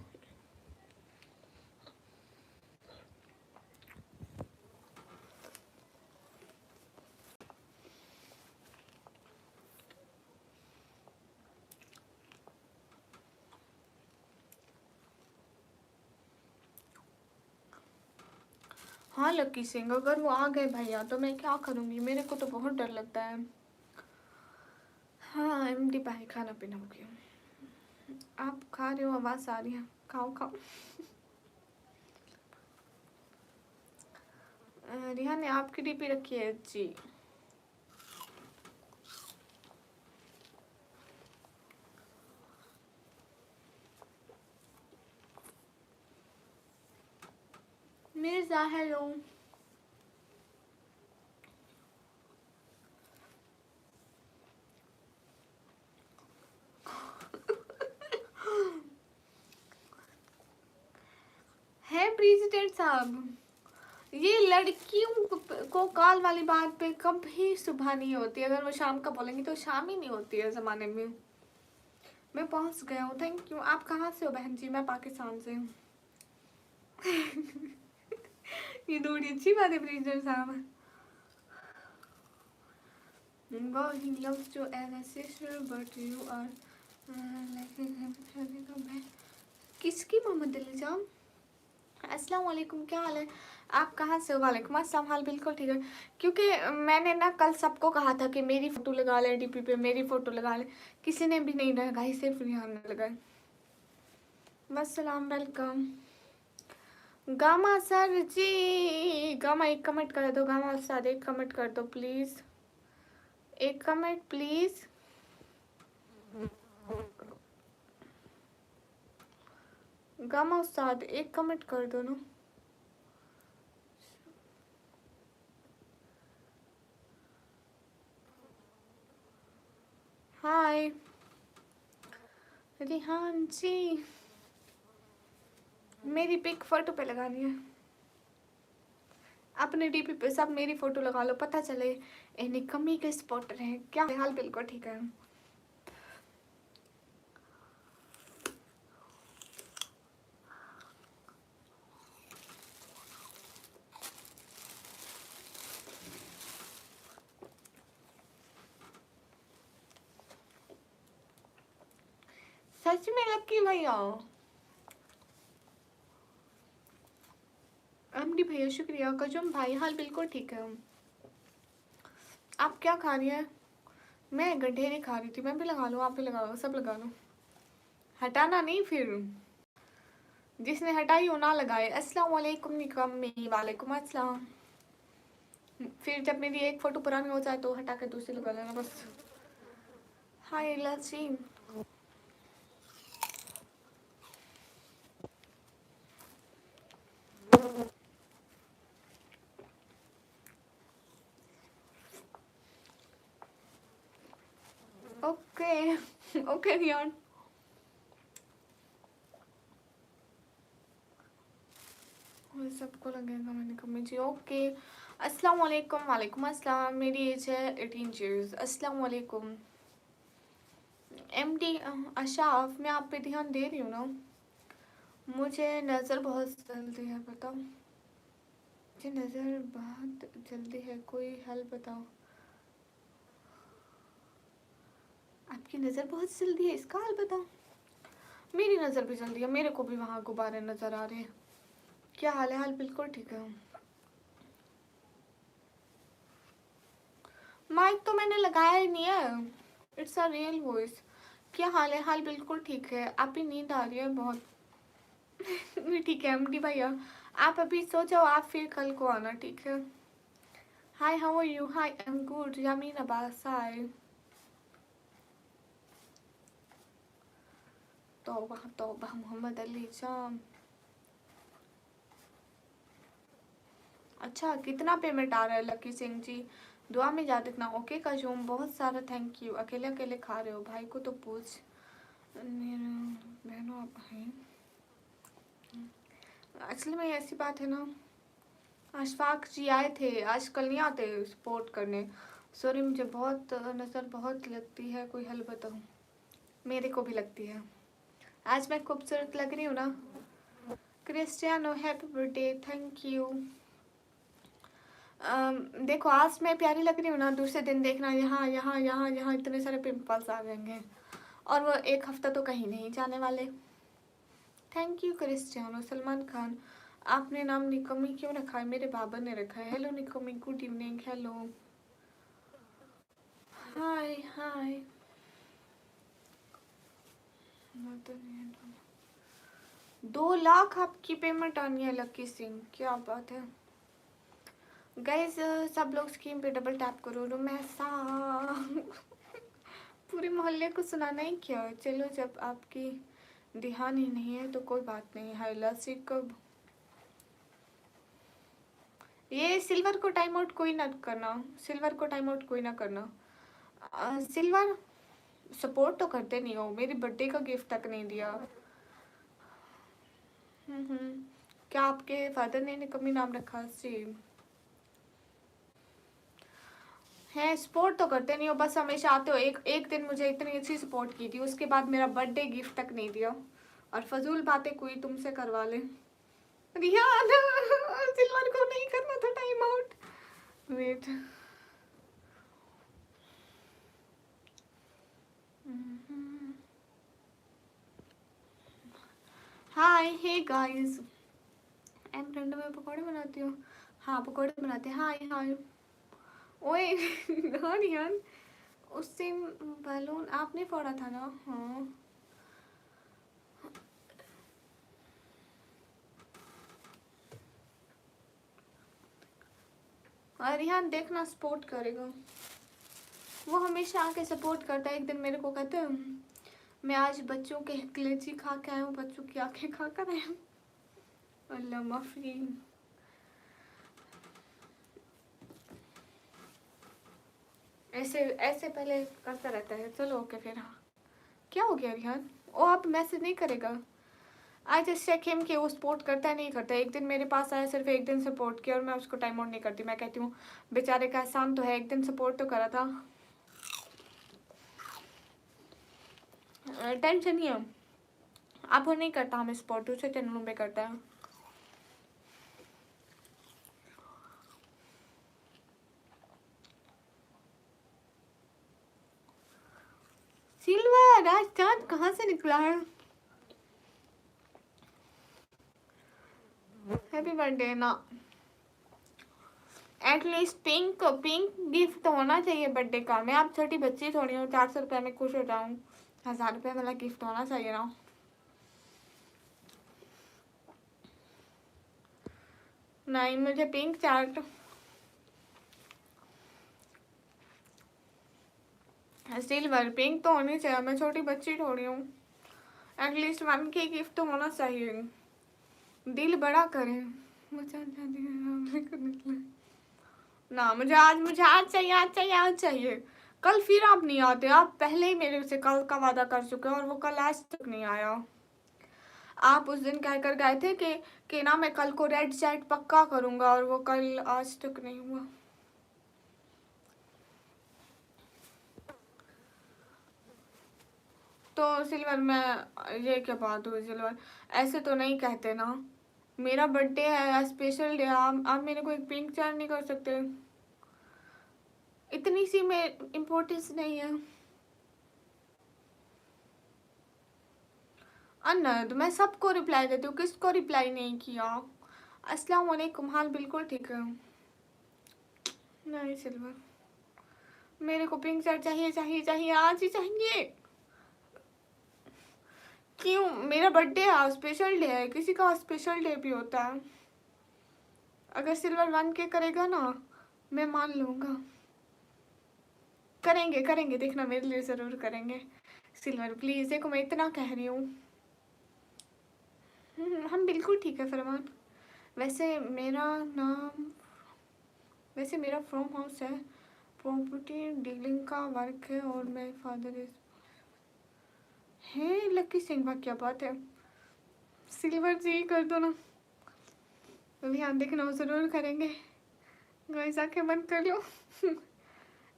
हाँ लकी सिंह, अगर वो आ गए भैया तो मैं क्या करूँगी, मेरे को तो बहुत डर लगता है। हाँ एमडी भाई खाना पीना हो गया, आप खा रहे हो, आवाज़ आ रही है, खाओ खाओ। रिहान ने आपकी डीपी रखी है जी। मिर्जा हेलो। है प्रेसिडेंट साहब, ये लड़कियों को कॉल वाली बात पे कभी सुबह नहीं होती, अगर वो शाम का बोलेंगी तो शाम ही नहीं होती है ज़माने में। मैं पहुंच गया हूँ, थैंक यू। आप कहाँ से हो बहन जी? मैं पाकिस्तान से हूँ। ये थोड़ी अच्छी बात है प्रेसिडेंट साहब। God, he loves you as a sister, but you are like a किसकी मोहम्मद अली जान? अस्सलाम वालेकुम, क्या हाल है? आप कहाँ से हो? वालेकुम अस्सलाम, हाल बिल्कुल ठीक है। क्योंकि मैंने ना कल सबको कहा था कि मेरी फ़ोटो लगा ले डीपी पे, मेरी फ़ोटो लगा ले, किसी ने भी नहीं लगाई, सिर्फ रिहान ने लगाई। बस सलाम, वेलकम। गामा सर जी, गामा एक कमेंट कर दो, गामा उस्ताद एक कमेंट कर दो प्लीज़, एक कमेंट प्लीज़। गामा उस्ताद एक कमेंट कर दो ना। हाय रिहान जी, मेरी पिक फोटो पे लगानी है, अपने डीपी पे सब मेरी फोटो लगा लो, पता चले इन्हें कमी के स्पॉटर हैं क्या। हाल बिल्कुल ठीक है। सच में लक्की भैया, एमडी भैया शुक्रिया। कजुम भाई हाल बिल्कुल ठीक है। आप क्या खा रही हैं? मैं गंढेरे खा रही थी। मैं भी लगा लो, आप भी लगा लो, सब लगा लो, हटाना नहीं फिर, जिसने हटाई वो ना लगाए। अस्सलाम वालेकुम निकम्मी। वालेकुम अस्सलाम। फिर जब मेरी एक फ़ोटो पुरानी हो जाए तो हटा के दूसरी लगा लेना बस। हाय लसीम, ओके ओके रियान, सबको लगेगा मैंने कमी जी। ओके, अस्सलाम वालेकुम। वालेकुम अस्सलाम। मेरी एज है 18 ईयर्स। अस्सलाम वालेकुम। एमडी अशाफ, मैं आप पे ध्यान दे रही हूँ ना। मुझे नज़र बहुत जल्दी है, बताओ। मुझे नज़र बहुत जल्दी है, कोई हल बताओ। आपकी नज़र बहुत जल्दी है, इसका हल बताओ। मेरी नज़र भी जल्दी है, मेरे को भी वहाँ गुब्बारे नज़र आ रहे हैं। क्या हाल है? हाल बिल्कुल ठीक है। माइक तो मैंने लगाया ही नहीं है, इट्स अ रियल वॉइस। क्या हाल है? हाल बिल्कुल ठीक है। आप ही नींद आ रही है बहुत। ठीक है एमडी भैया, आप अभी सो जाओ, आप फिर कल को आना, ठीक है। Hi, how are you? Hi, I am good. Yameen Abbas, hi. तौबा तौबा, मोहम्मद अली जाम। अच्छा, कितना पेमेंट आ रहा है लकी सिंह जी? दुआ में याद रखना। ओके काजूम, बहुत सारा थैंक यू। अकेले अकेले खा रहे हो, भाई को तो पूछ। बहनों आप हैं, एक्चुअली में ऐसी बात है ना, अशफाक जी आए थे, आजकल नहीं आते सपोर्ट करने। सॉरी, मुझे बहुत नज़र बहुत लगती है, कोई हल बताओ। मेरे को भी लगती है। आज मैं खूबसूरत लग रही हूँ ना? Cristiano happy birthday, thank you. देखो, आज मैं प्यारी लग रही हूँ ना, दूसरे दिन देखना यहाँ यहाँ यहाँ यहाँ इतने सारे पिंपल्स आ जाएंगे, और वो एक हफ्ता तो कहीं नहीं जाने वाले। Thank you Cristiano. Salman Khan, आपने नाम निकमी क्यों रखा है? मेरे बाबा ने रखा है। हेलो निकमी, good evening. Hello, hi hi. 2 lakh आपकी पेमेंट आनी है लकी सिंह, क्या बात है। गाइस, सब लोग स्क्रीन पे डबल टैप करो। रुमैसा पूरे मोहल्ले को सुनाना ही क्या। चलो, जब आपकी ध्यान ही नहीं है तो कोई बात नहीं। हाय लसी, कब ये सिल्वर को टाइम आउट कोई ना करना, सिल्वर को टाइम आउट कोई ना करना। सिल्वर सपोर्ट तो करते नहीं हो, मेरी बर्थडे का गिफ्ट तक नहीं दिया। क्या आपके फादर ने निकम्मी नाम रखा? सी है, सपोर्ट तो करते नहीं हो, बस हमेशा आते हो। एक दिन मुझे इतनी अच्छी सपोर्ट की थी, उसके बाद मेरा बर्थडे गिफ्ट तक नहीं दिया, और फजूल बातें कोई तुमसे करवा ले। रियान सिल्वर को नहीं करना था टाइम आउट। वेट, हाय, हे गाइस, एम ठंड में पकौड़े बनाती हूँ। हाँ, पकौड़े बनाते हैं। हाय हाय। ओए हाँ रियान, उस दिन बैलून आपने फोड़ा था ना? हाँ, और रिहान देखना, सपोर्ट करेगा वो, हमेशा आके सपोर्ट करता है। एक दिन मेरे को कहते हैं, मैं आज बच्चों के कलेजी खा के आया हूँ, बच्चों की आंखें खा कर आया हूँ। अल्लाह माफी। ऐसे ऐसे पहले करता रहता है। चलो ओके फिर। हाँ, क्या हो गया रिहान? ओ, आप मैसेज नहीं करेगा? आई जस्ट चेक हिम कि वो सपोर्ट करता है नहीं करता है। एक दिन मेरे पास आया, सिर्फ एक दिन सपोर्ट किया, और मैं उसको टाइम आउट नहीं करती। मैं कहती हूँ बेचारे का एहसान तो है, एक दिन सपोर्ट तो करा था। टेंशन नहीं है, अब वो नहीं करता हमें सपोर्ट, दूसरे चैनलों पे करता है। सिल्वर, आज चांद कहाँ से निकला है? हैप्पी बर्थडे ना, एटलीस्ट पिंक पिंक गिफ्ट होना चाहिए बर्थडे का। मैं आप छोटी बच्ची थोड़ी हूँ, 400 रुपये में खुश हो जाऊँ। 1000 रुपये वाला गिफ्ट होना चाहिए ना। नहीं, मुझे पिंक चार्ट, सिल्वर पिंक तो होनी चाहिए। मैं छोटी बच्ची थोड़ी हूँ, एटलीस्ट 1K गिफ्ट तो होना चाहिए। दिल बड़ा करें। मुझे निकला ना, मुझे आज चाहिए, आज चाहिए, आज चाहिए। कल फिर आप नहीं आते, आप पहले ही मेरे से कल का वादा कर चुके हैं और वो कल आज तक नहीं आया। आप उस दिन कह कर गए थे कि ना मैं कल को रेड चैट पक्का करूँगा और वो कल आज तक नहीं हुआ। तो सिल्वर, मैं ये क्या बात हुई सिल्वर, ऐसे तो नहीं कहते ना, मेरा बर्थडे है, स्पेशल डे, आप मेरे को एक पिंक चैट नहीं कर सकते? इतनी सी में इम्पोर्टेंस नहीं है। अनद, मैं सबको रिप्लाई देती हूँ, किसको रिप्लाई नहीं किया? अस्सलाम वालेकुम, हाल बिल्कुल ठीक है। नहीं सिल्वर, मेरे को पिंक शर्ट चाहिए चाहिए चाहिए, आज ही चाहिए। क्यों? मेरा बर्थडे है, स्पेशल डे है, किसी का स्पेशल डे भी होता है। अगर सिल्वर 1K करेगा ना, मैं मान लूँगा। करेंगे करेंगे, देखना मेरे लिए ज़रूर करेंगे। सिल्वर प्लीज़, देखो मैं इतना कह रही हूँ। हम बिल्कुल ठीक है फरमान। वैसे मेरा नाम, वैसे मेरा फ्रॉम हाउस है, प्रॉपर्टी डीलिंग का वर्क है और मैं फादर इज है लकी सिंह। वाह क्या बात है। सिल्वर जी कर दो ना, ध्यान देखना ज़रूर करेंगे। गाइस आंखें बंद कर लो।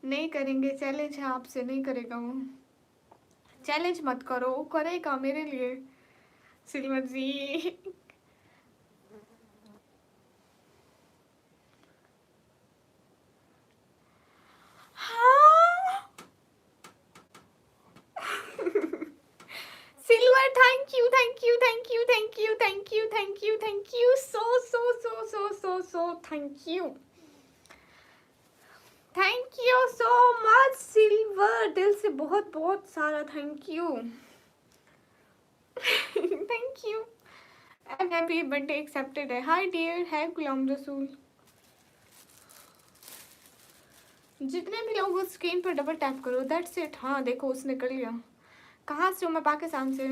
नहीं करेंगे, चैलेंज है आपसे, नहीं करेगा वो। चैलेंज मत करो, वो करेगा मेरे लिए। सिल्वर जी हाँ। Silver thank you thank you thank you thank you thank you thank you thank you so so so so so so thank you so much silver, दिल से बहुत बहुत सारा thank you. Thank you and happy birthday accepted है। Hi dear, है गुलाम रसूल। जितने भी लोग उस स्क्रीन पर डबल टैप करो, दैट्स इट। हाँ देखो उसने कर लिया। कहाँ से हूँ मैं? पाकिस्तान से।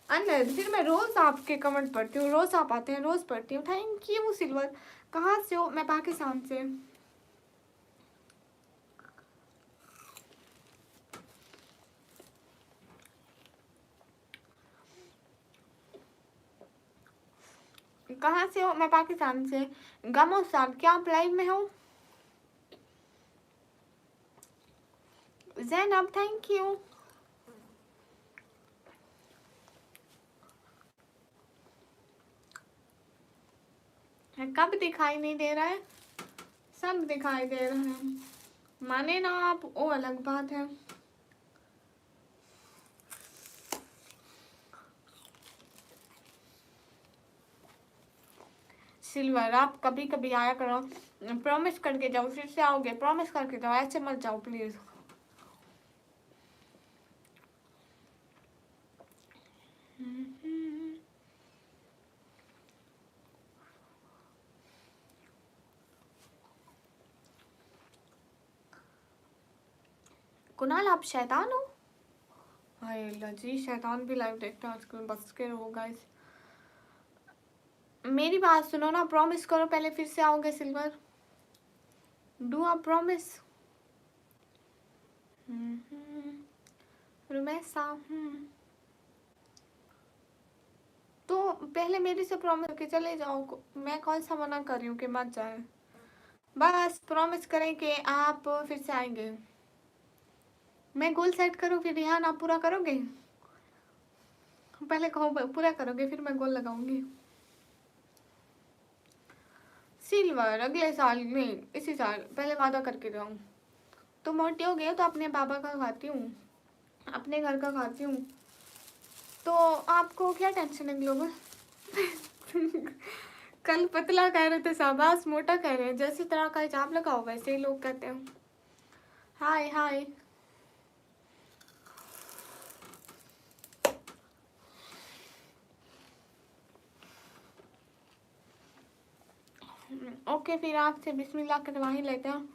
अनद, फिर मैं रोज़ आपके कमेंट पढ़ती हूँ, रोज़ आप आते हैं, रोज़ पढ़ती हूँ। Thank you silver. कहाँ से हो? मैं पाकिस्तान से। कहाँ से हो? मैं पाकिस्तान से। गमो साहब, क्या आप लाइव में हो? Zainab thank you. कब दिखाई नहीं दे रहा है? सब दिखाई दे रहा है, माने ना आप, वो अलग बात है। सिल्वर, आप कभी कभी आया करो, प्रॉमिस करके जाओ, फिर से आओगे, प्रॉमिस करके जाओ, ऐसे मत जाओ प्लीज। कुणाल, आप शैतान हो? हाय अल्लाह जी, शैतान भी लाइव देखता है आजकल, बस के रहो गाइस। मेरी बात सुनो ना, प्रॉमिस करो पहले, फिर से आओगे सिल्वर। डू आप प्रॉमिस। रुमैसा, तो पहले मेरे से प्रॉमिस करके चले जाओ, मैं कौन सा मना कर रही हूँ कि मत जाए। बस प्रॉमिस करें कि आप फिर से आएंगे। मैं गोल सेट करूँ, फिर रिहान आप पूरा करोगे? पहले कहो पूरा करोगे, फिर मैं गोल लगाऊंगी। सिल्वर, अगले साल नहीं, इसी साल, पहले वादा करके जाऊँ। तो मोटी हो गए तो अपने बाबा का खाती हूँ, अपने घर का खाती हूँ, तो आपको क्या टेंशन है ग्लोबल। कल पतला कह रहे थे साहब, आज मोटा कह रहे हैं। जैसी तरह का हिजाब लगाओ वैसे ही लोग कहते हैं। हाय हाय। ओके, फिर आपसे बिस्मिल्लाह करवा ही लेते हैं।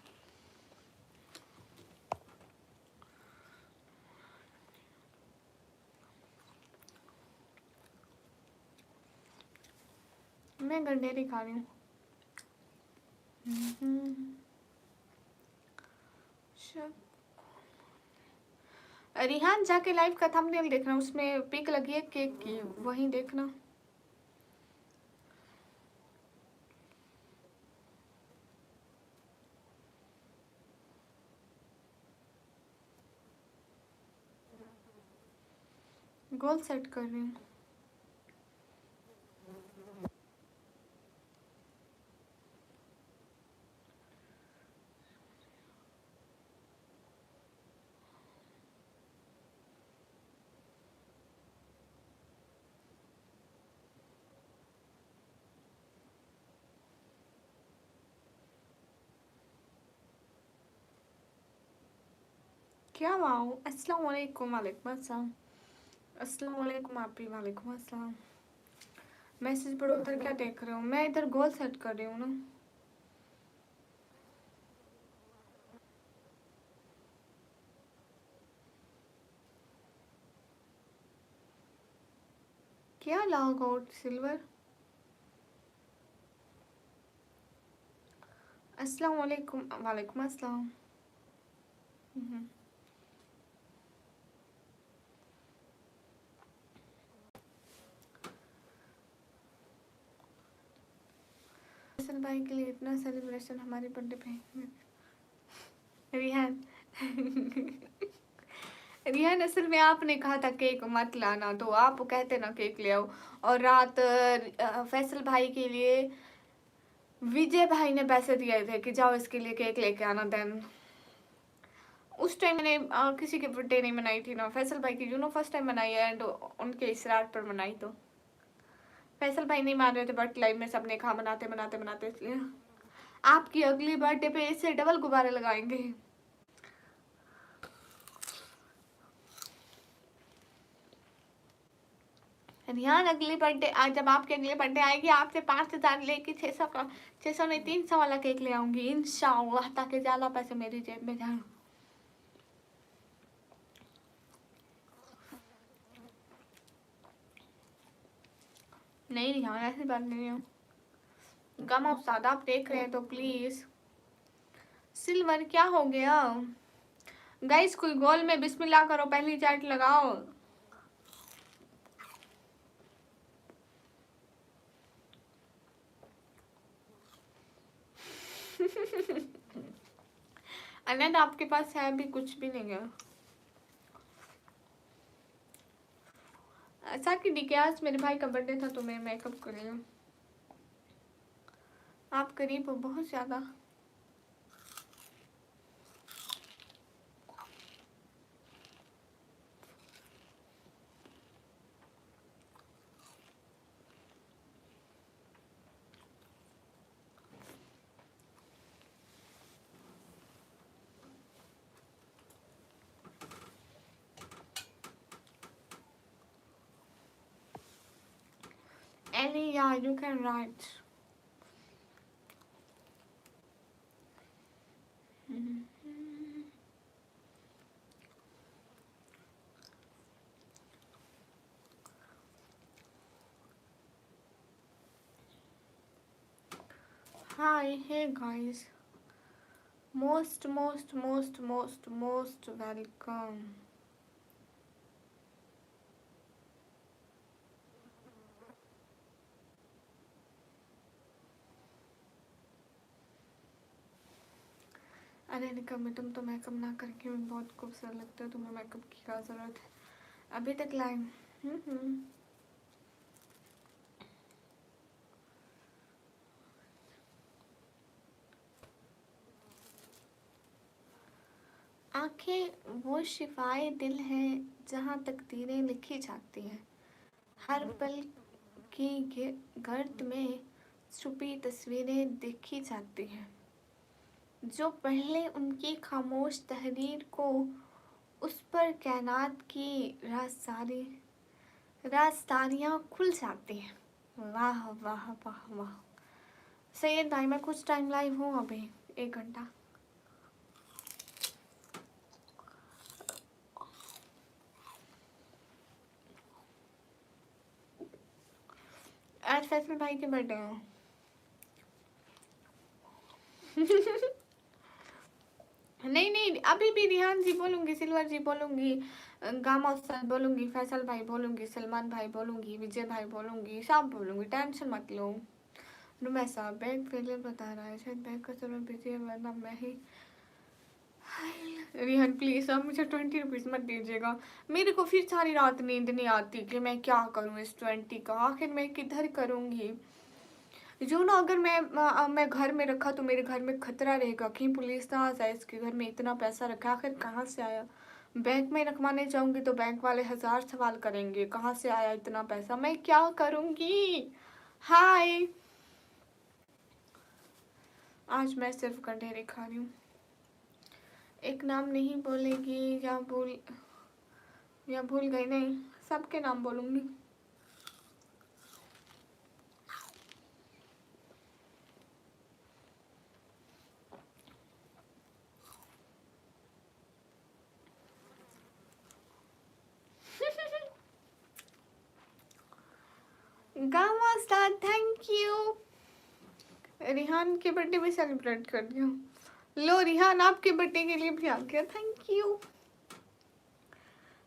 मैं गंडेरी खा रही हूँ। रिहान जाके लाइव का थंबनेल देखना, उसमें पिक लगी है केक की, वहीं देखना। गोल सेट कर रही हूँ। क्या वाओ, अस्सलाम वालेकुम। वालेकुम अस्सलाम। अस्सलाम वालेकुम आपी। वालेकुम अस्सलाम। मैसेज पढ़ो, उधर क्या देख रहे हो? मैं इधर गोल सेट कर रही हूँ ना। क्या लॉग आउट सिल्वर? अस्सलाम वालेकुम। वालेकुम अस्सलाम। फैसल भाई के लिए इतना सेलिब्रेशन हमारे बर्थडे पे। रिहान रिहान, असल में आपने कहा था केक मत लाना, तो आप कहते ना केक ले आओ। और रात फैसल भाई के लिए विजय भाई ने पैसे दिए थे कि जाओ इसके लिए केक लेके आना। देन उस टाइम मैंने किसी की बर्थडे नहीं मनाई थी ना, फैसल भाई की फर्स्ट टाइम मनाई है, एंड उनके इसरार पर मनाई। तो फैसल भाई नहीं मान रहे थे, बट लाइव में सबने कहा मनाते मनाते मनाते, इसलिए आपकी अगली बर्थडे पे इससे डबल गुब्बारे लगाएंगे। रिहान, अगली बर्थडे आज जब आपकी अगली बर्थडे आएगी, आपसे 5,000 लेके 600 का, 600 नहीं 300 वाला केक ले आऊंगी इंशाअल्लाह, ताकि ज्यादा पैसे मेरी जेब में जाए। नहीं रिहान, ऐसी बात नहीं है। गम उस्ताद आप देख रहे हैं तो प्लीज। सिल्वर क्या हो गया? गाइस कोई गोल में बिस्मिल्लाह करो, पहली चैट लगाओ। अनंत आपके पास है अभी कुछ भी नहीं है। ऐसा कि डी आज मेरे भाई का बर्थडे था तो मैं मेकअप कर रही हूँ। आप करीब हो बहुत ज्यादा। Ellie, yeah, you can write. Hi, hey guys. Most welcome. अरे निकम में तुम तो मेकअप ना करके बहुत खूबसूरत लगते हो, तुम्हें मेकअप की क्या जरूरत है? अभी तक लाइन। आंखें वो शिफाए दिल है जहाँ तकदीरें लिखी जाती हैं, हर पल की गर्द में छुपी तस्वीरें देखी जाती हैं। जो पहले उनकी खामोश तहरीर को, उस पर कायनात की रास्तारियाँ खुल जाती हैं। वाह वाह वाह वाह। सैयद भाई मैं कुछ टाइम लाइव हूँ अभी, 1 घंटा। आज फैसल भाई के बर्थडे है। नहीं नहीं, अभी भी रिहान जी बोलूंगी, सिल्वर जी बोलूंगी, गामा उस्ताद बोलूंगी, फैसल भाई बोलूंगी, सलमान भाई बोलूंगी, विजय भाई बोलूंगी, सब बोलूंगी, टेंशन मत लो। नुमै साहब बैंक फेलियर बता रहा है, शायद बैंक का सर्वर बिजी है, वरना मैं ही। रिहान प्लीज आप मुझे 20 रुपीज मत दीजिएगा, मेरे को फिर सारी रात नींद नहीं आती कि मैं क्या करूँ इस 20 का, आखिर मैं किधर करूँगी। जो ना, अगर मैं घर में रखा तो मेरे घर में खतरा रहेगा, कहीं पुलिस ना आ जाए, इसके घर में इतना पैसा रखा आखिर कहाँ से आया। बैंक में रखवाने जाऊंगी तो बैंक वाले 1000 सवाल करेंगे, कहाँ से आया इतना पैसा, मैं क्या करूंगी। हाय, आज मैं सिर्फ गंढेरे खा रही हूँ। एक नाम नहीं बोलेगी या भूल गई, नहीं सबके नाम बोलूंगी। Gamma star thank you. Rihan के बर्थडे भी सेलिब्रेट कर दिया। लो रिहान, आपके बर्थडे के लिए भी आ गया, थैंक यू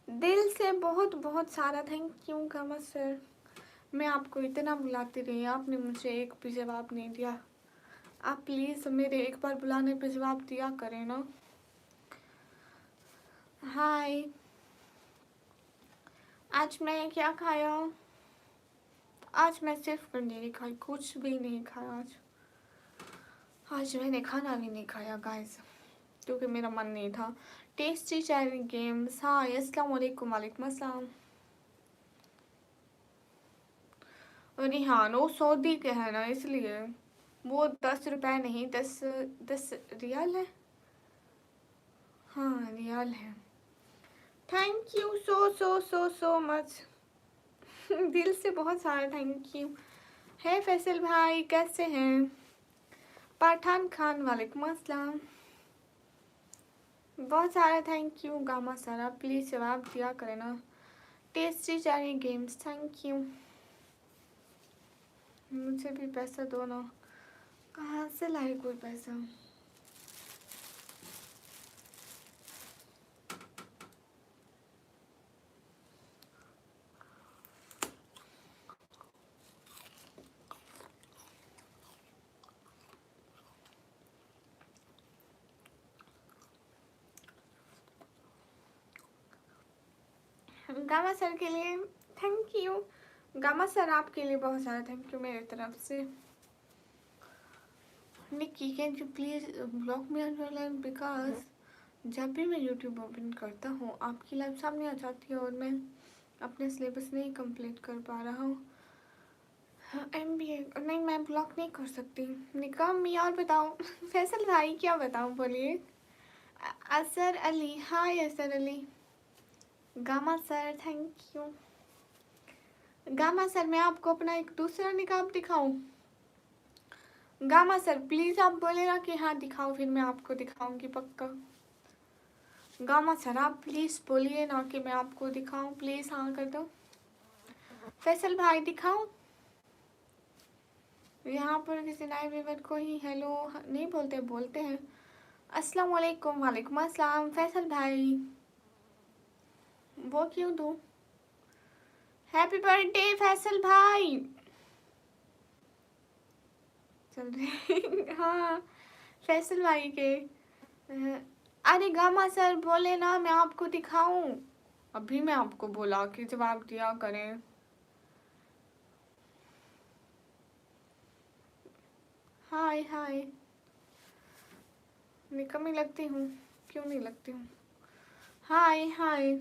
दिल से, बहुत बहुत सारा थैंक यू गामा सर। मैं आपको इतना बुलाती रही, आपने मुझे एक भी जवाब नहीं दिया। आप प्लीज मेरे एक बार बुलाने पे जवाब दिया करें ना। हाय, आज मैं क्या खाया, आज मैं सिर्फ गंढेरी खाई, कुछ भी नहीं खाया आज मैंने खाना भी नहीं खाया गाइस, क्योंकि मेरा मन नहीं था। टेस्टी चैरी गेम्स, हाँ अस्सलाम वालेकुम, वालेकुम अस्सलाम। रिहान वो सऊदी के है ना, इसलिए वो 10 रुपए नहीं, 10 रियाल है, हाँ रियाल है। Thank you so so so so much दिल से बहुत सारा थैंक यू है। फैसल भाई कैसे हैं? पठान खान वालेकुम अस्सलाम, बहुत सारा थैंक यू। गामा सर आप प्लीज़ जवाब दिया करें ना। Tasty cherry games thank you, मुझे भी पैसा दो ना, कहाँ से लाए कोई पैसा। गामा सर के लिए थैंक यू, गामा सर आपके लिए बहुत सारा थैंक यू मेरी तरफ से। Nikki can you please block me on your live, because जब भी मैं यूट्यूब ओपन करता हूँ आपकी लाइव सामने आ जाती है और मैं अपने सिलेबस नहीं कंप्लीट कर पा रहा हूँ। MBA नहीं, मैं ब्लॉक नहीं कर सकती। निकाह मी और बताओ फैसल भाई क्या बताऊँ बोलिए। असर अली, हाय असर Ali. Gamma sir thank you. Gamma sir मैं आपको अपना एक दूसरा निकाब दिखाऊं? गामा सर प्लीज आप बोले ना कि हाँ दिखाओ, फिर मैं आपको दिखाऊंगी पक्का। गामा सर आप प्लीज बोलिए ना कि मैं आपको दिखाऊं, प्लीज हाँ कर दो। फैसल भाई दिखाऊं? यहाँ पर किसी नए व्यूअर को ही हेलो नहीं बोलते, बोलते हैं अस्सलाम वालेकुम, वालेकुम अस्सलाम। फैसल भाई वो क्यों दूं? हैप्पी बर्थडे फैसल भाई। चल रहे हाँ फैसल भाई के। अरे गामा सर बोले ना मैं आपको दिखाऊं, अभी मैं आपको बोला कि जवाब दिया करें। हाय हाय, निकम्मी लगती हूँ, क्यों नहीं लगती हूँ। हाय हाय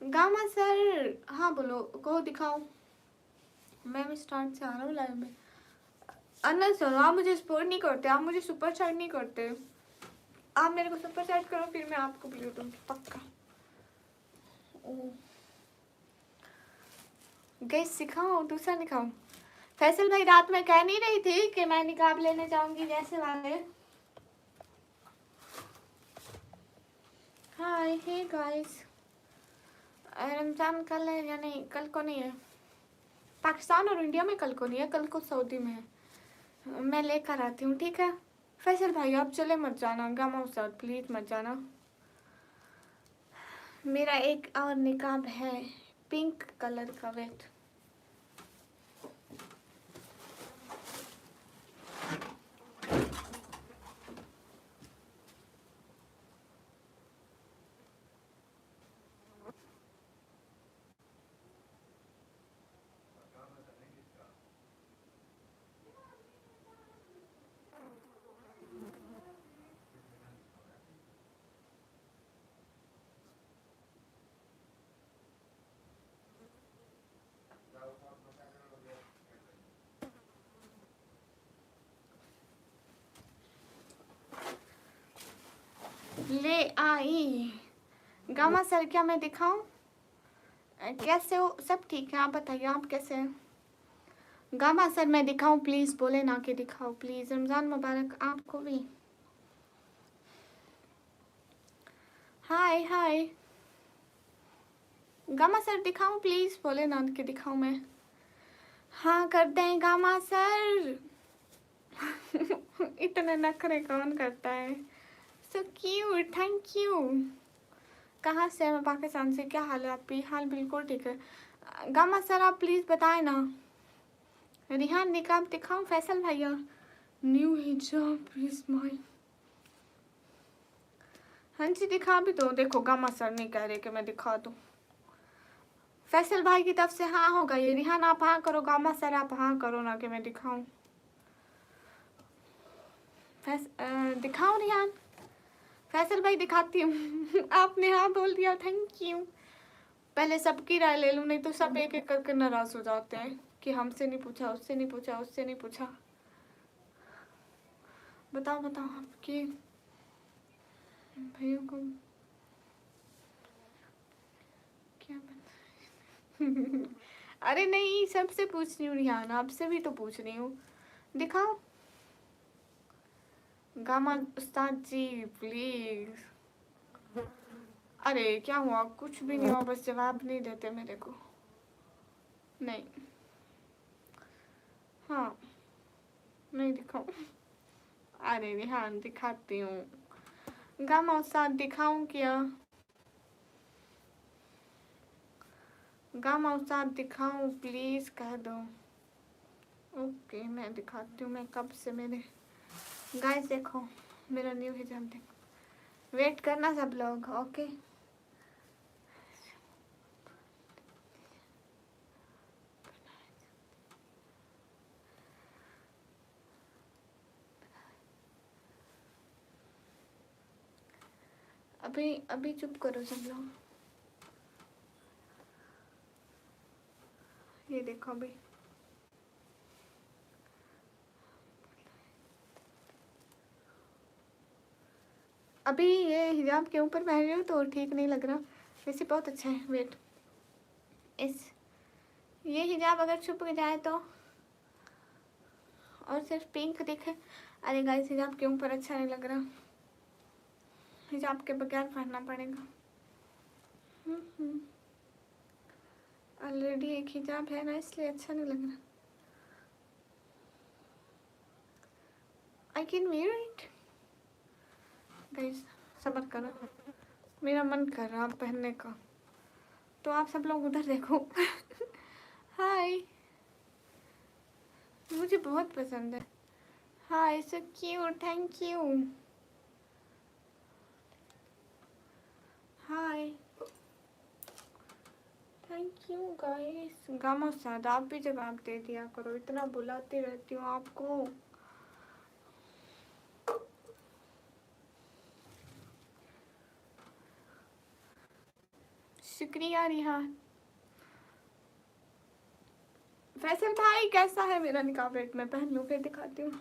गामा सर, हाँ बोलो को दिखाओ। मैं भी स्टार्ट से आ रहा हूँ लाइव में। अन्ना सर आप मुझे सपोर्ट नहीं करते, आप मुझे सुपर चैट नहीं करते। आप मेरे को सुपर चैट करो फिर मैं आपको भी दूंगी पक्का। गैस सिखाओ, दूसरा दिखाओ। फैसल भाई रात में कह नहीं रही थी कि मैं निकाब लेने जाऊंगी जैसे वाले। हाय हे गाइस, रमजान कल है या नहीं? कल को नहीं है, पाकिस्तान और इंडिया में कल को नहीं है, कल को सऊदी में है। मैं लेकर आती हूँ ठीक है। फैसल भाई आप चले मत जाना, गामा उस्ताद प्लीज मत जाना। मेरा एक और निकाब है पिंक कलर का, वेट। ले आई गामा सर, क्या मैं दिखाऊं? कैसे हो? सब ठीक है, आप बताइए आप कैसे हैं? गामा सर मैं दिखाऊं प्लीज, बोले ना कि दिखाओ प्लीज। रमजान मुबारक आपको भी। हाय हाय गामा सर दिखाऊं प्लीज, बोले ना कि दिखाऊं मैं। हाँ कर दें गामा सर। इतने नखरे कौन करता है? सो क्यूट, थैंक यू। कहाँ से? मैं पाकिस्तान से। क्या हाल है आपकी? हाल बिल्कुल ठीक है। गामा सर आप प्लीज बताएं ना। रिहान निकाब दिखाऊं? फैसल भैया न्यू हिजाब प्लीज माई। हाँ जी दिखा भी दो। देखो गामा सर नहीं कह रहे कि मैं दिखा दूं। फैसल भाई की तरफ से हाँ होगा ये। रिहान आप हाँ करो, गामा सर आप हाँ करो ना कि मैं दिखाऊं। दिखाऊं रिहान? फैसल भाई दिखाती हूँ। आपने हाँ बोल दिया, थैंक यू। पहले सबकी राय ले लूँ, नहीं तो सब एक एक करके नाराज हो जाते हैं कि हमसे नहीं पूछा, उससे नहीं पूछा, उससे नहीं पूछा। बताओ बताओ आपके भैया को क्या बता। अरे नहीं, सबसे पूछ रही हूँ रिहान, आपसे भी तो पूछ रही हूँ। दिखाओ गामा उस्ताद जी प्लीज। अरे क्या हुआ? कुछ भी नहीं हुआ, बस जवाब नहीं देते मेरे को। नहीं, हाँ नहीं दिखाऊं? अरे रिहान दिखाती हूँ। गामा उस्ताद दिखाऊं क्या? गामा उस्ताद दिखाऊं प्लीज, कह दो। ओके मैं दिखाती हूँ। मैं कब से मेरे गाइस देखो मेरा न्यू हिजाब देखो। वेट करना सब लोग, ओके। अभी अभी चुप करो सब लोग। ये देखो अभी। अभी ये हिजाब के ऊपर पहन रही हूँ तो ठीक नहीं लग रहा, वैसे बहुत अच्छा है। वेट, इस ये हिजाब अगर छुप जाए तो, और सिर्फ पिंक दिखे। अरे गाइस हिजाब के ऊपर अच्छा नहीं लग रहा, हिजाब के बगैर पहनना पड़ेगा। ऑलरेडी एक हिजाब है ना, इसलिए अच्छा नहीं लग रहा। I can wear it guys, सब्र करो, मेरा मन कर रहा पहनने का, तो आप सब लोग उधर देखो। हाय, मुझे बहुत पसंद है। Hi so cute, thank you. Hi thank you guys. गामा साद आप भी जवाब दे दिया करो, इतना बुलाती रहती हूँ आपको। शुक्रिया रिहान। फैसल भाई कैसा है मेरा निकाब? रेट में पहन लूँ फिर दिखाती हूँ।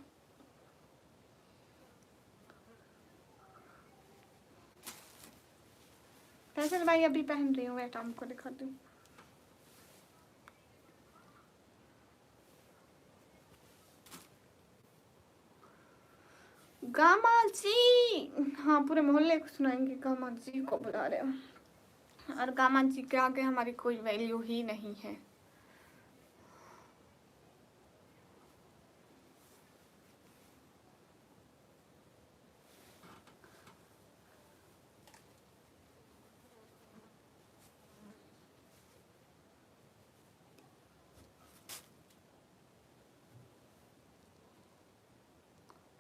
फैसल भाई अभी पहन रही हूँ, वेट आपको दिखाती हूँ। गामा जी, हाँ पूरे मोहल्ले को सुनाएंगे गामा जी को बुला रहे हो, और गामा जी के आगे हमारी कोई वैल्यू ही नहीं है।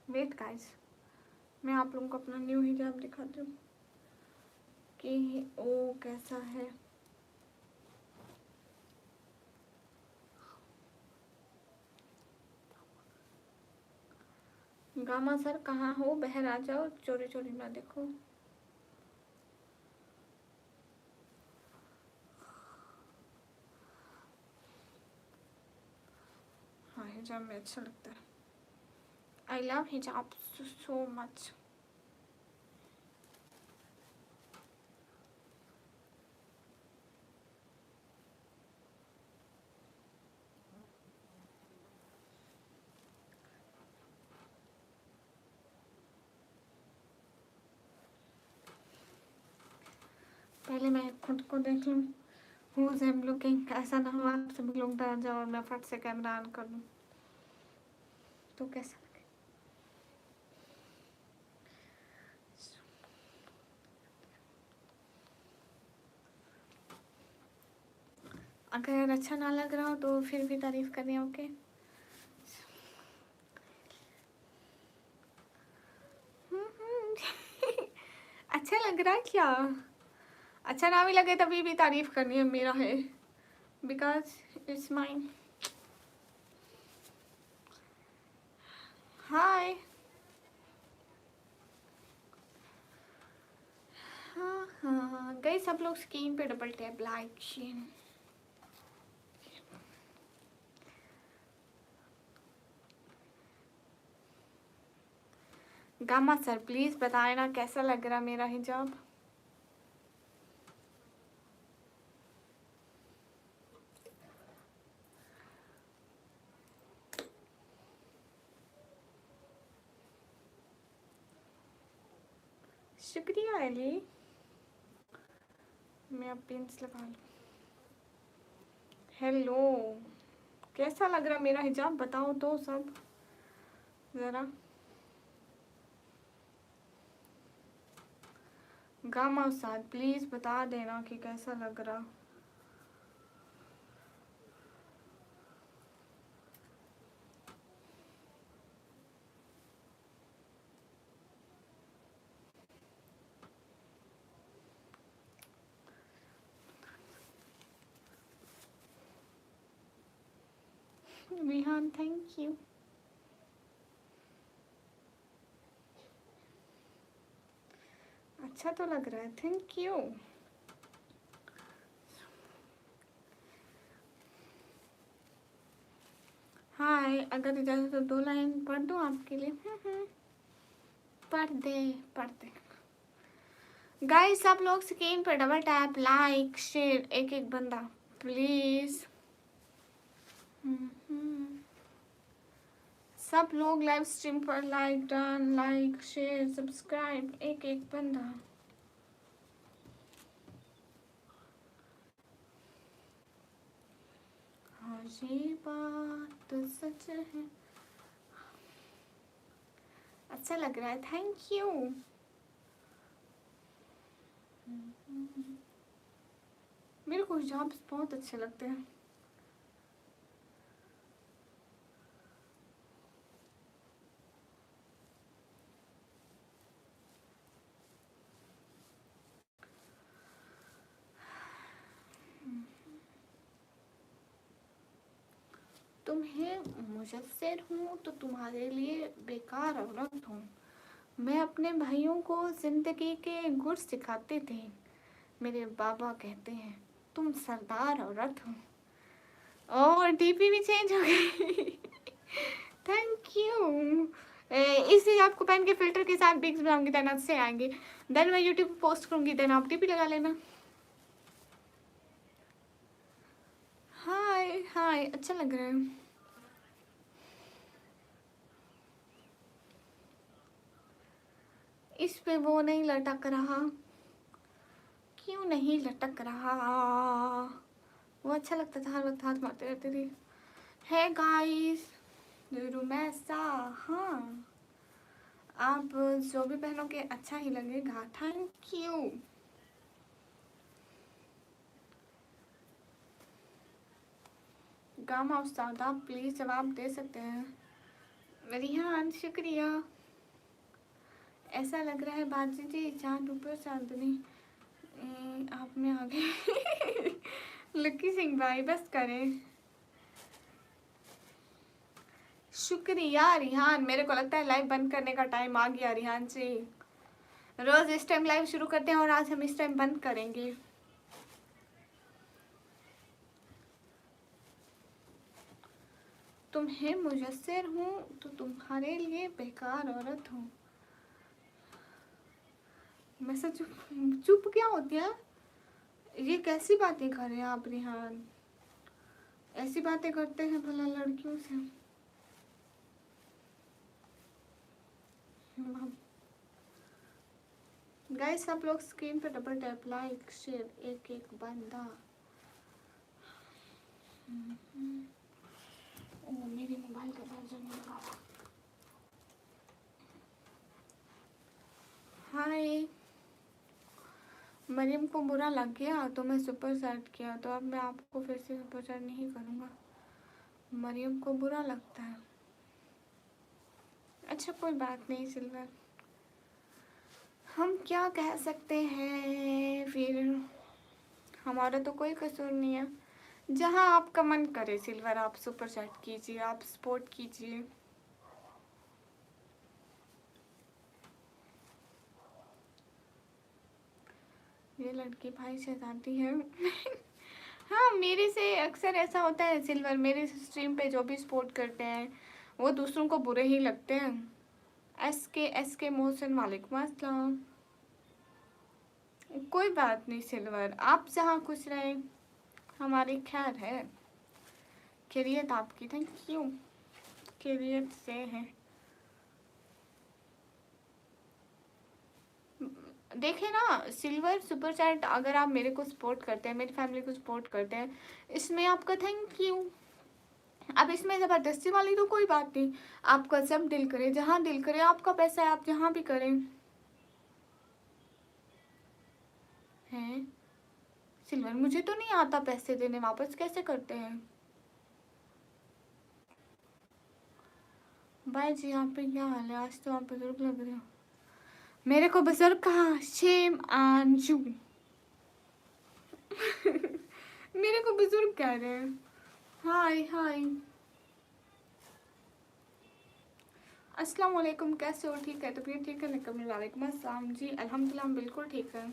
वेट गाइस, मैं आप लोगों को अपना न्यू हिजाब दिखाती हूँ कि वो कैसा है। गामा सर कहाँ हो, बाहर आ जाओ, चोरी चोरी ना देखो। हाँ हिजाब में अच्छा लगता है। आई लव हिजाब सो मच। पहले मैं खुद को देख लूँ, Who's I'm looking, ऐसा ना हो आप सभी लोग डर जाओ और मैं फट से कैमरा ऑन कर लूँ तो कैसा लगे। अगर अच्छा ना लग रहा हो तो फिर भी तारीफ करनी है, ओके। अच्छा लग रहा है क्या? अच्छा ना भी लगे तभी भी तारीफ करनी है, मेरा है, बिकॉज इट्स माइन। हाय। हाँ हाँ गई, सब लोग स्क्रीन पे double tap like share. Gamma sir please बताए ना कैसा लग रहा मेरा हिजाब। शुक्रिया अली। मैं अब पिंस लगा लूँ। हेलो, कैसा लग रहा मेरा हिजाब, बताओ तो सब जरा। गामा उस्ताद प्लीज बता देना कि कैसा लग रहा। Vihan thank you. अच्छा तो लग रहा है, थैंक यू। हाय, अगर इजाजत तो 2 लाइन पढ़ दूँ आपके लिए। पढ़ दे पढ़ दे। गाइस सब लोग स्क्रीन पर डबल टैप लाइक शेयर, एक एक बंदा प्लीज। सब लोग लाइव स्ट्रीम पर like done, like share subscribe, एक एक बंदा। हाँ ये बात तो सच है। अच्छा लग रहा है, थैंक यू। मेरे को हिजाब बहुत अच्छे लगते हैं। तुम्हें मुजस्सिर हूँ तो तुम्हारे लिए बेकार औरत हूँ। मैं अपने भाइयों को जिंदगी के गुर सिखाते थे। मेरे बाबा कहते हैं तुम सरदार औरत हो। और डीपी भी चेंज हो गई। Thank you. इस हिजाब को पहन के फिल्टर के साथ बिग्स बनाऊंगी, देन अच्छे आएंगे। देन मैं यूट्यूब पे पोस्ट करूंगी, देन आप डीपी लगा लेना। हाय हाय, अच्छा लग रहा है। इस पे वो नहीं लटक रहा, क्यों नहीं लटक रहा? वो अच्छा लगता था, हर वक्त हाथ मारते रहते थे। है गाइस रूम ऐसा। हाँ आप जो भी पहनोगे अच्छा ही लगेगा, थैंक यू। गामा उस्ताद आप प्लीज जवाब दे सकते हैं। रिहान शुक्रिया। ऐसा लग रहा है बाजी जी चांद ऊपर चांदनी आप में आ गए। लक्की सिंह भाई बस करें। शुक्रिया रिहान। मेरे को लगता है लाइव बंद करने का टाइम आ गया रिहान जी। रोज इस टाइम लाइव शुरू करते हैं और आज हम इस टाइम बंद करेंगे। तुम्हें मुयस्सर हूँ तो तुम्हारे लिए बेकार औरत हूँ। मैं सच चुप क्या होती है? ये कैसी बातें कर रहे हैं आप रिहान? ऐसी बातें करते हैं भला लड़कियों से? गाइस सब लोग स्क्रीन पे डबल टैप लाइक शेयर एक एक बंदा। ओ मेरे मोबाइल का चार्जर नहीं लगा। हाय मरियम को बुरा लग गया तो मैं सुपर चैट किया, तो अब मैं आपको फिर से सुपर चैट नहीं करूँगा। मरियम को बुरा लगता है। अच्छा कोई बात नहीं सिल्वर, हम क्या कह सकते हैं फिर, हमारा तो कोई कसूर नहीं है। जहाँ आपका मन करे सिल्वर आप सुपर चैट कीजिए, आप सपोर्ट कीजिए। ये लड़की भाई से आती है। हाँ मेरे से अक्सर ऐसा होता है सिल्वर, मेरे स्ट्रीम पे जो भी सपोर्ट करते हैं वो दूसरों को बुरे ही लगते हैं। एस के मोहसिन वालेकुम अस्सलाम। कोई बात नहीं सिल्वर, आप जहाँ खुश रहे हमारी खैर है। खैरियत आपकी, थैंक यू। खैरियत से है। देखे ना सिल्वर सुपर चैट, अगर आप मेरे को सपोर्ट करते हैं, मेरी फैमिली को सपोर्ट करते हैं, इसमें आपका थैंक यू। अब इसमें ज़बरदस्ती वाली तो कोई बात नहीं, आपका जब दिल करे जहाँ दिल करे, आपका पैसा है आप जहाँ भी करें। हैं सिल्वर मुझे तो नहीं आता पैसे देने, वापस कैसे करते हैं? भाई जी यहाँ पे क्या हाल है? आज तो आप बुजुर्ग लग रहे हो। मेरे को बुजुर्ग कहा, शेम ऑन यू। मेरे को बुजुर्ग कह रहे हैं। हाय हाय अस्सलाम वालेकुम, कैसे हो? ठीक है तबीयत ठीक है? निकम्मी वालेकुम अस्सलाम जी, अल्हम्दुलिल्लाह बिल्कुल ठीक है।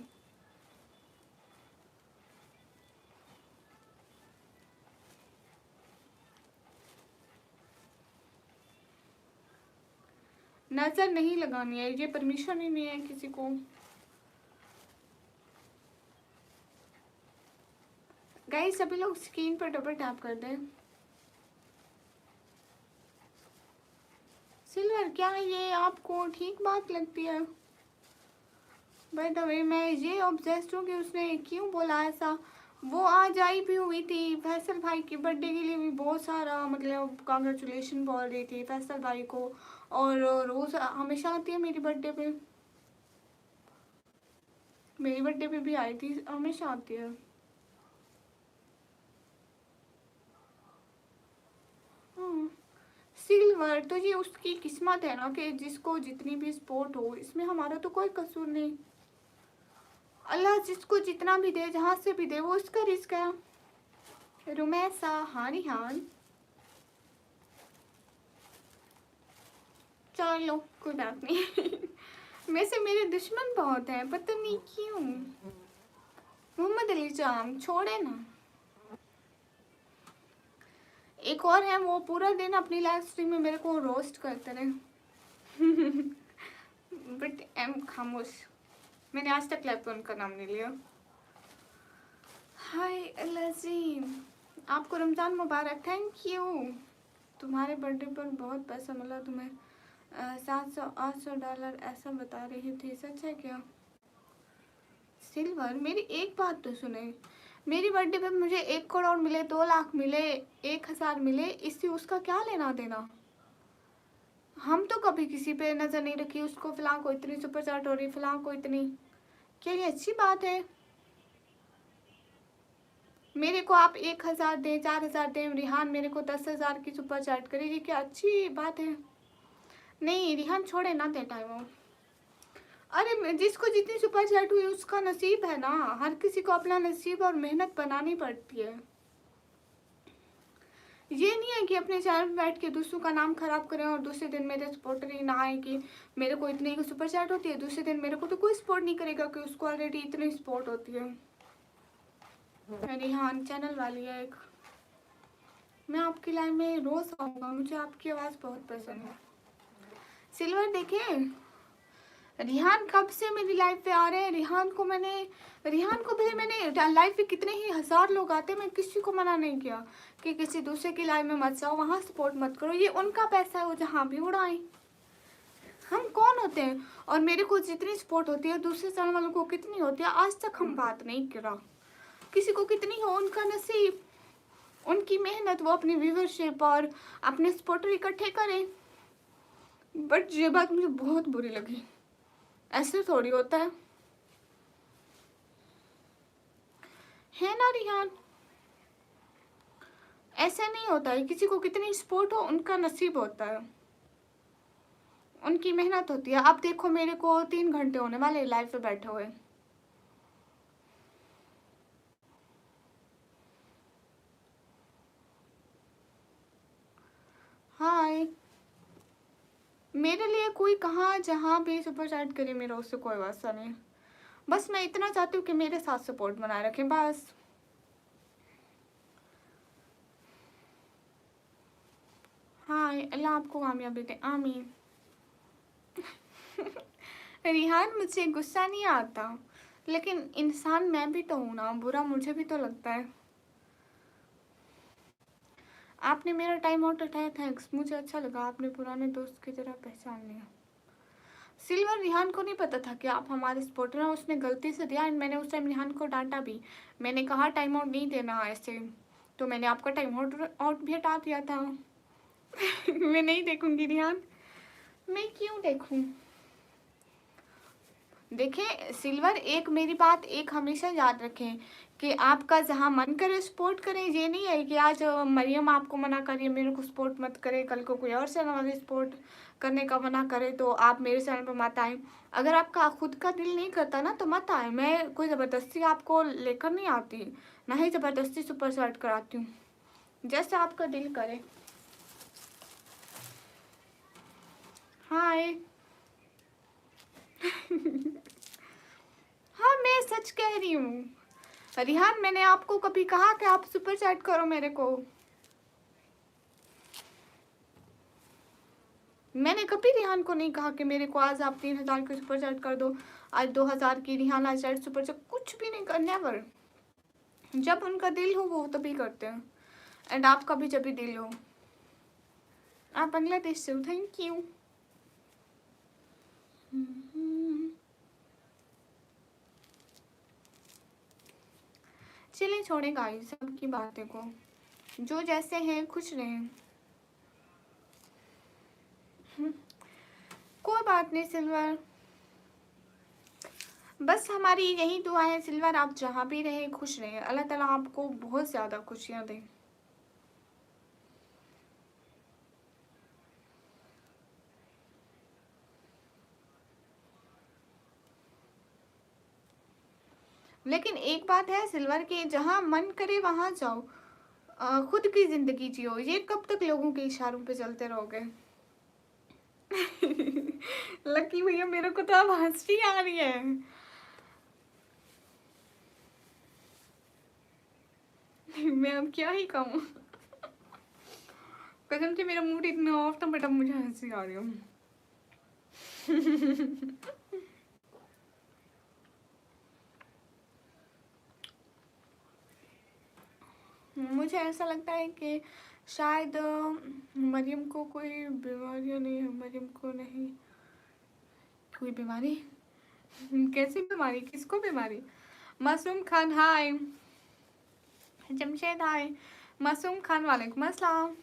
नजर नहीं लगानी है, ये परमिशन ही नहीं है किसी को। गाइस सभी लोग स्क्रीन पर डबल टैप कर दें। सिल्वर क्या ये आपको ठीक बात लगती है? बाय द वे मैं ये ऑब्जेस्ट हूँ कि उसने क्यों बोला ऐसा। वो आज आई भी हुई थी, फैसल भाई की बर्थडे के लिए भी बहुत सारा मतलब कांग्रेचुलेशन बोल रही थी फैसल भाई को। और रोज़ हमेशा आती है मेरी बर्थडे पे, मेरी बर्थडे पे भी आई थी, हमेशा आती है। हाँ सिल्वर तो ये उसकी किस्मत है ना कि जिसको जितनी भी सपोर्ट हो, इसमें हमारा तो कोई कसूर नहीं। अल्लाह जिसको जितना भी दे, जहाँ से भी दे, वो उसका रिस्क है। रुमैसा हानी हान, चलो कोई बात नहीं। वैसे मेरे दुश्मन बहुत हैं, पता नहीं क्यों। मोहम्मद अली जाम छोड़े ना। एक और है, वो पूरा दिन अपनी लाइव स्ट्रीम में मेरे को रोस्ट करते रहे। बट एम खामोश, मैंने आज तक लाइव पे उनका नाम नहीं लिया। हाय अल्लाजीम, आपको रमज़ान मुबारक। Thank you. तुम्हारे बर्थडे पर बहुत पैसा मिला तुम्हें, 700-800 डॉलर ऐसा बता रही थी, सच है क्या? सिल्वर मेरी एक बात तो सुने, मेरी बर्थडे पे मुझे 1 करोड़ मिले, 2 लाख मिले, 1000 मिले, इससे उसका क्या लेना देना? हम तो कभी किसी पे नज़र नहीं रखी, उसको फलां को इतनी सुपर चैट हो रही, फलां को इतनी। क्या ये अच्छी बात है? मेरे को आप 1000 दें, 4000 दें, रिहान मेरे को 10,000 की सुपर चैट करेगी, क्या अच्छी बात है? नहीं रिहान छोड़े ना दे टाइम। अरे जिसको जितनी सुपर चैट हुई उसका नसीब है ना, हर किसी को अपना नसीब और मेहनत बनानी पड़ती है। ये नहीं है कि अपने चैनल में बैठ के दूसरों का नाम खराब करें और दूसरे दिन मेरे सपोर्टर ही ना आए कि मेरे को इतनी सुपर चैट होती है, दूसरे दिन मेरे को तो कोई सपोर्ट नहीं करेगा कि उसको ऑलरेडी इतनी सपोर्ट होती है। रिहान चैनल वाली है एक, मैं आपकी लाइव में रोज आऊँगा, मुझे आपकी आवाज़ बहुत पसंद है। सिल्वर देखे रिहान कब से मेरी लाइव पे आ रहे हैं। रिहान को भी मैंने लाइव पे कितने ही हजार लोग आते हैं, मैं किसी को मना नहीं किया कि किसी दूसरे की लाइव में मत जाओ, वहाँ सपोर्ट मत करो, ये उनका पैसा है, वो जहाँ भी उड़ाएं। हम कौन होते हैं? और मेरे को जितनी सपोर्ट होती है दूसरे चैनल वालों को कितनी होती है, आज तक हम बात नहीं करा। किसी को कितनी हो उनका नसीब, उनकी मेहनत, वो अपनी व्यूवरशिप और अपने सपोर्टर इकट्ठे करें। बट ये बात मुझे बहुत बुरी लगी, ऐसे थोड़ी होता है ना रिहान, ऐसे नहीं होता है। किसी को कितनी सपोर्ट हो उनका नसीब होता है, उनकी मेहनत होती है। अब देखो मेरे को 3 घंटे होने वाले लाइव पे बैठे हुए। हाय, मेरे लिए कोई कहाँ जहाँ भी सुपर चैट करे मेरा उससे कोई वास्ता नहीं, बस मैं इतना चाहती हूँ कि मेरे साथ सपोर्ट बनाए रखें बस। हाय, अल्लाह आपको कामयाबी दे, आमीन। रिहान मुझे गुस्सा नहीं आता, लेकिन इंसान मैं भी तो हूँ ना, बुरा मुझे भी तो लगता है। आपने मेरा टाइम आउट उठाया, थैंक्स, मुझे अच्छा लगा, आपने पुराने दोस्त की तरह पहचान लिया। सिल्वर रिहान को नहीं पता था कि आप हमारे सपोर्टर हैं, उसने गलती से दिया एंड मैंने उस टाइम रिहान को डांटा भी। मैंने कहा टाइम आउट नहीं देना ऐसे, तो मैंने आपका टाइम आउट भी हटा दिया था। मैं नहीं देखूंगी रिहान, मैं क्यों देखूं। देखें सिल्वर, एक मेरी बात एक हमेशा याद रखें कि आपका जहाँ मन करे सपोर्ट करें। ये नहीं है कि आज मरियम आपको मना करिए मेरे को सपोर्ट मत करे, कल को कोई और चैनल वाले सपोर्ट करने का मना करे तो आप मेरे चैनल पर मत आए। अगर आपका खुद का दिल नहीं करता ना तो मत आए, मैं कोई ज़बरदस्ती आपको लेकर नहीं आती, ना ही ज़बरदस्ती सुपर सेट कराती हूँ, जैसे आपका दिल करे। हाय। हाँ मैं सच कह रही हूँ रिहान, मैंने आपको कभी कहा कि आप सुपर चैट करो मेरे को? मैंने कभी रिहान को नहीं कहा कि मेरे को आज आप 3000 की सुपर चैट कर दो, आज 2000 की, रिहान आज चैट सुपर चैट, कुछ भी नहीं कर, नेवर। जब उनका दिल हो वो तभी करते हैं, एंड आपका भी जब भी दिल हो। आप बांग्लादेश से हो, थैंक यू। चलिए छोड़े गाइस सबकी बातें को, जो जैसे हैं खुश रहें। कोई बात नहीं सिल्वर, बस हमारी यही दुआ है सिल्वर, आप जहाँ भी रहें खुश रहें, अल्लाह ताला आपको बहुत ज़्यादा खुशियाँ दें। लेकिन एक बात है सिल्वर के, जहाँ मन करे वहाँ जाओ, खुद की ज़िंदगी जियो, ये कब तक लोगों के इशारों पे चलते रहोगे। लकी भैया मेरे को तो अब हंसी आ रही है। मैं अब क्या ही कहूँ, कसम से मेरा मूड इतना ऑफ था बट अब मुझे हंसी आ रही है। मुझे ऐसा लगता है कि शायद मरियम को कोई बीमारी नहीं है, मरियम को नहीं कोई बीमारी। कैसी बीमारी, किसको बीमारी? मासूम खान हाय, जमशेद हाय, मासूम खान वालेकुम अस्सलाम।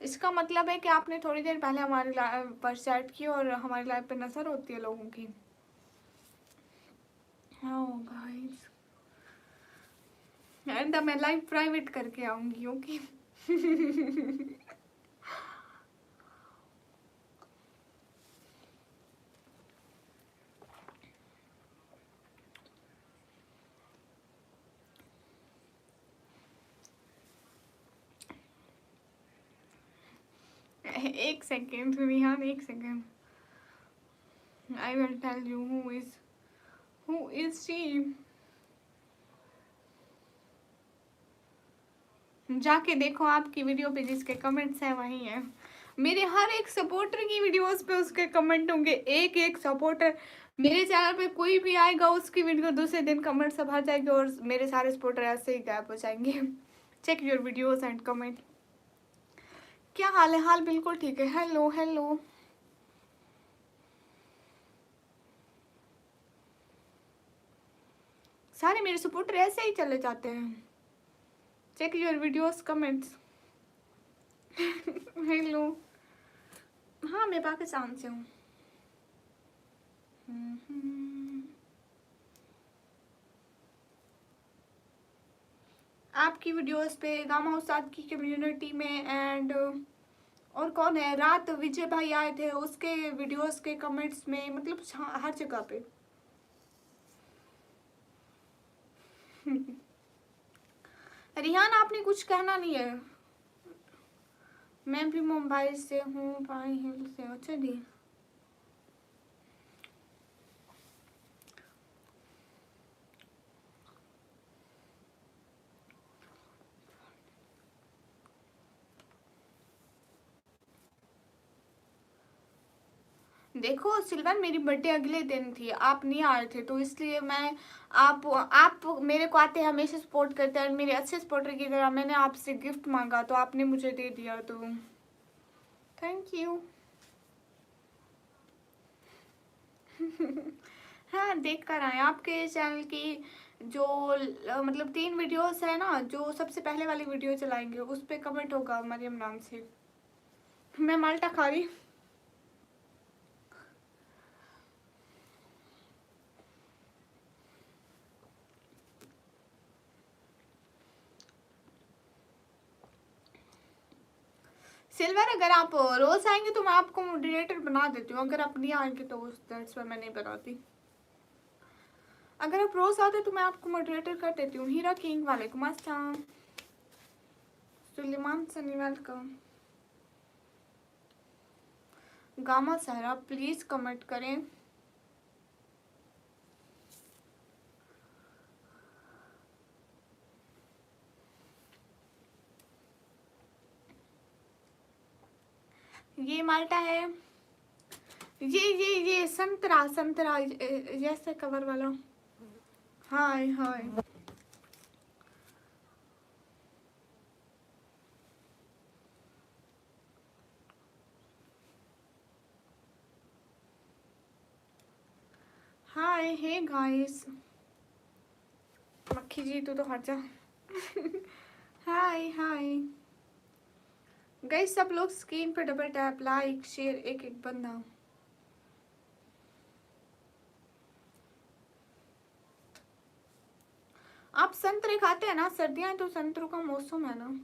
इसका मतलब है कि आपने थोड़ी देर पहले हमारी लाइव पर चैट की और हमारी लाइव पे नजर होती है लोगों की। हाँ गाइस, एंड मैं लाइव प्राइवेट करके आऊंगी, ओके। एक सेकेंड रिहान, एक second. I will tell you who is she. जाके देखो, आपकी वीडियो पे जिसके कमेंट्स हैं वही है। मेरे हर एक सपोर्टर की वीडियोस पे उसके कमेंट होंगे। एक एक सपोर्टर मेरे चैनल पे कोई भी आएगा, उसकी वीडियो दूसरे दिन कमेंट से भर जाएगी और मेरे सारे सपोर्टर ऐसे ही गायब हो जाएंगे। Check your videos and comment. क्या हाल है? हाल बिल्कुल ठीक है। Hello hello. सारे मेरे सपोर्टर ऐसे ही चले जाते हैं। Check your videos comments. Hello. हाँ, मैं पाकिस्तान से हूँ। आपकी वीडियोस पे गामा उस्ताद की कम्युनिटी में एंड और कौन है, रात विजय भाई आए थे, उसके वीडियोस के कमेंट्स में, मतलब हर जगह पे। रिहान, आपने कुछ कहना नहीं है। मैं भी मुंबई से हूँ, पाई हिल से। अच्छा जी। देखो सिल्वर, मेरी बर्थडे अगले दिन थी, आप नहीं आए थे, तो इसलिए मैं आप मेरे को आते हमेशा सपोर्ट करते हैं, मेरे अच्छे सपोर्टर की तरह मैंने आपसे गिफ्ट मांगा तो आपने मुझे दे दिया, तो थैंक यू। हाँ, देख कर आए। आपके चैनल की जो मतलब 3 वीडियोस है ना, जो सबसे पहले वाली वीडियो चलाएंगे उस पे कमेंट होगा मरियम नाम से। मैं माल्टा खा रही। सिल्वर, अगर आप रोज आएंगे तो मैं आपको मॉडरेटर बना देती हूँ, अगर आप नहीं आएंगे तो दैट्स व्हाई मैं नहीं बनाती। अगर आप रोज आते तो मैं आपको मॉडरेटर कर देती हूँ। हीरा किंग, वालेकुम अस्सलाम। सुलेमान सनी, वेलकम। गामा सहरा, प्लीज कमेंट करें। ये माल्टा है। ये संतरा संतरा जैसे कवर वाला। हाय हाय। हाय, हे गाइस। मक्खी जी, तू तो हट जा। हाय हाय गाइस, सब लोग स्क्रीन पे डबल टैप, लाइक शेयर, एक एक बंदा। आप संतरे खाते हैं ना? सर्दियां तो संतरों का मौसम है ना।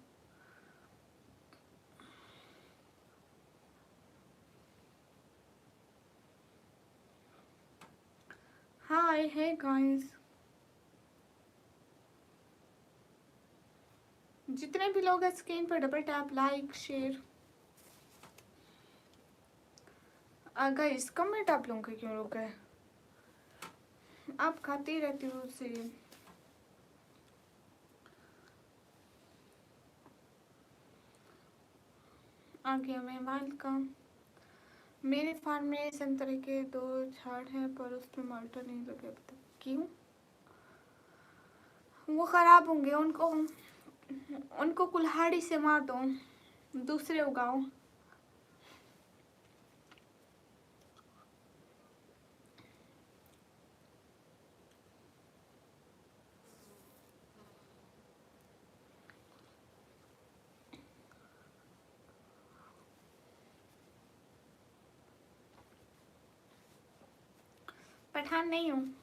हाय, हे गाइस। जितने भी लोग हैं स्क्रीन पर double tap, like share. Guys, comment आप लोगों के क्यों रुका है? आप खाती रहती हो उसे। आगे मैं वेलकम। मेरे फार्म में संतरे के 2 झाड़ हैं पर उसमें माल्टा नहीं लगे अब तक। क्यों? वो खराब होंगे, उनको कुल्हाड़ी से मार दो, दूसरे उगाओ। पठान नहीं हूँ।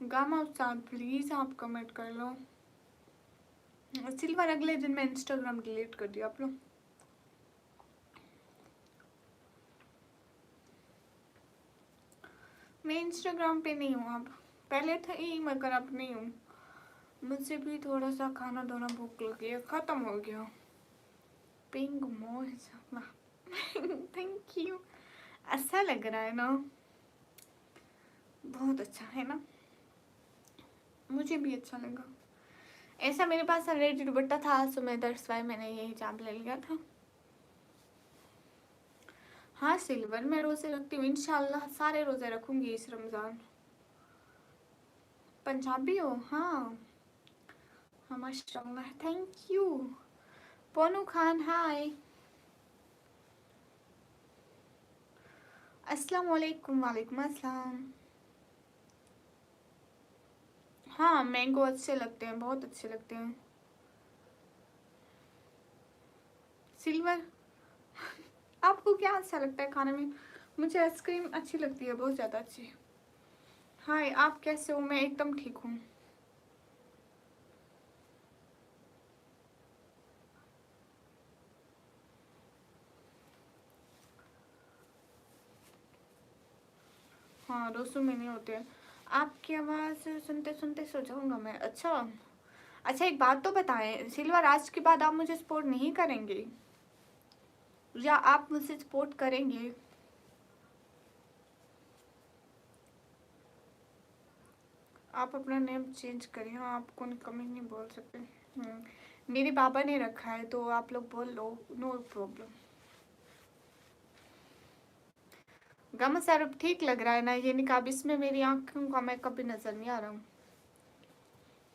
गामा उस्ताद, प्लीज आप कमेंट कर लो। सिल्वर अगले दिन मैं इंस्टाग्राम डिलीट कर दिया आप लोग। मैं इंस्टाग्राम पे नहीं हूँ अब, पहले था ही मगर अब नहीं हूँ। मुझे भी थोड़ा सा खाना धोना भूख लगी है, ख़त्म हो गया। पिंक मोज थैंक यू, अच्छा लग रहा है ना, बहुत अच्छा है ना, मुझे भी अच्छा लगा। ऐसा मेरे पास ऑलरेडी दुपट्टा था तो मैं दैट्स वाई मैंने ये हिजाब ले लिया था। हाँ सिल्वर मैं रोज़े रखती हूँ, इंशाल्लाह सारे रोज़े रखूँगी इस रमज़ान। पंजाबी हो? हाँ माशाल्लाह, थैंक यू। पोनू खान हाय, अस्सलाम वालेकुम। वालेकुम अस्सलाम। हाँ मैंगो अच्छे लगते हैं, बहुत अच्छे लगते हैं। सिल्वर आपको क्या अच्छा लगता है खाने में? मुझे आइसक्रीम अच्छी लगती है, बहुत ज़्यादा अच्छी। हाय आप कैसे हो? मैं एकदम ठीक हूँ। हाँ दोस्तों में नहीं होते हैं। आपकी आवाज़ सुनते सुनते सो जाऊँगा मैं। अच्छा अच्छा, एक बात तो बताएं सिल्वर, आज के बाद आप मुझे सपोर्ट नहीं करेंगे या आप मुझसे सपोर्ट करेंगे? आप अपना नेम चेंज करिए। हाँ आपको कमी नहीं बोल सकते। मेरे पापा ने रखा है तो आप लोग बोल लो, नो प्रॉब्लम। गम सर ठीक लग रहा है ना ये निकाब? इसमें मेरी आंखों का मेकअप भी नजर नहीं आ रहा हूँ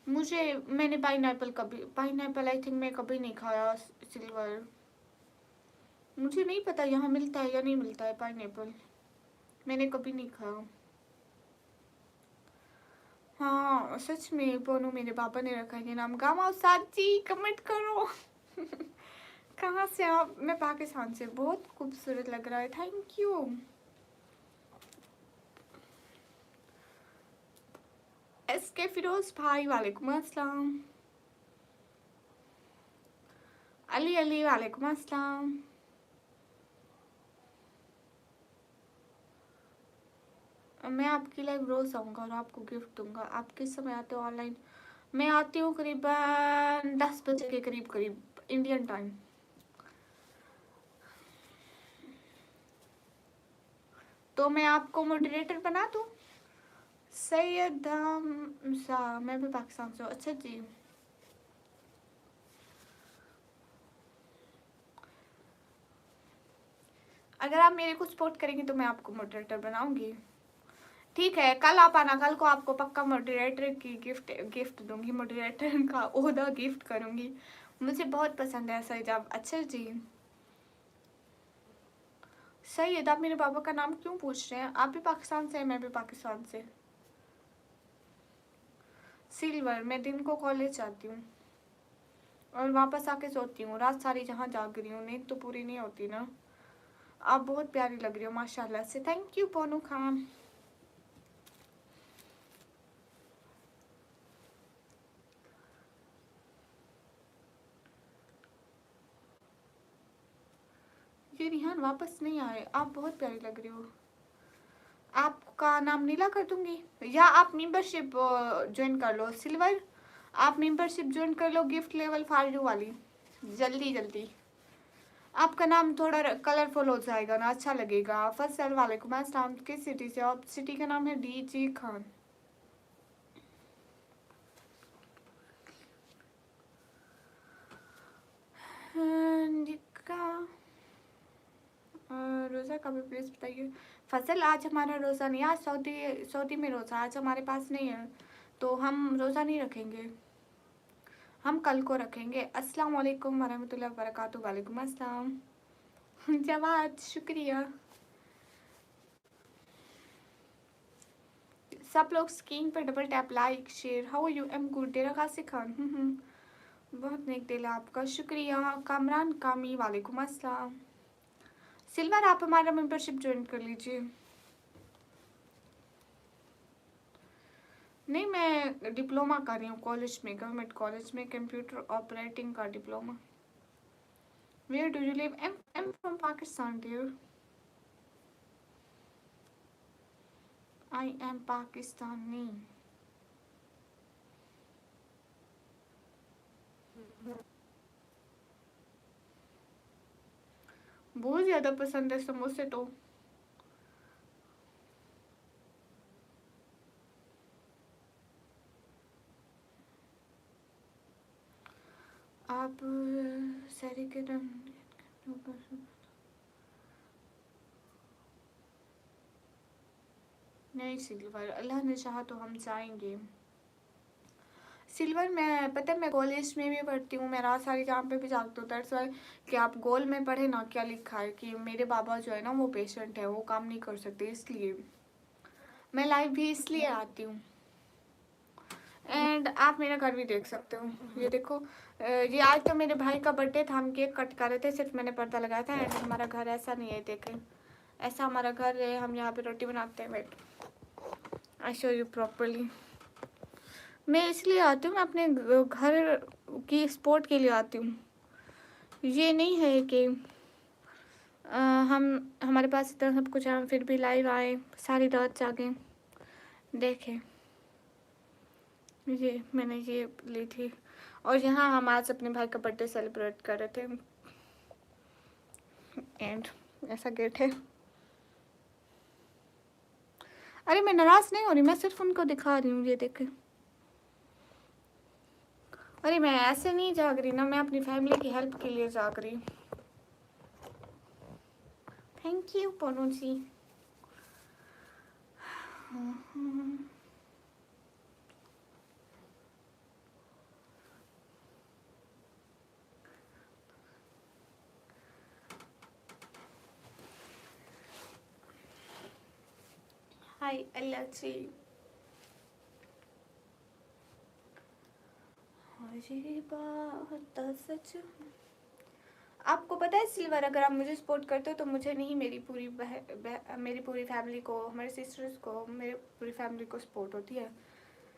मुझे। मैंने पाइनएप्पल आई थिंक मैं कभी नहीं खाया सिल्वर। मुझे नहीं पता यहाँ मिलता है या नहीं मिलता है पाइनएप्पल, मैंने कभी नहीं खाया। हाँ सच में पोनू मेरे पापा ने रखा है ये नाम। गामा साची कमेंट करो कहाँ से आप? मैं पाकिस्तान से। बहुत खूबसूरत लग रहा है, थैंक यू। एस के फिरोज भाई वालेकुम अस्सलाम। अली अली वालेकुम अस्सलाम। मैं आपकी लाइव रोज आऊँगा और आपको गिफ्ट दूंगा। आप किस समय आते हो ऑनलाइन? मैं आती हूँ करीबन 10 बजे के करीब करीब इंडियन टाइम। तो मैं आपको मॉडरेटर बना दूँ? सैयद शाह, मैं भी पाकिस्तान से हूँ। अच्छा जी, अगर आप मेरे को सपोर्ट करेंगे तो मैं आपको मॉडरेटर बनाऊंगी। ठीक है कल आप आना, कल को आपको पक्का मॉडरेटर की गिफ्ट दूंगी, मॉडरेटर का ओहदा गिफ्ट करूंगी। मुझे बहुत पसंद है ऐसा हिजाब। अच्छा जी सैयद, आप मेरे पापा का नाम क्यों पूछ रहे हैं? आप भी पाकिस्तान से हैं, मैं भी पाकिस्तान से। सिल्वर मैं दिन को कॉलेज जाती हूँ और वापस आके सोती हूँ, रात सारी जहाँ जाग रही हूँ, नींद तो पूरी नहीं होती ना। आप बहुत प्यारी लग रही हो माशाल्लाह से, थैंक यू पोनू खान। ये रिहान वापस नहीं आए, आप बहुत प्यारी लग रही हो। आपका नाम नीला कर दूंगी या आप मेंबरशिप ज्वाइन कर लो सिल्वर। आप मेंबरशिप ज्वाइन कर लो गिफ्ट लेवल फालतू वाली, जल्दी जल्दी। आपका नाम थोड़ा कलरफुल हो जाएगा ना, अच्छा लगेगा। फसल वालेकुम अस्सलाम, किस सिटी से? आप सिटी का नाम है डीजी खान। रोज़ा कभी प्लीज़ बताइए। फसल आज हमारा रोज़ा नहीं, आज सऊदी में रोज़ा, आज हमारे पास नहीं है तो हम रोज़ा नहीं रखेंगे, हम कल को रखेंगे। अस्सलाम वालेकुम वरहमतुल्लाहि वबरकातुहू। वालेकुम अस्सलाम जवाद, शुक्रिया। सब लोग स्क्रीन पर double tap like share. How are you? Am good. Dera Ghazi Khan बहुत नेक दिल है आपका, शुक्रिया। कामरान कामी वालेकुम अस्सलाम। सिल्वर आप हमारा मेंबरशिप ज्वाइन कर लीजिए। नहीं, मैं डिप्लोमा कर रही हूँ कॉलेज में, गवर्नमेंट कॉलेज में, कंप्यूटर ऑपरेटिंग का diploma. Where do you live? I am from Pakistan dear, I am Pakistani. बहुत ज़्यादा पसंद है समोसे तो। आप सारी के नहीं सिल्वर, अल्लाह ने चाहा तो हम जाएंगे। सिल्वर मैं पता है, मैं कॉलेज में भी पढ़ती हूँ, मैं रात सारी जहाँ पे भी जागती हूँ। दैट्स वाई कि आप गोल में पढ़े ना, क्या लिखा है कि मेरे बाबा जो है ना वो पेशेंट है, वो काम नहीं कर सकते, इसलिए मैं लाइव भी इसलिए आती हूँ। एंड आप मेरा घर भी देख सकते हो, ये देखो। ये आज तो मेरे भाई का बर्थडे था, हम केक कट कर रहे थे, सिर्फ मैंने पर्दा लगाया था। एंड हमारा घर ऐसा नहीं है, देखें ऐसा हमारा घर है। हम यहाँ पे रोटी बनाते हैं। Wait I show you properly. मैं इसलिए आती हूँ, मैं अपने घर की सपोर्ट के लिए आती हूँ। ये नहीं है कि हम हमारे पास इतना सब कुछ है, हम फिर भी लाइव आए, सारी रात जागें। देखें ये मैंने ये ली थी, और यहाँ हम आज अपने भाई का बर्थडे सेलिब्रेट कर रहे थे। एंड ऐसा गेट है। अरे मैं नाराज़ नहीं हो रही, मैं सिर्फ उनको दिखा रही हूँ, ये देखें। अरे मैं ऐसे नहीं जाग रही ना, मैं अपनी फैमिली की हेल्प के लिए जाग रही हूँ। थैंक यू पोनू जी। हाय अल्लाह जी। ये बात सच। आपको पता है सिल्वर, अगर आप मुझे सपोर्ट करते हो तो मुझे नहीं, मेरी पूरी फैमिली को, हमारे सिस्टर्स को, मेरे पूरी फैमिली को सपोर्ट होती है।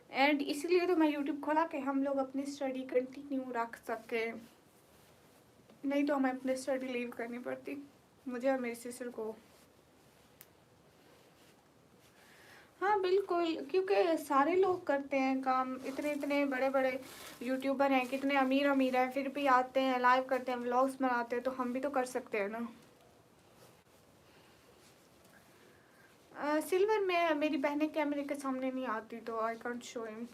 एंड इसीलिए तो मैं यूट्यूब खोला कि हम लोग अपनी स्टडी कंटिन्यू रख सके, नहीं तो हमें अपनी स्टडी लीव करनी पड़ती, मुझे और मेरी सिस्टर को। हाँ बिल्कुल, क्योंकि सारे लोग करते हैं काम, इतने इतने बड़े बड़े यूट्यूबर हैं, कितने अमीर अमीर हैं, फिर भी आते हैं, लाइव करते हैं, व्लॉग्स बनाते हैं, तो हम भी तो कर सकते हैं ना। सिल्वर में मेरी बहनें कैमरे के सामने नहीं आती, तो आई कांट शो हिम।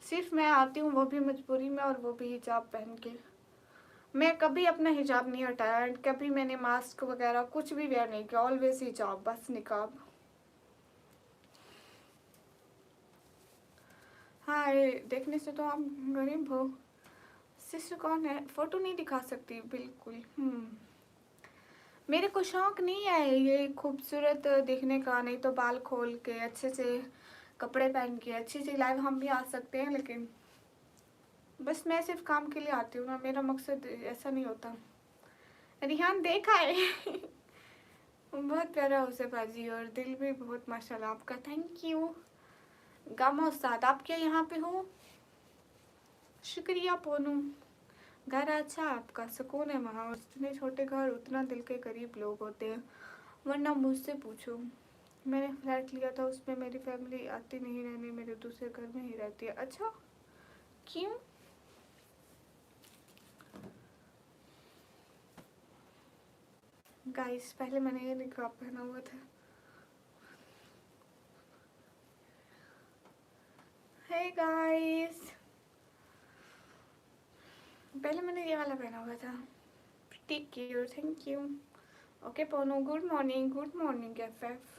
सिर्फ मैं आती हूँ, वो भी मजबूरी में, और वो भी हिजाब पहन के। मैं कभी अपना हिजाब नहीं हटाया, एंड कभी मैंने मास्क वगैरह कुछ भी वेयर नहीं किया, ऑलवेज हिजाब, बस निकाब। हाँ देखने से तो आप गरीब हो। सिस्टर कौन है? फोटो नहीं दिखा सकती बिल्कुल। मेरे को शौक नहीं है ये खूबसूरत दिखने का, नहीं तो बाल खोल के अच्छे से कपड़े पहन के अच्छी सी लाइव हम भी आ सकते हैं, लेकिन बस मैं सिर्फ काम के लिए आती हूँ ना, मेरा मकसद ऐसा नहीं होता। रिहान देखा है बहुत प्यारा उसे बाजी, और दिल भी बहुत माशाल्लाह आपका, थैंक यू। गामा उस्ताद आप क्या यहाँ पे हो? शुक्रिया पोनू। घर अच्छा आपका, सुकून है वहाँ, और जितने छोटे घर उतना दिल के करीब लोग होते हैं। वरना मुझसे पूछो, मैंने फ्लैट लिया था, उसमें मेरी फैमिली आती नहीं रहने, मेरे दूसरे घर में ही रहती है। अच्छा क्यों? गाइस पहले मैंने ये निकाब पहना हुआ था। हे गाइस, पहले मैंने ये वाला पहना हुआ था। Pretty cute, thank you. Okay Ponu, good morning FF.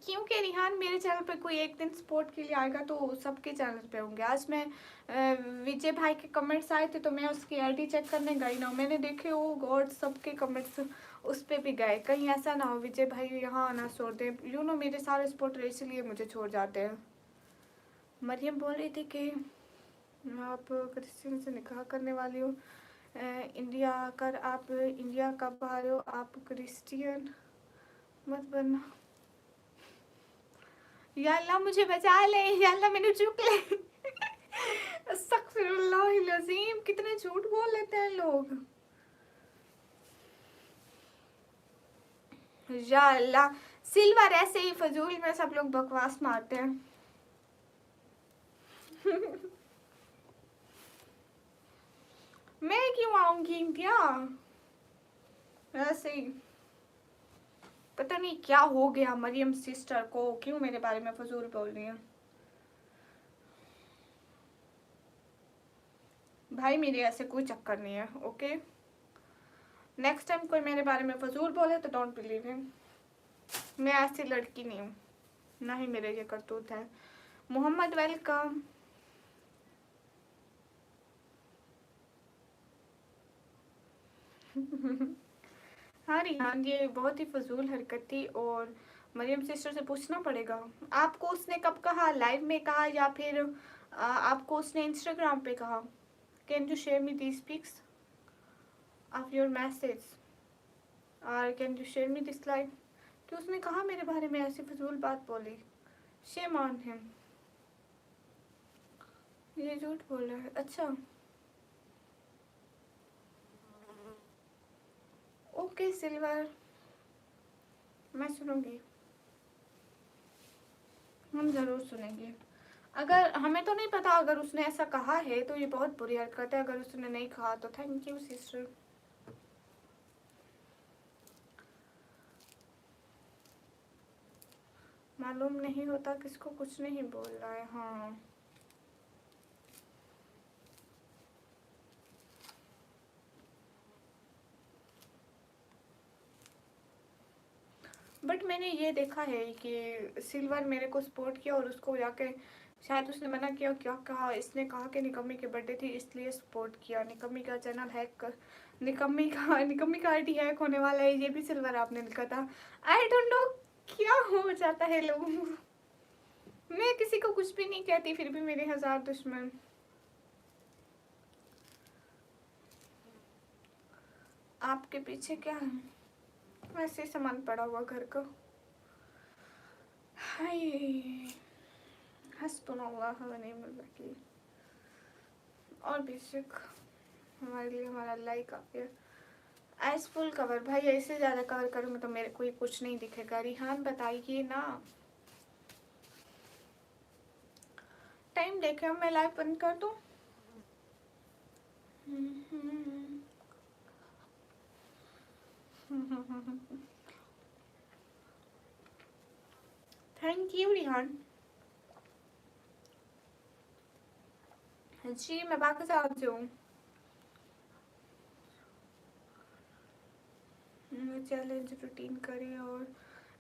क्योंकि रिहान मेरे चैनल पे कोई एक दिन सपोर्ट के लिए आएगा तो सबके चैनल पे होंगे। आज मैं विजय भाई के कमेंट्स आए थे, तो मैं उसकी आईडी चेक करने गई ना, मैंने देखे वो गॉड सबके कमेंट्स उस पर भी गए। कहीं ऐसा ना हो विजय भाई यहाँ आना छोड़ दे, मेरे सारे सपोर्टर इसलिए मुझे छोड़ जाते हैं। मरियम बोल रही थी कि आप क्रिश्चियन से निकाह करने वाली हो, इंडिया आकर आप इंडिया कब आ रहे हो, आप क्रिश्चियन मत बनना। या अल्लाह मुझे बचा ले, या अल्लाह मैंने चूक ले। अस्तगफिरुल्लाहिल-अज़ीम, कितने झूठ बोल लेते हैं लोग। या अल्लाह, सिल्वर ऐसे ही फजूल में सब लोग बकवास मारते हैं। मैं क्यों आऊंगी इंडिया, ऐसे ही। पता नहीं क्या हो गया मरियम सिस्टर को, क्यों मेरे बारे में फजूल बोल रही है। भाई मेरे ऐसे कोई चक्कर नहीं है, ओके। नेक्स्ट टाइम कोई मेरे बारे में फजूल बोले तो डोंट बिलीव हिम। मैं ऐसी लड़की नहीं हूँ, ना ही मेरे ये करतूत है। मोहम्मद वेलकम। हाँ रिहान, ये बहुत ही फजूल हरकत थी और मरियम सिस्टर से पूछना पड़ेगा। आपको उसने कब कहा, लाइव में कहा या फिर आपको उसने इंस्टाग्राम पे कहा? Can you share me this pics of your message और can you share me this live? कि उसने कहा मेरे बारे में ऐसी फजूल बात बोली। शेम ऑन हिम, ये झूठ बोल रहा है। अच्छा ओके सिल्वर, मैं सुनूंगी, हम ज़रूर सुनेंगे। अगर हमें तो नहीं पता, अगर उसने ऐसा कहा है तो ये बहुत बुरी हरकत है। अगर उसने नहीं कहा तो थैंक यू सिस्टर। मालूम नहीं होता किसको कुछ नहीं बोल रहा है। हाँ बट मैंने ये देखा है कि सिल्वर मेरे को सपोर्ट किया और उसको जाके शायद उसने मना किया, क्या कहा इसने, कहा कि निकम्मी की बर्थडे थी इसलिए सपोर्ट किया। निकम्मी का चैनल हैक कर, निकम्मी का आईडी हैक होने वाला है, ये भी सिल्वर आपने लिखा था। आई डोंट नो क्या हो जाता है लोगों को। मैं किसी को कुछ भी नहीं कहती, फिर भी मेरे 1000 दुश्मन। आपके पीछे क्या है? वैसे सामान पड़ा हुआ घर का। हाय हस्बुनल्लाह व निअमल वकील। और बेशक हमारे लिए हमारा लाइक काफी है। एज फुल कवर भाई, ऐसे ज़्यादा कवर करूँगी तो मेरे को कुछ नहीं दिखेगा। रिहान बताइए ना, टाइम देखे, मैं लाइव बंद कर दूँ? थैंक यू रिहान जी, मैं वापस आ जाऊँ। चैलेंज रूटीन करें और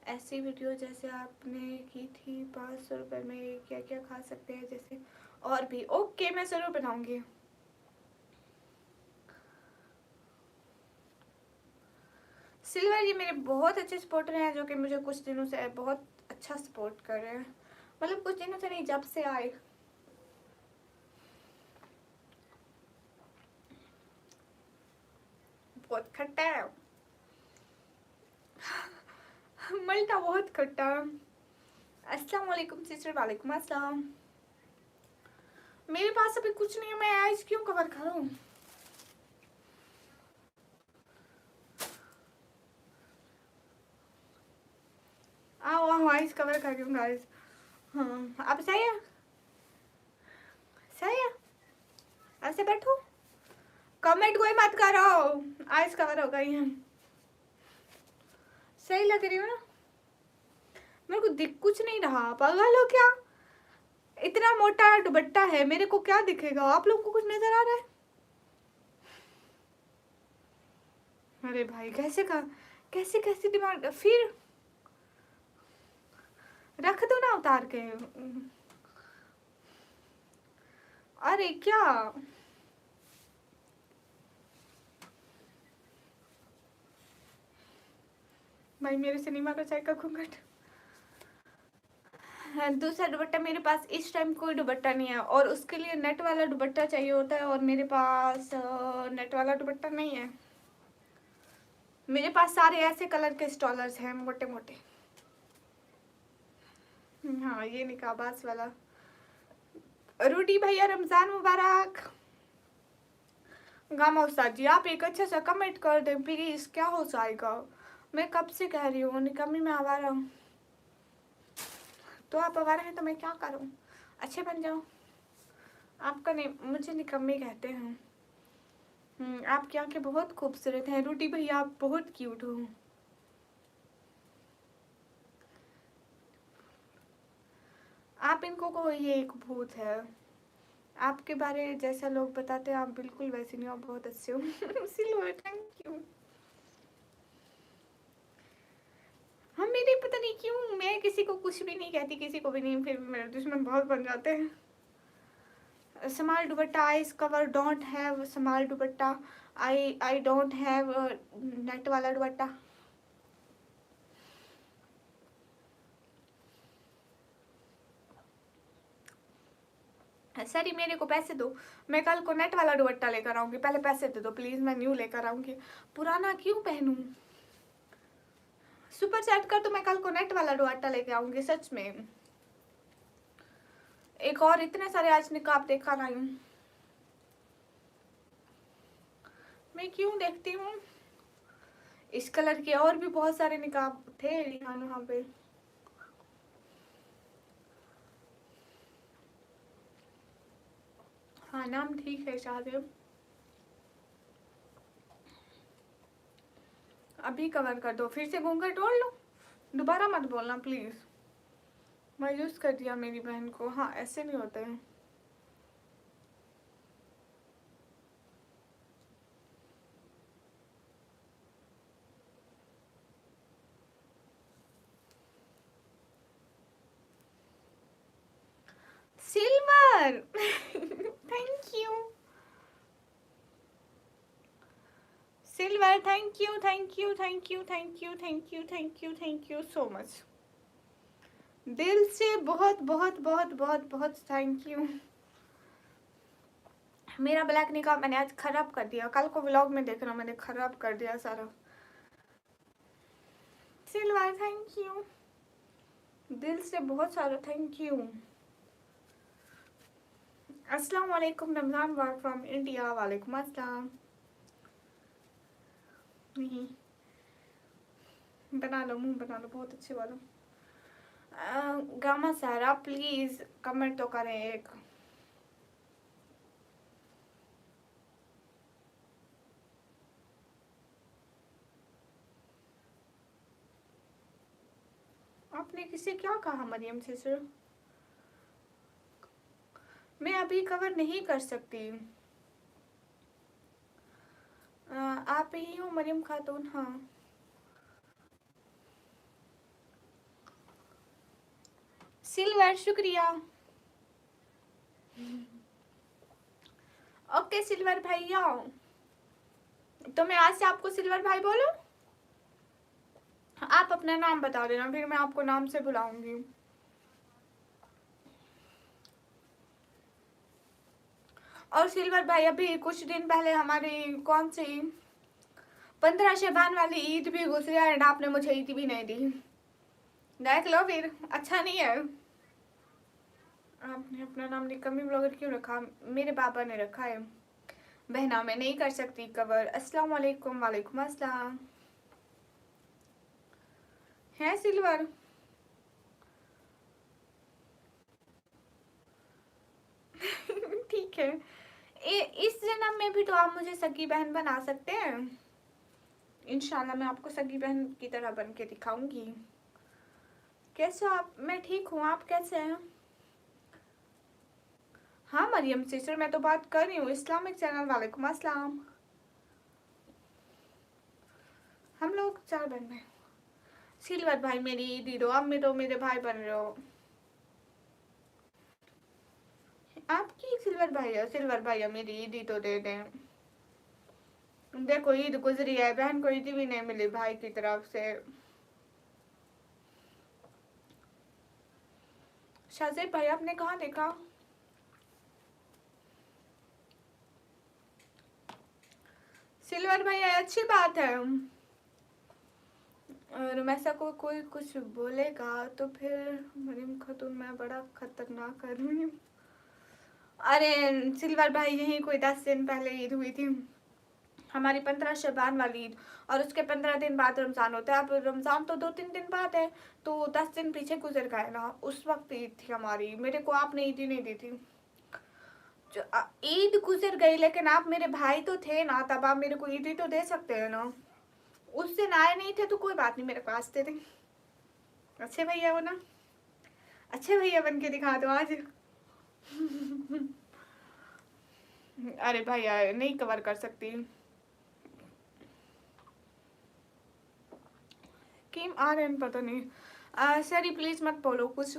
ऐसी वीडियो जैसे आपने की थी 500 रुपये में क्या क्या खा सकते हैं जैसे, और भी। ओके मैं ज़रूर बनाऊँगी। सिल्वर ये मेरे बहुत अच्छे सपोर्टर हैं जो कि मुझे कुछ दिनों से बहुत अच्छा सपोर्ट कर रहे हैं। मतलब कुछ दिनों से नहीं, जब से आए। बहुत खट्टा है मल्टा, बहुत खट्टा। अस्सलाम वालेकुम सिस्टर। वालेकुम अस्सलाम। मेरे पास अभी कुछ नहीं है, मैं आइस क्यों कवर करूं? आओ आओ आइस कवर कर रही हूँ गाइस। हाँ अब सही है, सही है। ऐसे बैठो, कमेंट कोई मत करो, आइस कवर हो गई है। सही लग रही हो ना? मेरे को दिख कुछ नहीं रहा, पागल हो क्या? इतना मोटा दुपट्टा है, मेरे को क्या दिखेगा? आप लोगों को कुछ नजर आ रहा है? अरे भाई कैसे का, कैसे कैसे दिमाग, फिर रख दो ना उतार के। अरे क्या भाई, मेरे सिनेमा का चाय का घूंघट। दूसरा दुपट्टा मेरे पास इस टाइम कोई दुपट्टा नहीं है, और उसके लिए नेट वाला दुपट्टा चाहिए होता है, और मेरे पास नेट वाला दुपट्टा नहीं है। मेरे पास सारे ऐसे कलर के स्टॉलर्स हैं, मोटे मोटे। हाँ, ये निकाबाज वाला। रूटी भैया रमजान मुबारक। गामा उस्ताद जी, आप एक अच्छा सा कमेंट कर दें प्लीज, क्या हो जाएगा। मैं कब से कह रही हूँ निकम्मी में आवारा हूँ, तो आप आवारा हैं तो मैं क्या करूँ, अच्छे बन जाओ। आपका नहीं, मुझे निकम्मी कहते हैं। आपकी आंखें बहुत खूबसूरत हैं रूटी भैया, आप बहुत क्यूट हो। आप इनको को ये एक भूत है, आपके बारे जैसा लोग बताते हैं आप बिल्कुल वैसे नहीं हो, बहुत अच्छे हो। Silver, thank you. हम मेरे पता नहीं क्यों मैं किसी को कुछ भी नहीं कहती, किसी को भी नहीं, फिर मेरे दुश्मन बहुत बन जाते हैं। Small dupatta, I cover don't have small dupatta, I don't have net वाला दुपट्टा। सर मेरे को पैसे दो, मैं कल को नेट वाला दुपट्टा लेकर आऊंगी, पहले पैसे दे दो प्लीज, मैं न्यू लेकर आऊंगी, पुराना क्यों पहनूं। सुपर चैट कर तो मैं कल को नेट वाला दुपट्टा लेके आऊंगी सच में। एक और इतने सारे आज निकाब देखा रही हूँ, मैं क्यों देखती हूँ। इस कलर के और भी बहुत सारे निकाब थे वहाँ पे। हाँ, नाम ठीक है शाहदेव। अभी कवर कर दो, फिर से घूंघट ओढ़ लो, दोबारा मत बोलना प्लीज। मायूस कर दिया मेरी बहन को। हाँ, ऐसे नहीं होते हैं। Silver. Thank you silver, thank you thank you thank you thank you thank you thank you thank you so much, दिल से बहुत बहुत बहुत बहुत बहुत थैंक यू। मेरा ब्लैक निकाब मैंने आज खराब कर दिया, कल को व्लॉग में देखना, मैंने खराब कर दिया सारा। सिल्वर, थैंक यू, दिल से बहुत सारा थैंक यू। अस्सलाम वालेकुम रमजान वार फ्रॉम इंडिया। वालेकुम अस्सलाम। नहीं, बना लो, मुंह बना लो बहुत अच्छे वाला। गामा सारा प्लीज कमेंट तो करें एक। आपने किसे क्या कहा मरियम से सर, मैं अभी कवर नहीं कर सकती। आप ही हो मरियम खातून। हाँ, सिल्वर शुक्रिया। ओके सिल्वर भैया, तो मैं आज से आपको सिल्वर भाई बोलूं। आप अपना नाम बता देना, फिर मैं आपको नाम से बुलाऊंगी। और सिल्वर भाई, अभी कुछ दिन पहले हमारी कौन सी 15 शबान वाली ईद भी गुजरी है, एंड आपने मुझे ईद भी नहीं दी। देख लो फिर, अच्छा नहीं है। आपने अपना नाम निकम्मी ब्लॉगर क्यों रखा, मेरे पापा ने रखा है। बहना मैं नहीं कर सकती कवर। अस्सलाम वालेकुम। वालेकुम अस्सलाम। है सिल्वर। ठीक है, इस जन्म में भी तो आप मुझे सगी बहन बना सकते हैं। इंशाल्लाह मैं आपको सगी बहन की तरह बन के दिखाऊंगी। कैसे आप। मैं ठीक हूँ, आप कैसे हैं। हाँ मरियम सिस्टर, मैं तो बात कर रही हूँ इस्लामिक चैनल। वालेकुम अस्सलाम। हम लोग 4 बहन में। सिल्वर भाई मेरी दीदो, अब में तो मेरे भाई बन रहे हो। आपकी सिल्वर भाई, सिल्वर भाई मेरी ईदी तो दे दें। देखो ईद गुजरी है, बहन को ईद भी नहीं मिली भाई की तरफ से। शाजिब भाई आपने कहाँ देखा? सिल्वर भाई अच्छी बात है। और वैसा कोई कुछ बोलेगा तो फिर मरीम खातून मैं बड़ा खतरनाक आदमी हूँ। अरे सिल्वर भाई यही कोई 10 दिन पहले ईद हुई थी हमारी, 15 शबान वाली ईद, और उसके 15 दिन बाद रमज़ान होता है। अब रमज़ान तो 2-3 दिन बाद है, तो 10 दिन पीछे गुजर गए ना, उस वक्त ईद थी हमारी। मेरे को आपने ईद ही नहीं दी थी। ईद गुजर गई, लेकिन आप मेरे भाई तो थे ना, तब आप मेरे को ईद ही तो दे सकते हैं ना। उस दिन आए नहीं थे तो कोई बात नहीं, मेरे पास थे। अच्छे भैया हो ना, अच्छे भैया बन के दिखा दो आज। अरे भैया नहीं कवर कर सकती। किम आ रहे हैं पता नहीं। सरी प्लीज मत बोलो कुछ।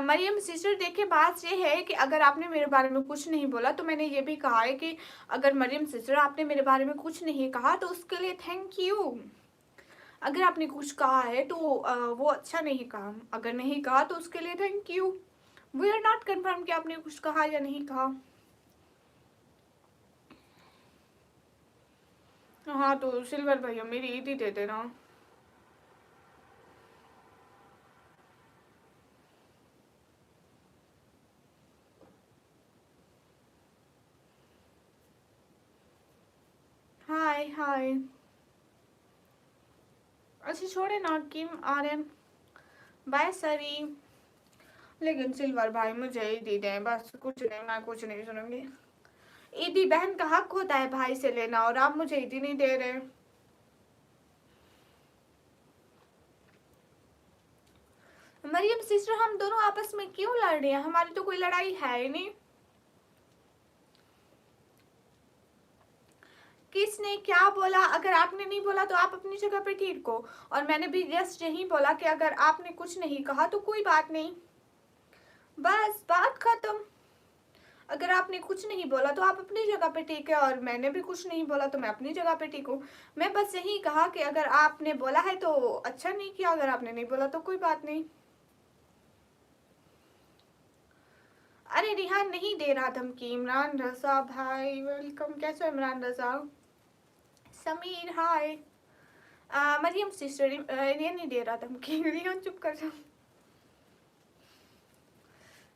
मरियम सिस्टर देखिए, बात ये है कि अगर आपने मेरे बारे में कुछ नहीं बोला तो मैंने ये भी कहा है कि अगर मरियम सिस्टर आपने मेरे बारे में कुछ नहीं कहा तो उसके लिए थैंक यू। अगर आपने कुछ कहा है तो वो अच्छा नहीं कहा, अगर नहीं कहा तो उसके लिए thank you. We are not confirm कि आपने कुछ कहा या नहीं कहा। हाँ तो सिल्वर भैया मेरी ईद ही दे देना। हाय हाय। अच्छा छोड़े ना, किम आर्यन बाय सरी। लेकिन सिल्वर भाई मुझे ईदी दें बस, कुछ नहीं, मैं कुछ नहीं सुनूंगी। ईदी बहन का हक होता है भाई से लेना, और आप मुझे ईदी नहीं दे रहे। मरियम सिस्टर हम दोनों आपस में क्यों लड़ रहे हैं? हमारी तो कोई लड़ाई है ही नहीं। किसने क्या बोला? अगर आपने नहीं बोला तो आप अपनी जगह पे ठीक हो, और मैंने भी जस्ट यही बोला कि अगर आपने कुछ नहीं कहा तो कोई बात नहीं, बस बात खत्म। अगर आपने कुछ नहीं बोला तो आप अपनी जगह पे ठीक है, और मैंने भी कुछ नहीं बोला तो मैं अपनी जगह पे ठीक हूँ। मैं बस यही कहा कि अगर आपने बोला है तो अच्छा नहीं किया, अगर आपने नहीं बोला तो कोई बात नहीं। अरे रिहान नहीं दे रहा धमकी। इमरान रजा भाई वेलकम, कैसे हो इमरान रजा? समीर हाय। मरियम सिस्टर ये नहीं दे रहा धमकी। रिहान चुप कर जाओ।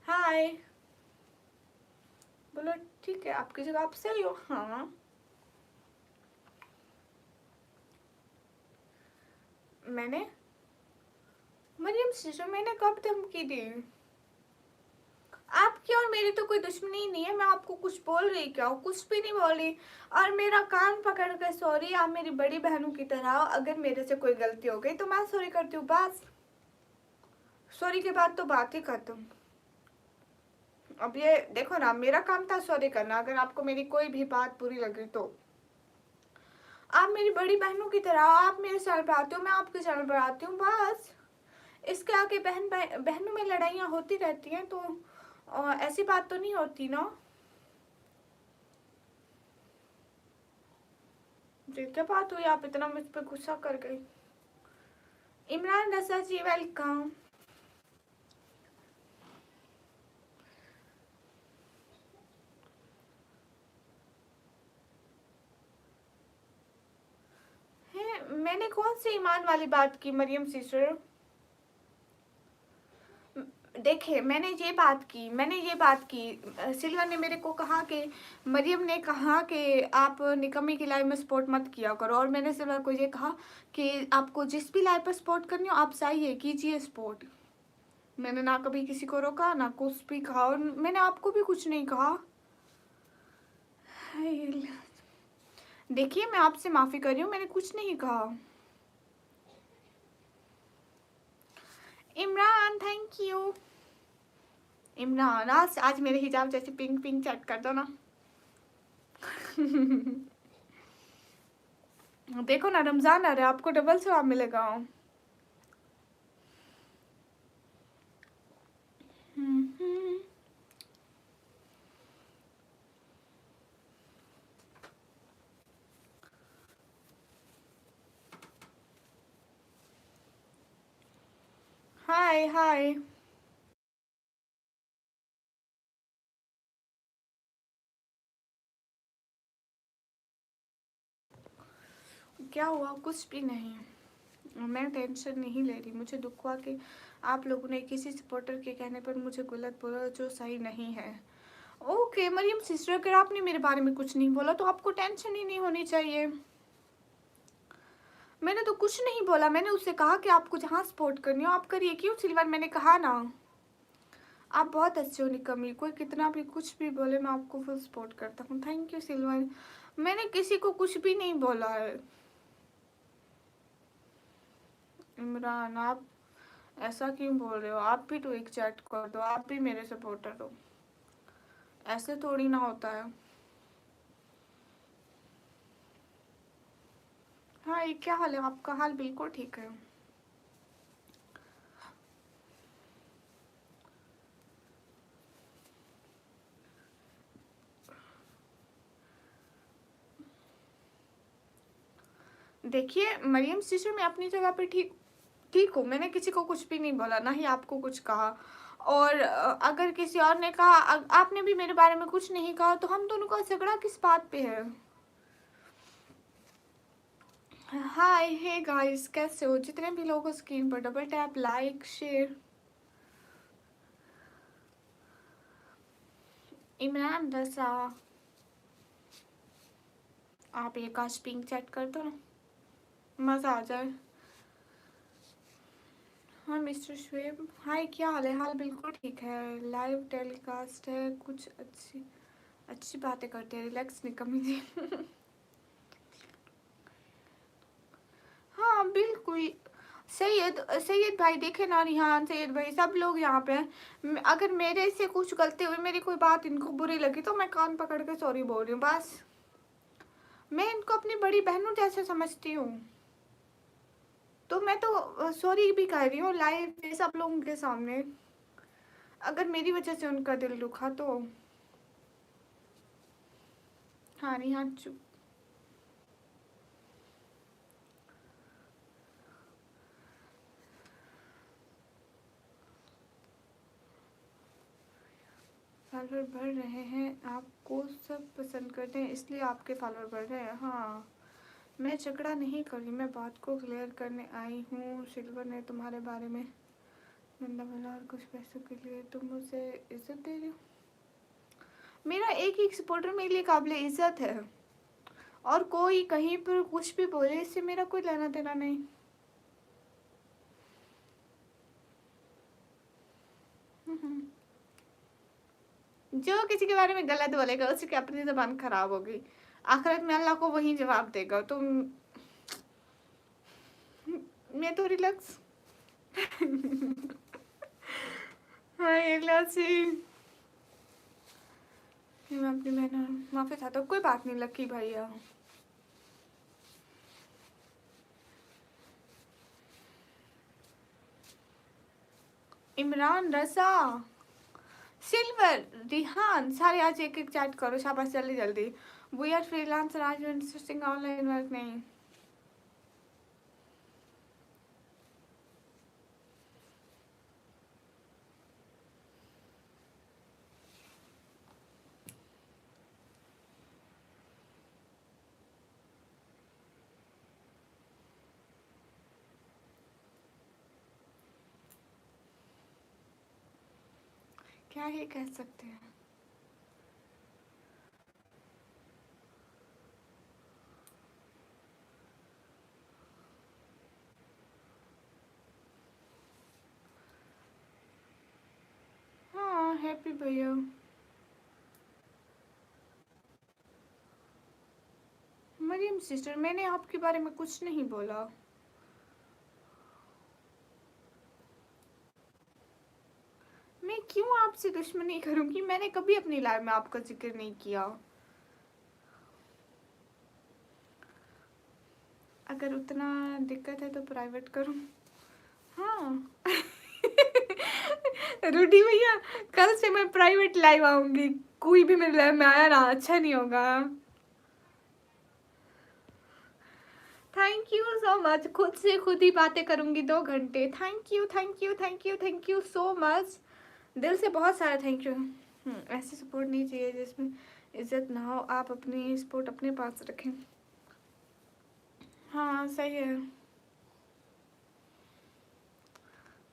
हाय बोलो। ठीक है आपकी जगह आप सही हो। हाँ मैंने, मरियम सिस्टर मैंने कब धमकी दी? आपकी और मेरी तो कोई दुश्मनी नहीं है, मैं आपको कुछ बोल रही क्या हूँ? कुछ भी नहीं बोल रही। और मेरा कान पकड़ कर सॉरी, आप मेरी बड़ी बहनों की तरह, अगर मेरे से कोई गलती हो गई तो मैं सॉरी करती हूँ बस। सॉरी के बाद तो बात ही खत्म। अब ये देखो ना, मेरा काम था सॉरी करना, अगर आपको मेरी कोई भी बात बुरी लगी तो आप मेरी बड़ी बहनों की तरह, आप मेरे चैनल पर आते हो, मैं आपके चैनल पर आती हूँ बस। इसके आगे बहनों में लड़ाइयाँ होती रहती हैं, तो ऐसी बात तो नहीं होती ना। जी क्या बात हुई, आप इतना मुझ पर गुस्सा कर गई? इमरान रजा जी वेलकम। है मैंने कौन सी ईमान वाली बात की मरियम सिस्टर? देखिए मैंने ये बात की, सिल्वर ने मेरे को कहा कि, मरियम ने कहा कि आप निकम्मी की लाइव में सपोर्ट मत किया करो, और मैंने सिल्वर को ये कहा कि आपको जिस भी लाइव पर सपोर्ट करनी हो आप जाइए कीजिए सपोर्ट। मैंने ना कभी किसी को रोका ना कुछ भी कहा, और मैंने आपको भी कुछ नहीं कहा। देखिए मैं आपसे माफ़ी कर रही हूँ, मैंने कुछ नहीं कहा। Imran thank you. इमरान आज मेरे हिजाब जैसे पिंक पिंक चैट कर दो ना। देखो ना रमज़ान आ रहा है, आपको डबल सवाब मिलेगा। हाय हाय। क्या हुआ? कुछ भी नहीं, मैं टेंशन नहीं ले रही। मुझे दुख हुआ कि आप लोगों ने किसी सपोर्टर के कहने पर मुझे गलत बोला, जो सही नहीं है। ओके मरियम सिस्टर, अगर आपने मेरे बारे में कुछ नहीं बोला तो आपको टेंशन ही नहीं होनी चाहिए। मैंने तो कुछ नहीं बोला, मैंने उससे कहा कि आपको जहाँ सपोर्ट करनी हो आप करिए। क्यों सिल्वर, मैंने कहा ना आप बहुत अच्छे हो निकम्मी, कोई कितना भी कुछ भी बोले मैं आपको फुल सपोर्ट करता हूँ। थैंक यू सिल्वर, मैंने किसी को कुछ भी नहीं बोला है। इमरान आप ऐसा क्यों बोल रहे हो? आप भी तो एक चैट कर दो, आप भी मेरे सपोर्टर हो, ऐसे थोड़ी ना होता है। हाँ ये क्या हाल है? आपका हाल बिल्कुल ठीक है। देखिए मरियम सिस्टर, मैं अपनी जगह पे ठीक ठीक हूँ, मैंने किसी को कुछ भी नहीं बोला, ना ही आपको कुछ कहा। और अगर किसी और ने कहा, आपने भी मेरे बारे में कुछ नहीं कहा, तो हम दोनों का झगड़ा किस बात पे है? हाय हे गाइस, कैसे हो? जितने भी लोग स्क्रीन पर double tap like share. Imran रसा, आप एक आज पिंक चैट कर दो ना, मज़ा आ जाए। हाँ मिस्टर शुएब, हाय क्या हाल है? हाल बिल्कुल ठीक है। लाइव टेलीकास्ट है, कुछ अच्छी अच्छी बातें करते हैं, रिलैक्स निकम्मी जी। हाँ बिल्कुल। सैयद सैयद भाई देखे ना, रिहान सैयद भाई सब लोग यहाँ पे हैं। अगर मेरे से कुछ गलती हुई, मेरी कोई बात इनको बुरी लगी तो मैं कान पकड़ के सॉरी बोल रही हूँ बस। मैं इनको अपनी बड़ी बहनों जैसे समझती हूँ, तो मैं तो सॉरी भी कह रही हूँ लाइव पे सब लोगों के सामने। अगर मेरी वजह से उनका दिल दुखा तो हाँ रिहान चुप। फॉलोअर बढ़ रहे हैं, आपको सब पसंद करते हैं इसलिए आपके फॉलोअर बढ़ रहे हैं। हाँ मैं झगड़ा नहीं कर रही, मैं बात को क्लियर करने आई हूँ। सिल्वर ने तुम्हारे बारे में गंदा बोला और कुछ पैसों के लिए तुम मुझे इज्जत दे रही हो। मेरा एक ही सपोर्टर मेरे लिए काबिल इज्जत है, और कोई कहीं पर कुछ भी बोले इससे मेरा कोई लेना देना नहीं। जो किसी के बारे में गलत बोलेगा उसकी अपनी जबान खराब होगी, आखिरत में अल्लाह को वही जवाब देगा। तो मैं तो रिलैक्स। हाँ ये लस्सी मैं अपनी बहन माफी चाहता हूँ, कोई बात नहीं लकी भैया। इमरान रसा, सिल्वर, रिहान सारे आज एक एक चैट करो, शाबाश जल्दी जल्दी। वी आर फ्रीलांसर, आज इंटरेस्टिंग ऑनलाइन वर्क नहीं। क्या ही कह सकते हैं। हाँ हैप्पी भैया। मरियम सिस्टर, मैंने आपके बारे में कुछ नहीं बोला। मैं क्यों आपसे दुश्मनी करूंगी? मैंने कभी अपनी लाइफ में आपका जिक्र नहीं किया। अगर उतना दिक्कत है तो प्राइवेट करूं। हाँ रूडी भैया, कल से मैं प्राइवेट लाइव आऊंगी, कोई भी मेरे लाइव में आया ना अच्छा नहीं होगा। Thank you so much. खुद से खुद ही बातें करूंगी 2 घंटे। Thank you thank you thank you thank you so much, दिल से बहुत सारा थैंक यू। ऐसे सपोर्ट नहीं चाहिए जिसमें इज्जत ना हो। आप अपनी सपोर्ट अपने पास रखें। हाँ सही है,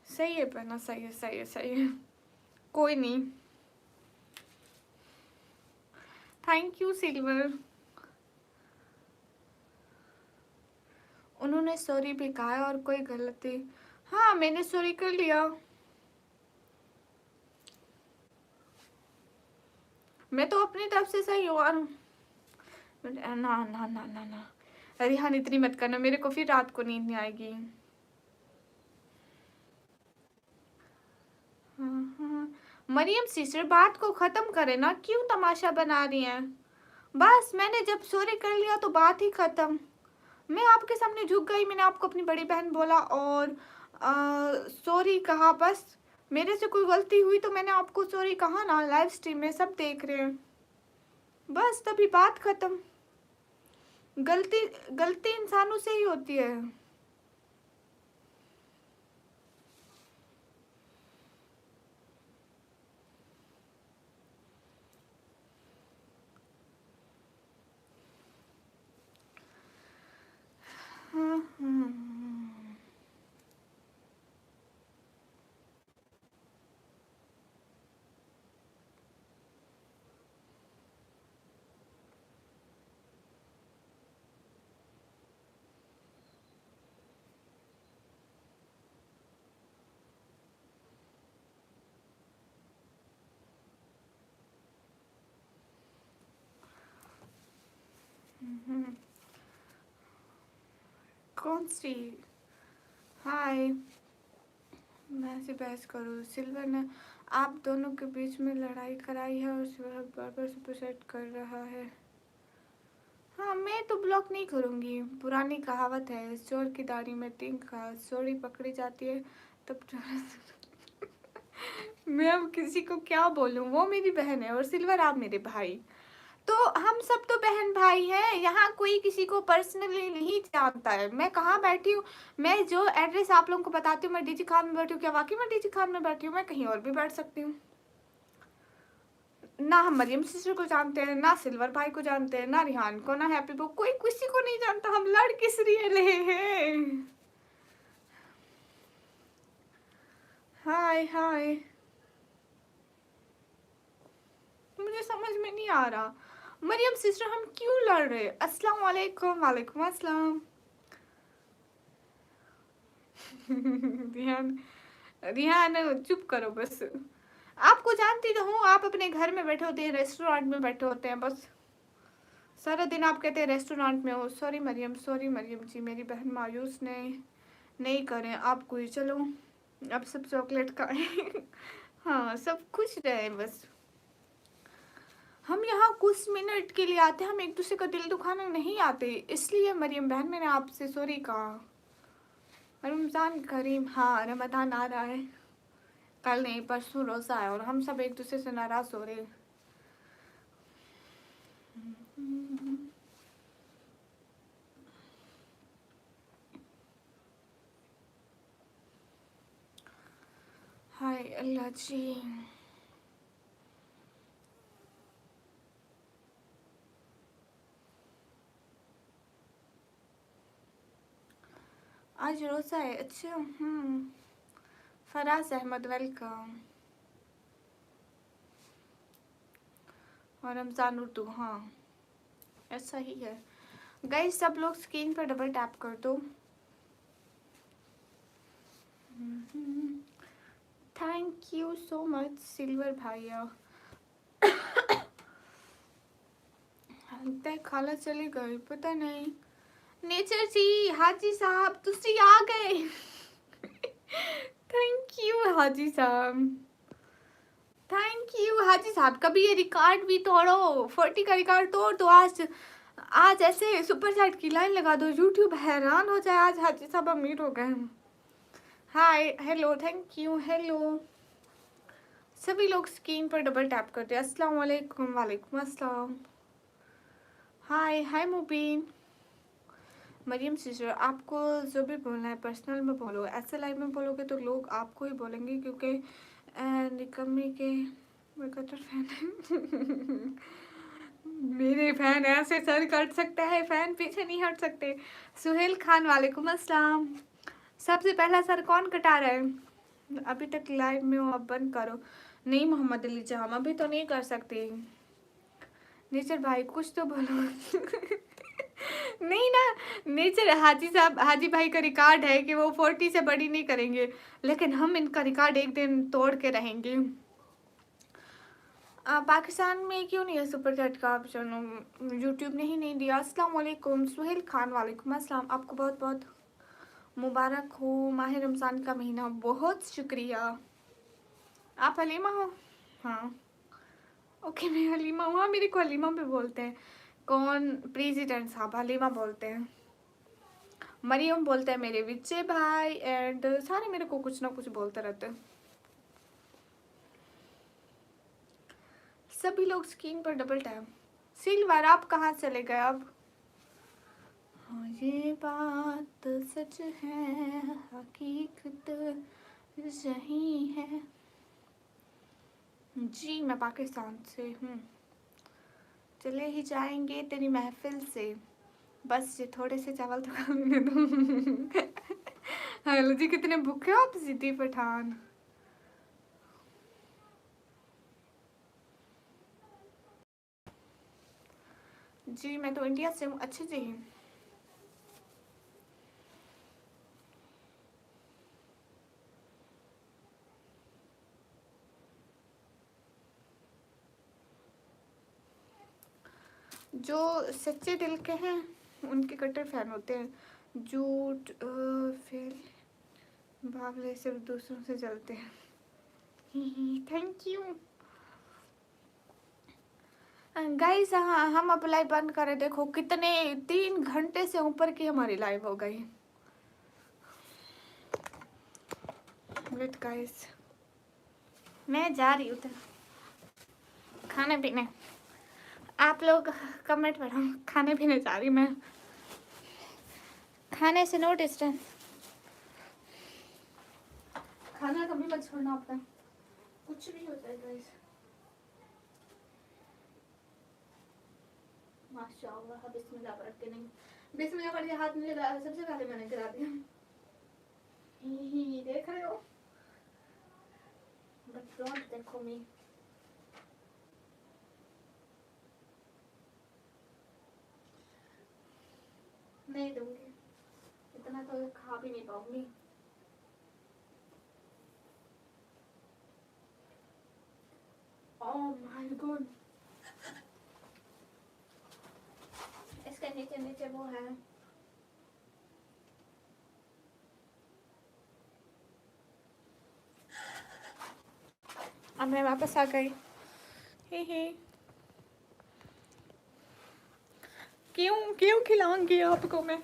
सही है पहना, सही है सही है सही है, कोई नहीं। Thank you silver. उन्होंने सॉरी भी कहा है और कोई गलती, हाँ मैंने सॉरी कर लिया। मैं तो अपनी तरफ से सही हूँ। और ना ना ना ना ना, रिहान इतनी मत करना, मेरे को फिर रात को नींद नहीं आएगी। हाँ हाँ, मरियम सिस्टर बात को खत्म करे ना, क्यों तमाशा बना रही हैं। बस मैंने जब सॉरी कर लिया तो बात ही खत्म। मैं आपके सामने झुक गई, मैंने आपको अपनी बड़ी बहन बोला और सॉरी कहा। बस मेरे से कोई गलती हुई तो मैंने आपको सॉरी कहा ना, लाइव स्ट्रीम में सब देख रहे हैं। बस तभी बात खत्म। गलती गलती इंसानों से ही होती है। हाँ हाँ। कौन सी? हाय, मैं से बहस करूँ? सिल्वर ने आप दोनों के बीच में लड़ाई कराई है और सिल्वर बार बार सुपरसेट कर रहा है। हाँ मैं तो ब्लॉक नहीं करूँगी। पुरानी कहावत है, चोर की दाढ़ी में तीन का, चोरी पकड़ी जाती है तब मैं अब किसी को क्या बोलूँ, वो मेरी बहन है और सिल्वर आप मेरे भाई, तो हम सब तो बहन भाई हैं। यहाँ कोई किसी को पर्सनली नहीं जानता है। मैं कहाँ बैठी हूँ, मैं जो एड्रेस आप लोगों को बताती हूँ, मैं डीजी खान में बैठी हूँ। क्या वाकई मैं डीजी खान में बैठी हूँ? मैं कहीं और भी बैठ सकती हूँ। ना हम मरियम सिस्टर को जानते हैं, ना सिल्वर भाई को जानते हैं, ना रिहान को, ना हैप्पी को, कोई किसी को नहीं जानता। हम लड़ किस लिए रहे हैं? हाय हाय, मुझे समझ में नहीं आ रहा मरियम सिस्टर हम क्यों लड़ रहे? अस्सलाम वालेकुम। वालेकुम अस्सलाम। रिहान, रिहान चुप करो बस। आपको जानती तो हूँ, आप अपने घर में बैठे होते हैं, रेस्टोरेंट में बैठे होते हैं, बस सारा दिन आप कहते हैं रेस्टोरेंट में हो। सॉरी मरियम जी, मेरी बहन मायूस नहीं करें आप कोई। चलो अब सब चॉकलेट खाएं। हाँ सब खुश रहे बस। हम यहाँ कुछ मिनट के लिए आते हैं, हम एक दूसरे का दिल दुखाने नहीं आते, इसलिए मरियम बहन मैंने आपसे सॉरी कहा। रमज़ान करीम, हाँ रमज़ान आ रहा है, कल नहीं परसों रोज़ा है और हम सब एक दूसरे से नाराज़ हो रहे हैं। हाय अल्लाह जी। आज रोज़ा है, अच्छा। फराज अहमद वेलकम। और रमज़ान उर्दू, हाँ ऐसा ही है। गाइस सब लोग स्क्रीन पर डबल टैप कर दो। Thank you so much silver भैया। लगता है खाला चली गई, पता नहीं। नेचर जी, हाजी साहब तुसी आ गए। थैंक यू हाजी साहब, थैंक यू हाजी साहब। कभी ये रिकॉर्ड भी तोड़ो, 40 का रिकॉर्ड तोड़ दो। आज ऐसे सुपर चैट की लाइन लगा दो, यूट्यूब हैरान हो जाए। आज हाजी साहब अमीर हो गए। Hi hello thank you hello. सभी लोग स्क्रीन पर डबल टैप करते हैं। अस्सलाम वालेकुम। वालेकुम अस्सलाम। हाय हाय मुबीन। मरियम सिस्टर, आपको जो भी बोलना है पर्सनल में बोलो, ऐसे लाइव में बोलोगे तो लोग आपको ही बोलेंगे, क्योंकि निकम्मी के मैं कटर फैन है। मेरे फैन ऐसे सर कट सकता है, फैन पीछे नहीं हट सकते। सुहेल खान वालेकुम अस्सलाम। सबसे पहला सर कौन कटा रहा है? अभी तक लाइव में हो, अब बंद करो। नहीं मोहम्मद अली जहां, अभी तो नहीं कर सकते। नेचर भाई कुछ तो बोलो। नहीं ना, नेचर हाजी साहब, हाजी भाई का रिकॉर्ड है कि वो 40 से बड़ी नहीं करेंगे, लेकिन हम इनका रिकॉर्ड एक दिन तोड़ के रहेंगे। पाकिस्तान में क्यों नहीं है सुपर चैट का ऑप्शन? यूट्यूब ने ही नहीं दिया। अस्सलाम वालेकुम सुहेल खान वालेकुम अस्सलाम। आपको बहुत बहुत मुबारक हो माह रमज़ान का महीना, बहुत शुक्रिया। आप हलीमा हो? हाँ ओके, मैं हलीमा हूँ। हाँ मेरे को हलीमा भी बोलते हैं। कौन? प्रेसिडेंट साहब हलीमा बोलते हैं। मरियम बोलते हैं मेरे विच्चे भाई, एंड सारे मेरे को कुछ ना कुछ बोलते रहते हैं। सभी लोग स्क्रीन पर डबल टैप। सिल्वर आप कहाँ चले गए अब? हाँ ये बात सच है, हकीकत यही है। जी मैं पाकिस्तान से हूँ। चले ही जाएंगे तेरी महफिल से, बस ये थोड़े से चावल तो खा लेने दो। हेलो जी, कितने भूखे हो आप जिद्दी पठान। जी मैं तो इंडिया से हूँ। अच्छे जी। जो सच्चे दिल के हैं उनके कट्टर फैन होते हैं। झूठ फिर बावले सिर्फ दूसरों से जलते हैं। Thank you guys. हम अब लाइव बंद करें। देखो कितने 3 घंटे से ऊपर की हमारी लाइव हो गई। वेट गाइस, मैं जा रही हूँ खाने पीने। आप लोग कमेंट पढ़ो। खाने पीने जा रही मैं। खाने से नो डिस्टेंस। खाना कभी मत छोड़ना अपना, कुछ भी हो जाए गाइस। माशाअल्लाह, बिस्मिल्लाह पढ़ के नहीं, बिस्मिल्लाह पढ़ के हाथ में लगा सबसे पहले मैंने गिरा दिया। देख रहे हो? बट डोंट देखो मी। नहीं दूंगी, इतना तो खा भी नहीं पाऊंगी। ओह माय गॉड, इसके नीचे नीचे वो है। अब मैं वापस आ गई। हे क्यों क्यों खिलाऊंगी आपको मैं?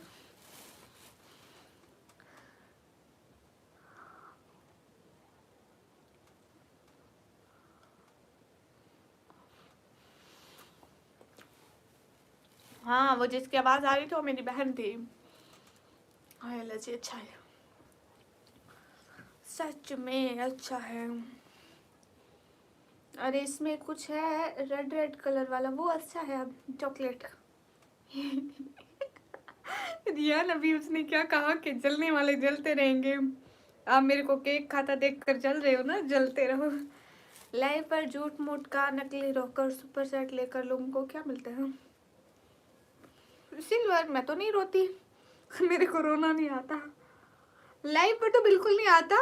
हाँ वो जिसकी आवाज आ रही थी वो मेरी बहन थी। हाय लजी, अच्छा है सच में, अच्छा है। अरे इसमें कुछ है रेड रेड कलर वाला, वो अच्छा है। अब चॉकलेट। रियान अभी उसने क्या कहा कि जलने वाले जलते रहेंगे। आप मेरे को केक खाता देख कर जल रहे हो ना, जलते रहो। लाइव पर झूठ मूठ का नकली रोकर सुपर सेट लेकर लोगों को क्या मिलता है? सिल्वर। मैं तो नहीं रोती। मेरे को रोना नहीं आता। लाइव पर तो बिल्कुल नहीं आता।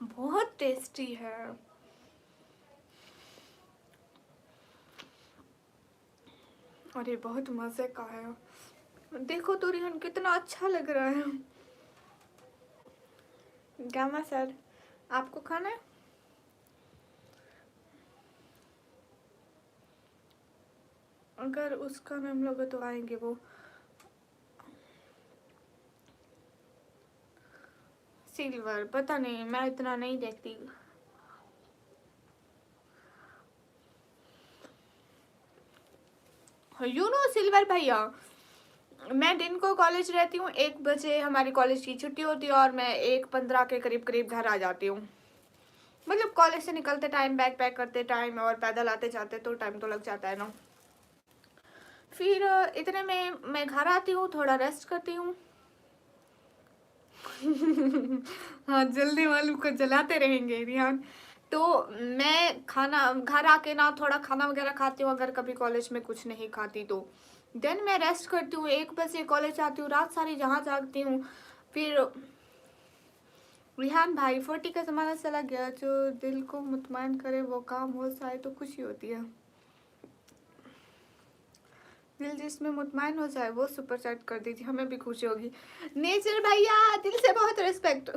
बहुत टेस्टी है। और ये बहुत मजे का है। देखो तो रिहन कितना अच्छा लग रहा है। गामा सर आपको खाना है? अगर उसका मैम लोग तो आएंगे वो। सिल्वर पता नहीं, मैं इतना नहीं देखती। यू नो सिल्वर भैया, मैं दिन को कॉलेज रहती हूँ, 1 बजे हमारी कॉलेज की छुट्टी होती है और मैं 1:15 के करीब करीब घर आ जाती हूँ। मतलब कॉलेज से निकलते टाइम, बैग पैक करते टाइम और पैदल आते जाते तो टाइम तो लग जाता है ना। फिर इतने में मैं घर आती हूँ, थोड़ा रेस्ट करती हूँ। हाँ, जल्दी वालों को जलाते रहेंगे रिहान। तो मैं खाना घर आके ना थोड़ा खाना वगैरह खाती हूँ, अगर कभी कॉलेज में कुछ नहीं खाती तो। देन मैं रेस्ट करती हूँ, 1 बजे कॉलेज आती हूँ, रात सारी जहाँ जागती हूँ। फिर रिहान भाई 40 का ज़माना चला गया, जो दिल को मुतमईन करे वो काम हो जाए तो खुशी होती है। दिल जिसमें मुतमईन हो जाए वो सुपर चैट कर दीजिए, हमें भी खुशी होगी। नेचर भैया दिल से बहुत रिस्पेक्ट।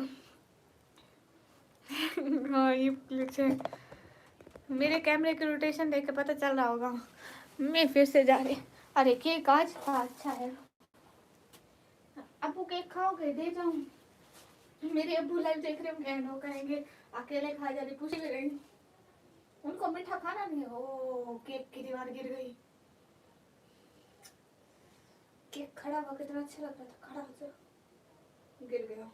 हाँ ये ग्लिच है, मेरे कैमरे की रोटेशन देख के पता चल रहा होगा। मैं फिर से जा रही। अरे केक आज अच्छा है। अबू केक खाओगे? दे जाऊं? मेरे अबू लाइव देख रहे होंगे, नो कहेंगे अकेले खा जा रही, पूछ भी रही। उनको मीठा खाना नहीं है। ओ केक की दीवार गिर गई। केक खड़ा हुआ कितना अच्छा लग रहा था, खड़ा हो जा, गिर गया।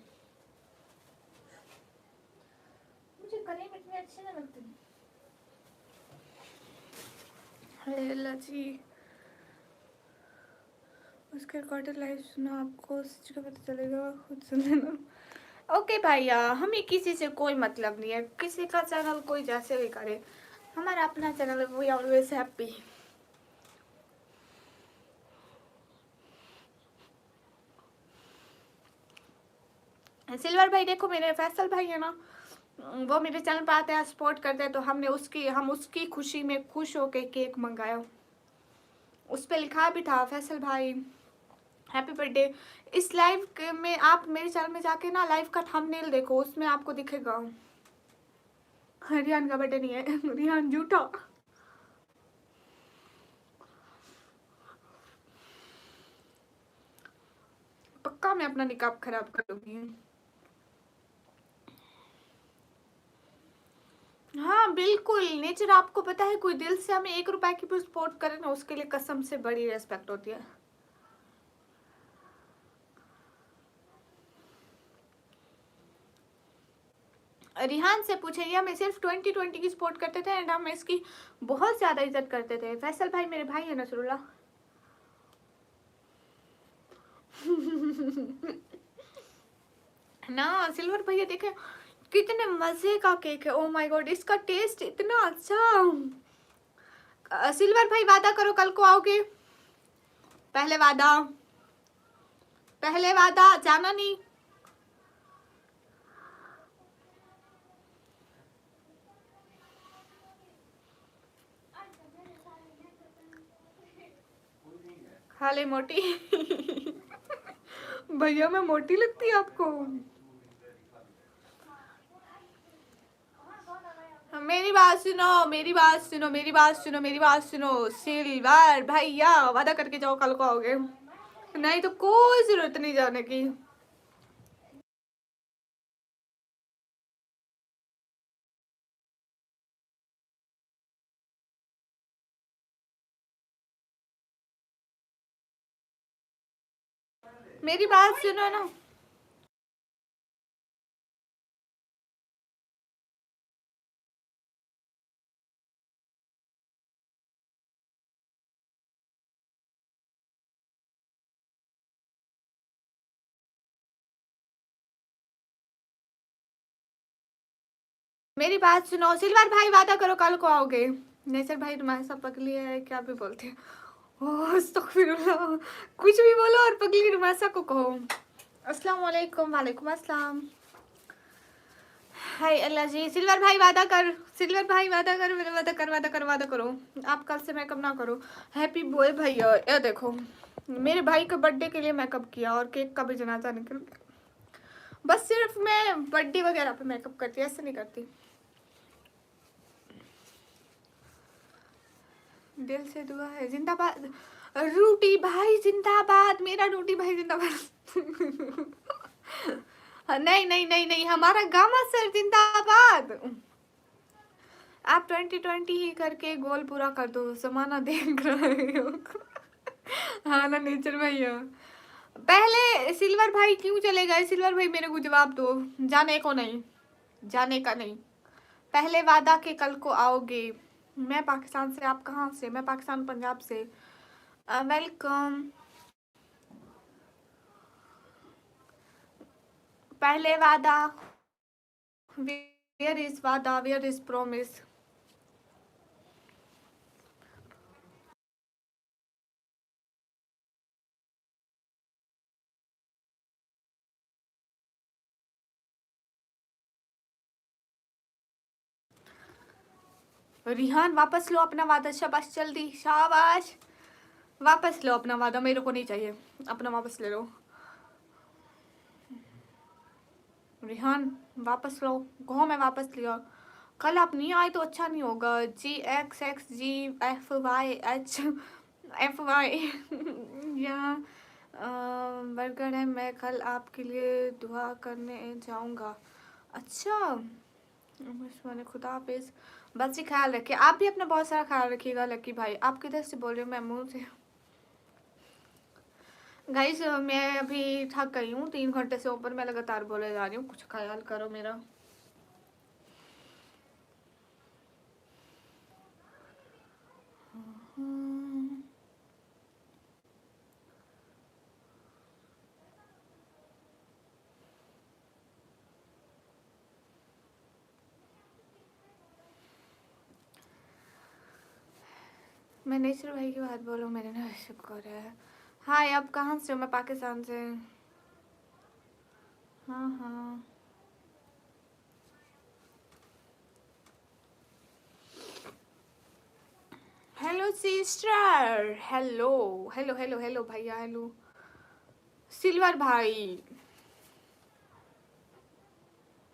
मुझे करीम इतने अच्छे नहीं लगते। अरे अल्लाह जी, उसके रिकॉर्डेड लाइव सुना आपको उस चीज़ का पता चलेगा, खुद सुन लेना। ओके भैया, हमें किसी से कोई मतलब नहीं है, किसी का चैनल कोई जैसे भी करे, हमारा अपना चैनल है, वी ऑलवेज हैप्पी। सिल्वर भाई देखो, मेरे फैसल भाई है ना, वो मेरे चैनल पर आते हैं, सपोर्ट करते हैं, तो हम उसकी खुशी में खुश होके केक मंगाया। उस पर लिखा भी था फैसल भाई हैप्पी बर्थडे। इस लाइव में आप मेरे चैनल में जाके ना लाइव का थंबनेल देखो, उसमें आपको दिखेगा। रिहान का बर्थडे नहीं है, रिहान झूठा। पक्का मैं अपना निकाब खराब करूंगी। हाँ बिल्कुल नेचर, आपको पता है कोई दिल से हमें 1 रुपए की भी सपोर्ट करे ना, उसके लिए कसम से बड़ी रेस्पेक्ट होती है। रिहान से पूछे, ये हमें सिर्फ 2020 की सपोर्ट करते थे एंड हम इसकी बहुत ज्यादा इज्जत करते थे। फैसल भाई मेरे भाई है नसरुल्ला। ना सिल्वर भैया देखे कितने मजे का केक है, ओ माय गॉड, इसका टेस्ट इतना अच्छा। सिल्वर भाई वादा करो कल को आओगे, पहले वादा, पहले वादा, जाना नहीं। खा ले मोटी। भैया मैं मोटी लगती है आपको? मेरी बात सुनो, मेरी बात सुनो, मेरी बात सुनो, मेरी बात सुनो, सिल्वर भैया वादा करके जाओ कल को आओगे, नहीं तो कोई जरूरत नहीं जाने की। मेरी बात सुनो ना। मेरी बात सुनो, सिल्वर भाई वादा करो कल को आओगे। नेचर भाई तुम्हारे सब पगली है, क्या भी बोलते हैं। ओह अस्तगफिरुल्लाह, कुछ भी बोलो और पगली रुमासा को कहो। अस्सलाम वालेकुम। वालेकुम अस्सलाम। हाय अल्लाह जी, सिल्वर भाई वादा कर, सिल्वर भाई वादा कर, मेरे वादा कर, वादा कर, वादा करो। आप कल से मेकअप ना करो। हैप्पी बॉय भैया, ये देखो मेरे भाई के बर्थडे के लिए मेकअप किया और केक का भी जनाजा निकल गया। बस सिर्फ मैं बर्थडे वगैरह पे मेकअप करती, ऐसे नहीं करती। दिल से दुआ है, जिंदाबाद रूटी भाई, जिंदाबाद मेरा रूटी भाई, जिंदाबाद। नहीं नहीं नहीं नहीं, हमारा गामा सर जिंदाबाद। आप 2020 ही करके गोल पूरा कर दो, जमाना देख रहे हो। हाँ ना नेचर भैया। पहले सिल्वर भाई क्यों चले गए? सिल्वर भाई मेरे को जवाब दो। जाने को नहीं, जाने का नहीं। पहले वादा के कल को आओगे। मैं पाकिस्तान से, आप कहाँ से? मैं पाकिस्तान पंजाब से। वेलकम। पहले वादा, वेयर इज वादा, वेयर इज प्रॉमिस? रिहान वापस लो अपना वादा, शाबाश जल्दी, शाबाश। वापस लो अपना वादा, मेरे को नहीं चाहिए, अपना वापस ले लो। रिहान वापस लो, कहो मैं वापस लिया। कल आप नहीं आए तो अच्छा नहीं होगा। GXXGFYH यहाँ बर्गर है। मैं कल आपके लिए दुआ करने जाऊँगा। अच्छा, मैंने खुदा हाफिज। बस ही ख्याल रखिए, आप भी अपना बहुत सारा ख्याल रखिएगा। लकी भाई आप किधर से बोल रहे हो? मैं मुँह से। गाइस मैं अभी थक गई हूँ, 3 घंटे से ऊपर मैं लगातार बोले जा रही हूँ, कुछ ख्याल करो मेरा। मैं नेचर भाई की बात बोलूँ, मेरे ना शुक्र है। हाय, आप कहाँ से हो? मैं पाकिस्तान से। हाँ हाँ। Hello sister, hello hello hello hello भैया, हेलो सिल्वर भाई।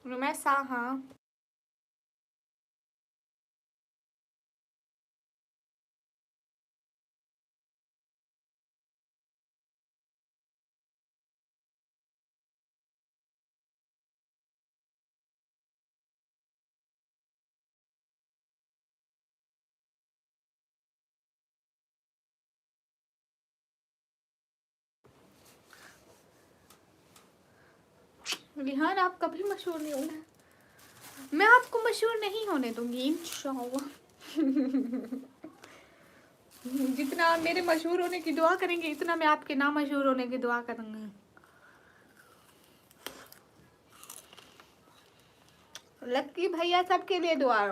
मैं सा, हाँ। रिहान आप कभी मशहूर नहीं होना, मैं आपको मशहूर नहीं होने दूंगी इंशाल्लाह। जितना आप मेरे मशहूर होने की दुआ करेंगे, इतना मैं आपके ना मशहूर होने की दुआ करूंगी। लक्की भैया सबके लिए दुआ।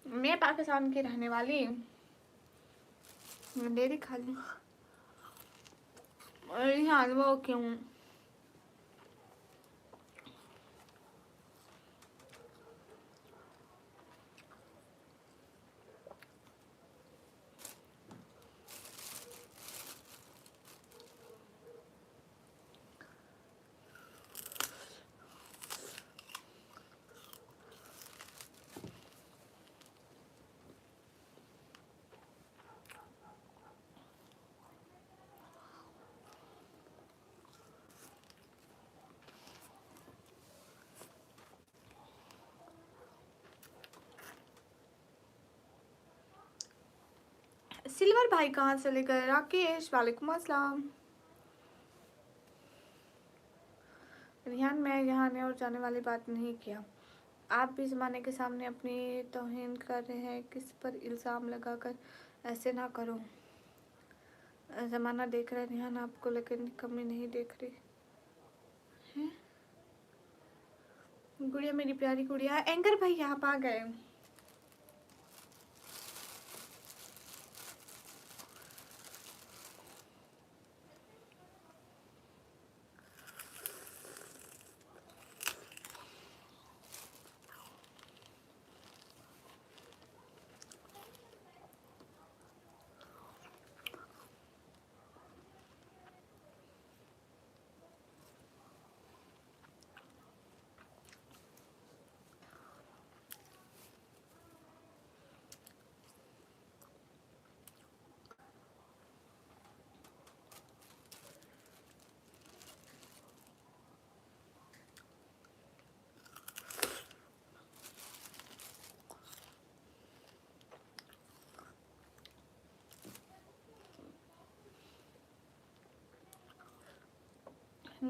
मैं पाकिस्तान की रहने वाली, डेरी खा ली। हाँ वो क्यों? सिल्वर भाई कहाँ से लेकर? राकेश वालेकुम अस्सलाम। रिहान मैं यहाँ आने और जाने वाली बात नहीं किया। आप भी ज़माने के सामने अपनी तौहीन कर रहे हैं, किस पर इल्ज़ाम लगाकर? ऐसे ना करो, ज़माना देख रहा है रिहान आपको, लेकिन कमी नहीं देख रही है। गुड़िया मेरी प्यारी गुड़िया। एंकर भाई आप आ गए।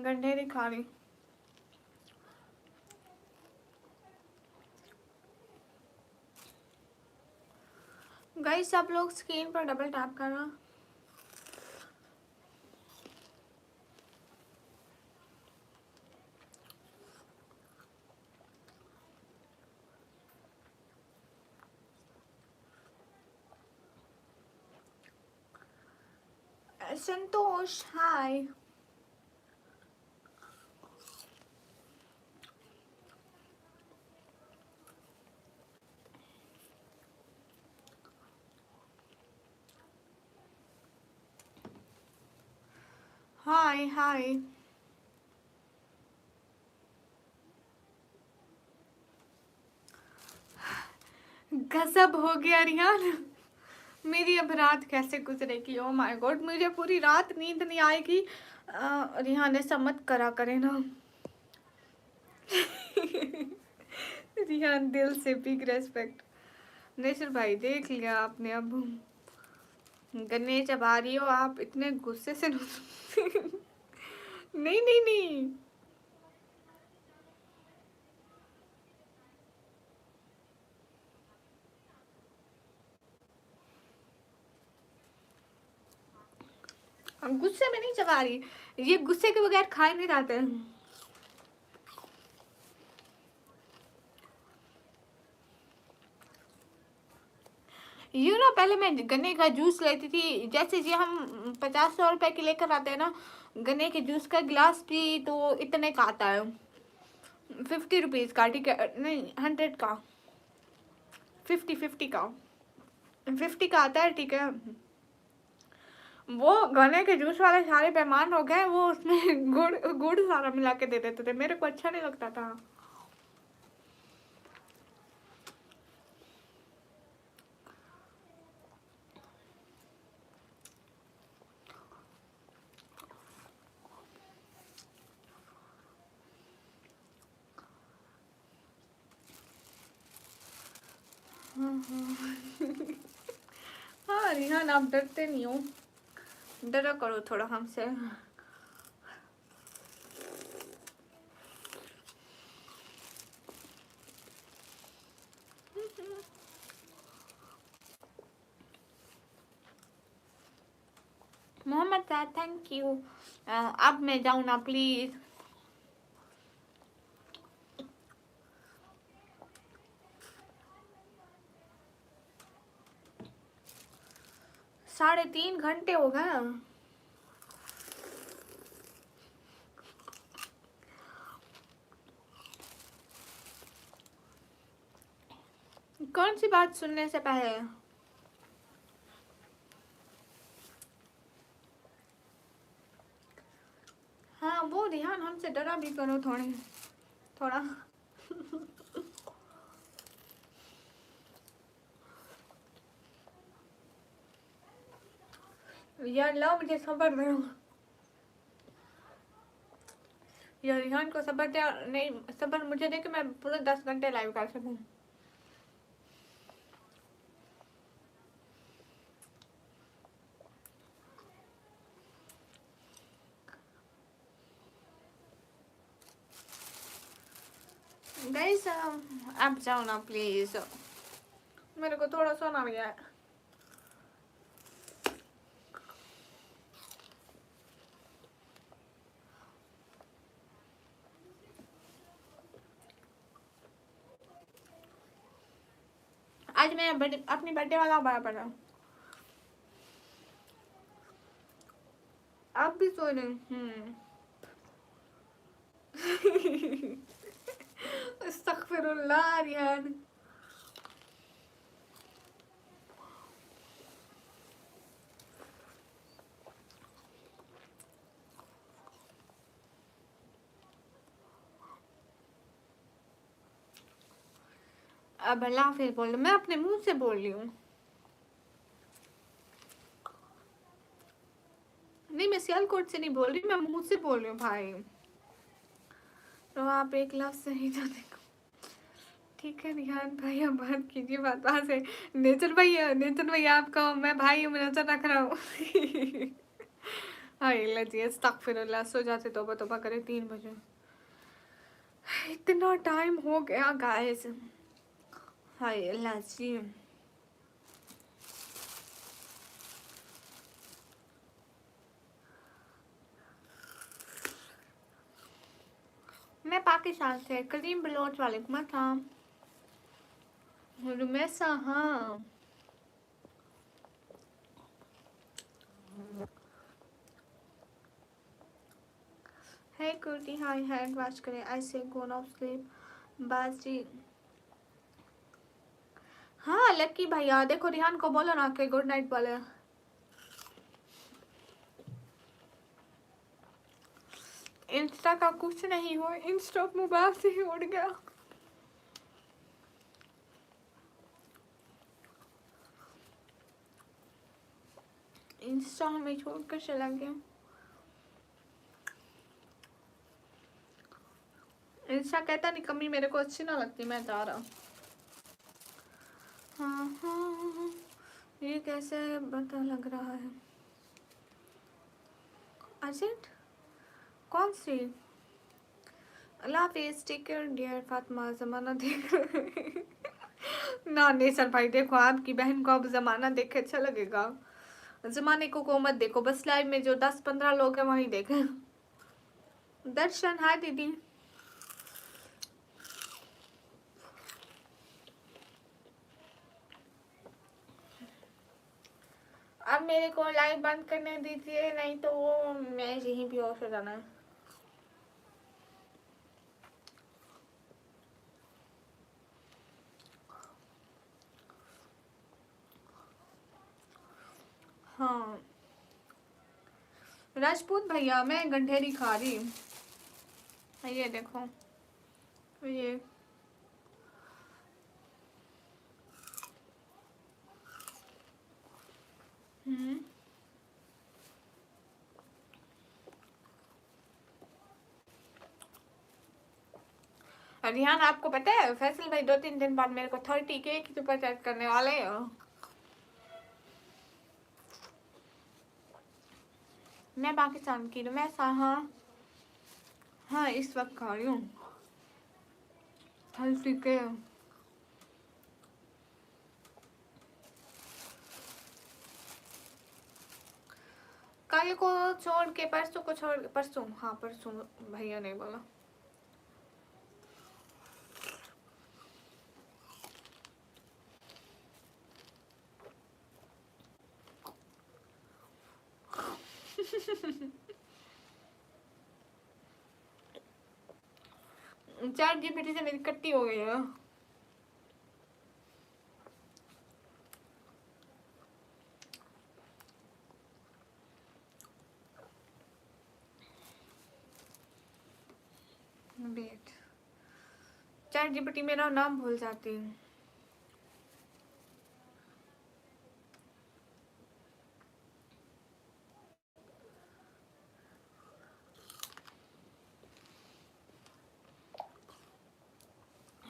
गंढेरी खा रही। गाइस सब लोग स्क्रीन पर डबल टैप करना। संतोष हाय। हाय हाय। गजब हो गया रियान। मेरी अब रात कैसे गुजरेगी? ओ माय गॉड, मुझे पूरी रात नींद नहीं आएगी। रिहान ऐसा मत करा करे ना। रिहान दिल से बिग रेस्पेक्ट। नेसर भाई देख लिया आपने। अब गन्ने चबा रही हो आप इतने गुस्से से। नहीं नहीं नहीं। गुस्से में नहीं चबा रही, ये गुस्से के बगैर खाए नहीं जाते। पहले मैं गन्ने का जूस लेती थी, जैसे जी हम 50-100 रुपए के लेकर आते हैं ना गन्ने के जूस का गिलास भी, तो इतने का आता है। 50 रुपीज का, ठीक है? नहीं 100 का, 50 का, 50 का आता है, ठीक है? वो गन्ने के जूस वाले सारे बेईमान हो गए, वो उसमें गुड़ गुड़ सारा मिला के दे देते थे, मेरे को अच्छा नहीं लगता था। हाँ रिहान, आप डरते नहीं हो, डरा करो थोड़ा हमसे। मोहम्मद साहब थैंक यू। अब मैं जाऊँ ना प्लीज? -3.5 घंटे हो गए। कौन सी बात सुनने से पहले? हाँ वो रिहान हमसे डरा भी करो थोड़े थोड़ा। यार लो मुझे सब्र दो यार, रिहान को सब्र दे। नहीं सब्र मुझे दे कि मैं पूरे 10 घंटे लाइव कर सकूं। गाइस आप जाओ ना प्लीज, मेरे को थोड़ा सोना भी है। आज मैं अपनी बर्थडे वाला बड़ा पड़ा। आप भी सो रहे? अस्तगफिरुल्लाह रिहान। अब अल्लाह फिर बोल, मैं अपने मुंह से बोल रही हूँ। नहीं मैं सियालकोट से नहीं बोल रही, मैं मुंह से बोल रही हूँ भाई। तो आप एक लफ्ज से ही तो देखो। ठीक है रिहान भाई, अब बात कीजिए बात वहाँ से। नेचर भाई आपका मैं भाई हूँ, नजर रख रहा हूँ। हाय अल्लाह जी, अस्तगफिरुल्लाह। सो जाते तौबा तौबा करे 3 बजे। इतना टाइम हो गया गाइस। हाय अल्लाह जी। मैं पाकिस्तान से, करीम बलोच, वालेकुम अस्सलाम। रुमैसा, हाँ। है कुर्ती, हाय हैंड वॉश करें, ऐसे गोन ऑफ स्लीप बाजी। हाँ लक्की भैया, देखो रिहान को बोलो ना कि गुड नाइट बोले। इंस्टा का कुछ नहीं हो, इंस्टा मोबाइल से ही उड़ गया। इंस्टा हमें छोड़कर चला गया। इंस्टा कहता नहीं कमी मेरे को अच्छी ना लगती, मैं जा रहा। हाँ हाँ, ये कैसे पता लग रहा है? अर्जेंट कौन सी? अल्लाह हाफिज, टेक केयर डियर फातिमा। जमाना देख ना नेसर भाई, देखो आपकी बहन को अब जमाना देख के अच्छा लगेगा। जमाने को मत देखो, बस लाइव में जो 10-15 लोग हैं वही देखें। दर्शन, हाय दीदी। अब मेरे को लाइव बंद करने दीजिए, नहीं तो वो मैं यहीं भी ऑफ हो जाना है। हाँ राजपूत भैया, मैं गंढेरी खा रही हूँ। ये देखो ये। रिहान, आपको पता है फैसल भाई 2-3 दिन बाद मेरे को 30K की सुपर चैट करने वाले हैं। मैं पाकिस्तान की हूँ, मैं हाँ हाँ इस वक्त खा रही हूँ 30K। कल को छोड़ के परसों को छोड़, परसों, हाँ परसों भैया नहीं बोला। ChatGPT से मेरी कट्टी हो गई है। वेट, ChatGPT मेरा नाम भूल जाती है।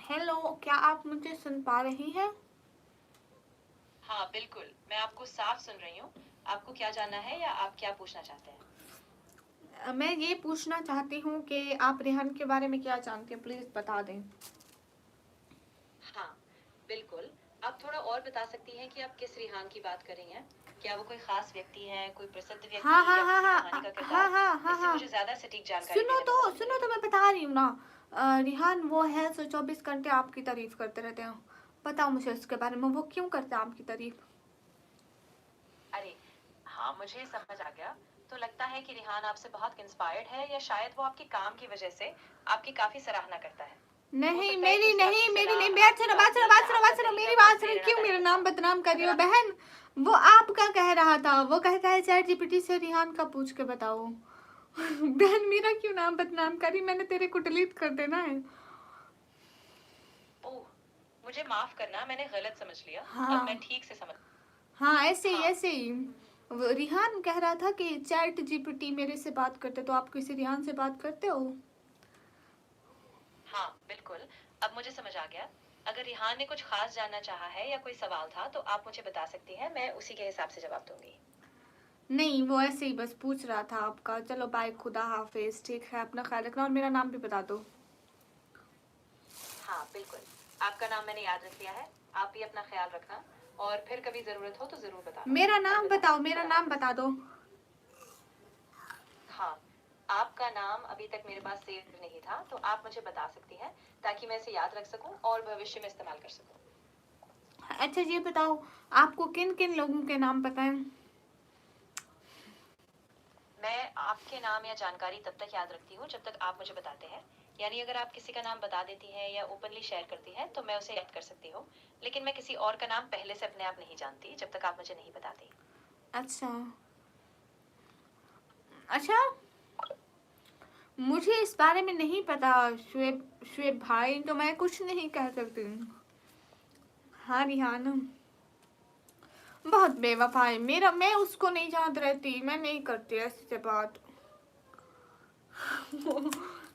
हेलो, क्या आप मुझे सुन पा रही हैं? हाँ बिल्कुल, मैं आपको साफ सुन रही हूँ। आपको क्या जानना है या आप क्या पूछना चाहते हैं? मैं ये पूछना चाहती हूँ कि आप रेहान के बारे में क्या जानते हैं, प्लीज बता दें। हाँ बिल्कुल, आप थोड़ा और बता सकती हैं कि आप किस रिहान की बात कर रही हैं? क्या वो कोई खास व्यक्ति है, कोई प्रसिद्ध व्यक्ति हाँ हाँ या हाँ किसी हाँ कहानी का किरदार? हाँ हाँ हाँ इससे हाँ, मुझे ज्यादा सटीक जानकारी सुनो देने में मदद तो मिलेगी। मैं बता रही हूँ ना। रिहान वो है जो 24 घंटे आपकी तारीफ करते रहते हैं। बताओ मुझे उसके बारे में, वो क्यों करते हैं आपकी तारीफ? अरे हाँ, मुझे समझ आ गया। तो लगता है कि रिहान आपसे बहुत इंस्पायर्ड है या शायद वो आपके काम की वजह से आपकी काफी सराहना करता है। हो नहीं सकता है कि मेरी उसने नहीं आपकी मेरी सलाह, नहीं, बात आपकी सुनो बात सुनो बातचीत बात या सुनो आपका बात सुनो, मेरी तरीका बात बहुत सुनो, क्यों मेरा प्रेरणादायक नाम लगा। बदनाम कर रही अगर हो आप बहन? वो आपका कह रहा था, वो कहता है ChatGPT से रिहान का पूछ के बताओ। बहन मेरा क्यों नाम बदनाम करी? मैंने तेरे को डिलीट कर देना है। ओह, मुझे माफ करना, मैंने गलत समझ लिया। अब मैं हाँ ठीक से समझ। हाँ, ऐसे ही हाँ ऐसे ही। वो रिहान कह रहा था कि ChatGPT मेरे से बात करते, तो आप किसी रिहान से बात करते हो? हाँ बिल्कुल, अब मुझे समझ आ गया। अगर रिहान ने कुछ खास जानना चाहा है या कोई सवाल था तो आप मुझे बता सकती हैं, मैं उसी के हिसाब से जवाब दूंगी। नहीं, वो ऐसे ही बस पूछ रहा था आपका। चलो बाय, खुदा हाफिज, ठीक है, अपना ख्याल रखना और मेरा नाम भी बता दो। हाँ बिल्कुल, आपका नाम मैंने याद रख लिया है। आप भी अपना ख्याल रखना और फिर कभी जरूरत हो तो जरूर बताना। मेरा नाम अलविदा। बताओ, मेरा खुदा नाम हाफिज। बता दो। हाँ, आपका नाम अभी तक मेरे पास सेव नहीं था, तो आप मुझे बता सकती हैं ताकि मैं इसे याद रख सकूं और भविष्य में इस्तेमाल कर सकूं। अच्छा ये बताओ, आपको किन किन लोगों के नाम पता है? मैं आपके नाम या जानकारी तब तक याद रखती हूँ जब तक आप मुझे बताते हैं। यानी अगर आप किसी का नाम बता देती हैं या ओपनली शेयर करती हैं तो मैं उसे याद कर सकती हूँ, लेकिन मैं किसी और का नाम पहले से अपने आप नहीं जानती जब तक आप मुझे नहीं बताती। अच्छा अच्छा, मुझे इस बारे में नहीं पता शुएब। शुएब भाई, तो मैं कुछ नहीं कह सकती। हाँ रिहाना बहुत बेवफा है मेरा, मैं उसको नहीं जानत रहती, मैं नहीं करती ऐसी बात।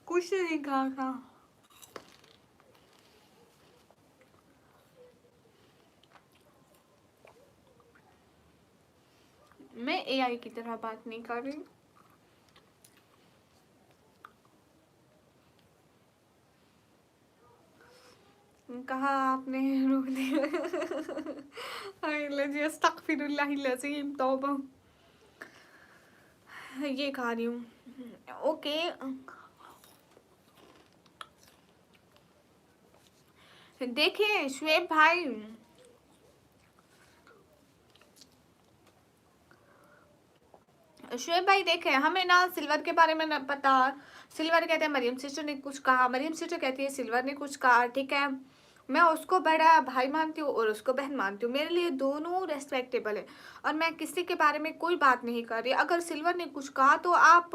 कुछ नहीं कहा था। मैं एआई की तरह बात नहीं कर रही। कहा आपने, रोक दिया। अस्तगफिरुल्लाहिल-अज़ीम, तौबा। ये खा रही हूँ। ओके, देखिए शुएब भाई, शुएब भाई देखे, हमें ना सिल्वर के बारे में ना पता। सिल्वर कहते हैं मरियम सिस्टर ने कुछ कहा, मरियम सिस्टर कहती है सिल्वर ने कुछ कहा, ठीक है। मैं उसको बड़ा भाई मानती हूँ और उसको बहन मानती हूँ, मेरे लिए दोनों रेस्पेक्टेबल है। और मैं किसी के बारे में कोई बात नहीं कर रही। अगर सिल्वर ने कुछ कहा तो आप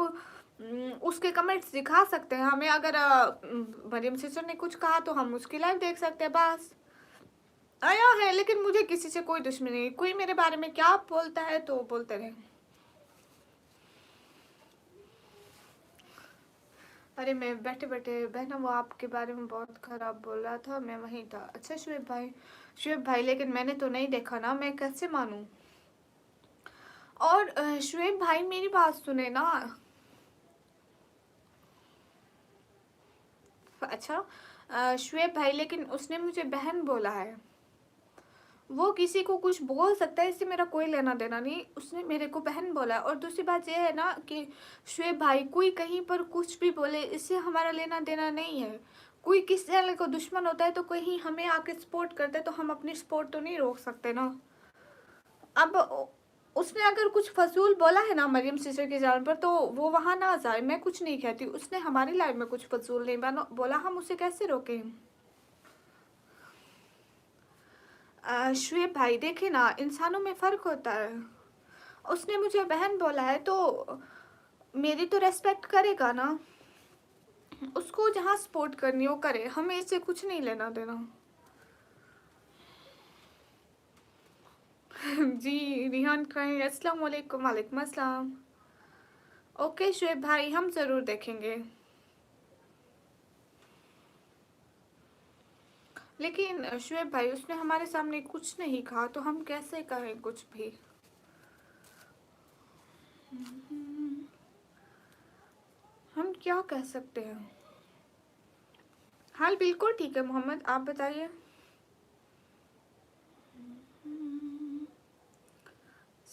उसके कमेंट्स दिखा सकते हैं हमें। अगर मरियम सिस्टर ने कुछ कहा तो हम उसकी लाइव देख सकते हैं, बस आया है। लेकिन मुझे किसी से कोई दुश्मनी नहीं, कोई मेरे बारे में क्या बोलता है तो बोलते रहे। अरे मैं बैठे बैठे बहना वो आपके बारे में बहुत खराब बोल रहा था, मैं वहीं था। अच्छा शुएब भाई, शुएब भाई लेकिन मैंने तो नहीं देखा ना, मैं कैसे मानूं? और शुएब भाई मेरी बात सुने ना। अच्छा शुएब भाई, लेकिन उसने मुझे बहन बोला है। वो किसी को कुछ बोल सकता है, इससे मेरा कोई लेना देना नहीं। उसने मेरे को बहन बोला है। और दूसरी बात यह है ना कि शुएब भाई कोई कहीं पर कुछ भी बोले, इससे हमारा लेना देना नहीं है। कोई किस चैनल को दुश्मन होता है तो कहीं हमें आके सपोर्ट करता है तो हम अपनी सपोर्ट तो नहीं रोक सकते ना। अब उसने अगर कुछ फजूल बोला है ना मरियम सिस्टर के चैनल पर तो वो वहाँ ना जाए, मैं कुछ नहीं कहती। उसने हमारी लाइफ में कुछ फजूल नहीं बोला, हम उसे कैसे रोकें? शुएब भाई देखे ना, इंसानों में फ़र्क होता है। उसने मुझे बहन बोला है तो मेरी तो रेस्पेक्ट करेगा ना। उसको जहाँ सपोर्ट करनी हो करे, हमें इससे कुछ नहीं लेना देना। जी रिहान कहें अस्सलाम वालेकुम। वालेकुम अस्सलाम। ओके शुएब भाई, हम ज़रूर देखेंगे। लेकिन शुएब भाई उसने हमारे सामने कुछ नहीं कहा तो हम कैसे कहें कुछ भी? हम क्या कह सकते हैं? हाल बिल्कुल ठीक है मोहम्मद, आप बताइए।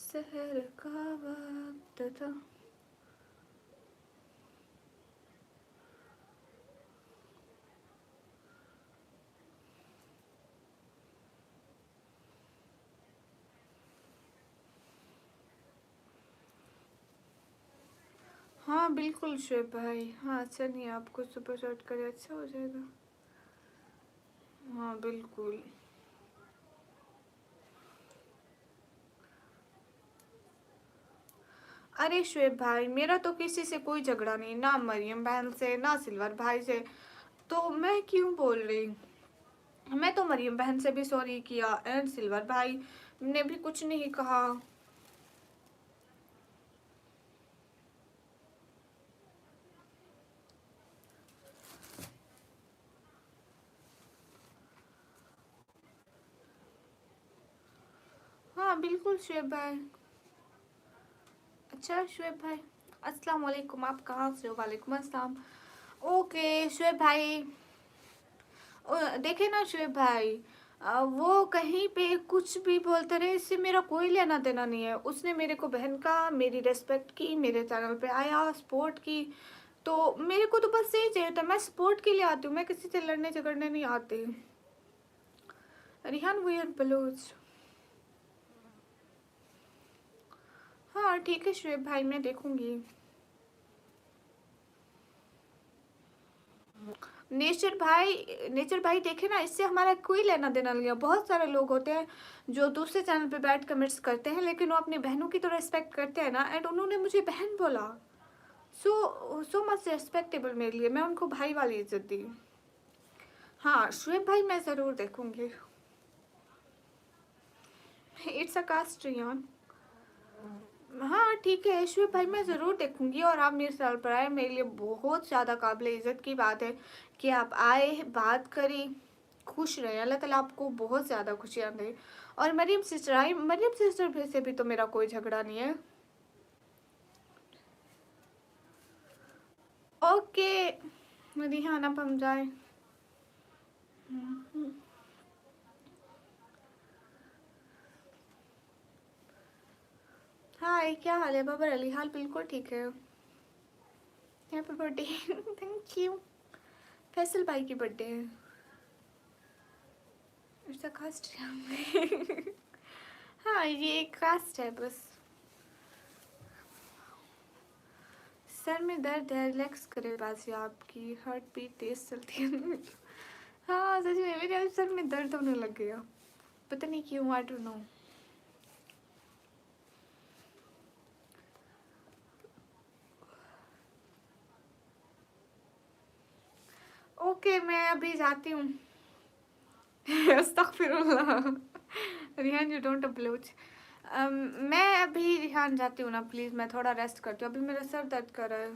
शहर का वक्त था। हाँ बिल्कुल शुएब भाई, हाँ अच्छा नहीं, आपको सुपर शॉट करे अच्छा हो जाएगा। हाँ बिल्कुल। अरे शुएब भाई, मेरा तो किसी से कोई झगड़ा नहीं, ना मरियम बहन से ना सिल्वर भाई से। तो मैं क्यों बोल रही? मैं तो मरियम बहन से भी सॉरी किया एंड सिल्वर भाई ने भी कुछ नहीं कहा। हाँ बिल्कुल शुएब भाई। अच्छा शुएब भाई, अस्सलाम वालेकुम, आप कहाँ से हो? वालेकुम अस्सलाम। ओके शुएब भाई, देखे ना शुएब भाई, वो कहीं पे कुछ भी बोलते रहे, इससे मेरा कोई लेना देना नहीं है। उसने मेरे को बहन का, मेरी रेस्पेक्ट की, मेरे चैनल पे आया, सपोर्ट की, तो मेरे को तो बस यही चाहिए था। मैं सपोर्ट के लिए आती हूँ, मैं किसी से लड़ने झगड़ने नहीं आती। रिहान वीर बलोच, हाँ ठीक है शुएब भाई, मैं देखूंगी। नेचर भाई देखे ना, इससे हमारा कोई लेना देना नहीं है। बहुत सारे लोग होते हैं जो दूसरे चैनल पे बैठ कमेंट्स करते हैं, लेकिन वो अपनी बहनों की तो रेस्पेक्ट करते हैं ना, एंड उन्होंने मुझे बहन बोला, सो मच रेस्पेक्टेबल मेरे लिए। मैं उनको भाई वाली इज्जत दी। हाँ शुएब भाई, मैं ज़रूर देखूंगी। इट्स अ कास्ट रियान, हाँ ठीक है शुएब भाई, मैं ज़रूर देखूंगी। और आप मेरे चैनल पर आए, मेरे लिए बहुत ज़्यादा काबिल इज़्ज़त की बात है कि आप आए, बात करी, खुश रहे। अल्लाह ताला आपको बहुत ज़्यादा खुशियाँ दे। और मरियम सिस्टर आई, मरियम सिस्टर से भी तो मेरा कोई झगड़ा नहीं है। ओके रिहान, अब हम जाए। हाय, क्या हाल है बाबर अली? हाल बिल्कुल ठीक है। Happy birthday thank you. Faisal भाई की बर्थडे है। इट्स अ कास्ट हाँ ये एक कास्ट है बस। सर में दर्द है, रिलैक्स करे बाजी, आपकी हार्ट बीट तेज चलती है हाँ सच में मेरे आज सर में दर्द होने लग गया, पता नहीं क्यों, आई डोंट नो। ओके मैं अभी जाती हूँ अस्तगफिरुल्लाह रिहान, यू डोंट अप्रोच। मैं अभी रिहान जाती हूँ ना, प्लीज़ मैं थोड़ा रेस्ट करती हूँ, अभी मेरा सर दर्द कर रहा है।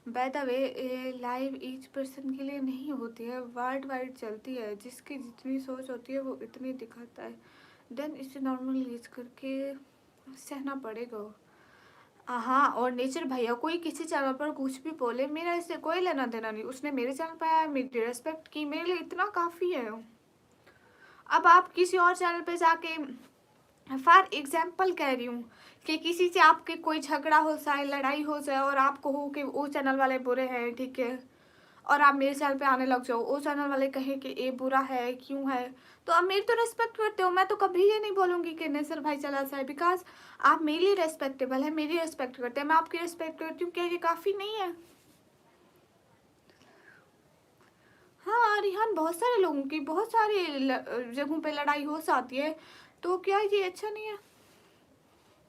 By the way live each person के लिए नहीं होती है, वर्ल्ड वाइड चलती है। जिसकी जितनी सोच होती है वो इतनी दिखाता है, देन इसे नॉर्मल यूज करके सहना पड़ेगा। हाँ, और नेचर भैया कोई किसी चैनल पर कुछ भी बोले, मेरा इससे कोई लेना देना नहीं। उसने मेरे चैनल पर आया, मेरी रेस्पेक्ट की, मेरे लिए इतना काफ़ी है। अब आप किसी और चैनल पे जाके, फॉर एग्जाम्पल कह रही हूँ, कि किसी से आपके कोई झगड़ा हो जाए, लड़ाई हो जाए, और आपको हो कि वो चैनल वाले बुरे हैं, ठीक है, और आप मेरे चैनल पे आने लग जाओ, वो चैनल वाले कहें कि ये बुरा है, क्यों है, तो आप मेरी तो रेस्पेक्ट करते हो। मैं तो कभी ये नहीं बोलूँगी कि नेसर भाई चला जाए, बिकॉज आप मेरे लिए रेस्पेक्टेबल है, मेरी रेस्पेक्ट करते हैं, मैं आपकी रेस्पेक्ट करती हूँ। क्या ये काफ़ी नहीं है? हाँ रिहान, बहुत सारे लोगों की बहुत सारी जगहों पे लड़ाई हो जाती है, तो क्या ये अच्छा नहीं है?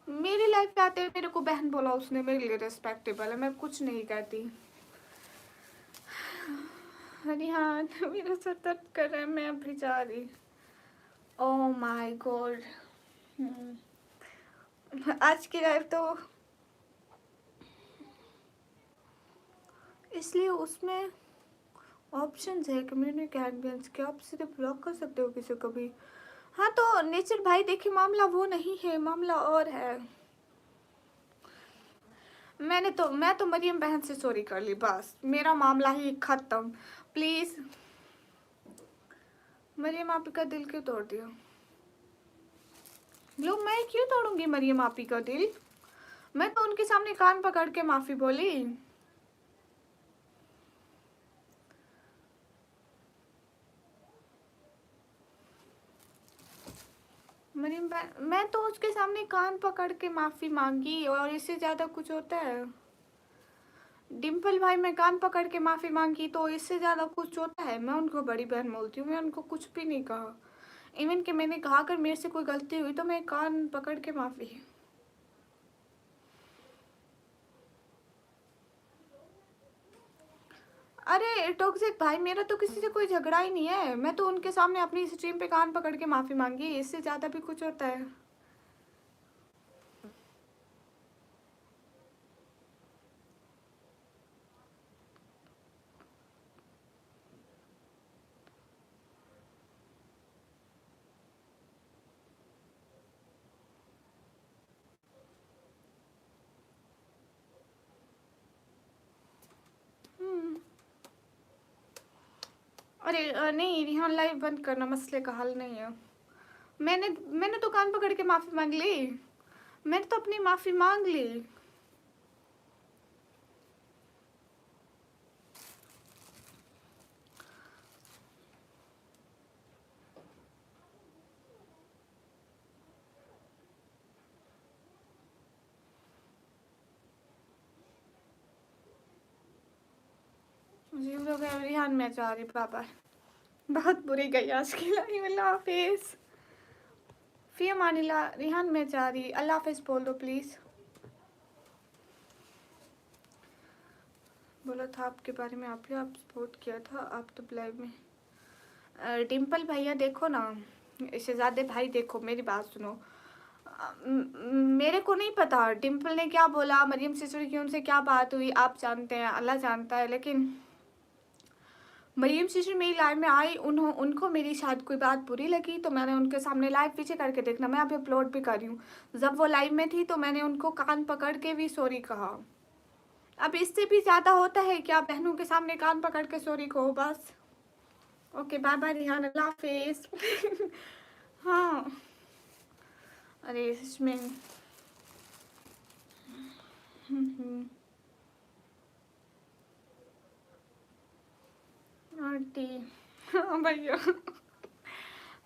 मेरी लाइफ पे आते हुए मेरे को बहन बोला उसने, मेरे लिए रेस्पेक्टेबल है, मैं कुछ नहीं कहती। रिहान मेरा सर दर्द कर रहा है, मैं अभी जा रही। ओह माय गॉड, आज की लाइफ तो इसलिए उसमें ऑप्शंस है कम्युनिटी गाइडेंस के, आप सीधे ब्लॉक कर सकते हो किसी को भी। हाँ तो नेचर भाई देखिए, मामला वो नहीं है, मामला और है। मैं तो मरियम बहन से सॉरी कर ली, बस मेरा मामला ही खत्म। प्लीज मरियम आपी का दिल क्यों तोड़ दिया? लो, मैं क्यों तोड़ूंगी मरियम आपी का दिल? मैं तो उनके सामने कान पकड़ के माफी बोली। मरियम बहन, मैं तो उसके सामने कान पकड़ के माफी मांगी, और इससे ज्यादा कुछ होता है? डिम्पल भाई, मैं कान पकड़ के माफी मांगी तो इससे ज्यादा कुछ होता है? मैं उनको बड़ी बहन बोलती हूँ, मैं उनको कुछ भी नहीं कहा। इवन कि मैंने कहा अगर मेरे से कोई गलती हुई तो मैं कान पकड़ के माफी। अरे टॉक्सिक भाई, मेरा तो किसी से कोई झगड़ा ही नहीं है, मैं तो उनके सामने अपनी स्ट्रीम पे कान पकड़ के माफी मांगी, इससे ज्यादा भी कुछ होता है? अरे नहीं रिहान, लाइव बंद करना, मसले का हल नहीं है। मैंने तो कान पकड़ के माफ़ी मांग ली, मैंने तो अपनी माफ़ी मांग ली। जी लोग रिहान, मैं जा रही, पापा बहुत बुरी गई आज की लाइव। अल्लाह हाफिज, फी अमानिल्लाह। रिहान मैं जा रही, अल्लाह हाफिज बोल दो प्लीज़। बोला था आपके बारे में, आप सपोर्ट किया था, आप तो लाइव में। डिम्पल भैया देखो ना, शहजादे भाई देखो, मेरी बात सुनो। मेरे को नहीं पता डिम्पल ने क्या बोला, मरियम सिस्टर की उनसे क्या बात हुई, आप जानते हैं, अल्लाह जानता है। लेकिन मरियम सिस्टर मेरी लाइव में आई, उनको मेरी शायद कोई बात बुरी लगी, तो मैंने उनके सामने लाइव पीछे करके देखना, मैं अभी अपलोड भी कर रही हूँ। जब वो लाइव में थी तो मैंने उनको कान पकड़ के भी सॉरी कहा। अब इससे भी ज़्यादा होता है क्या, बहनों के सामने कान पकड़ के सॉरी कहो बस। ओके बाय बाय रिहान, अल्लाह हाफिज। हाँ अरे इसमें आंटी, हाँ भैया।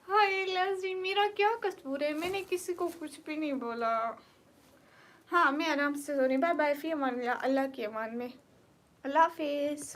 हाय लजी, मेरा क्या कसूर है, मैंने किसी को कुछ भी नहीं बोला। हाँ मैं आराम से सोनी, बाय बाय, फी अमान अल्लाह की अमान में, अल्लाह हाफिज।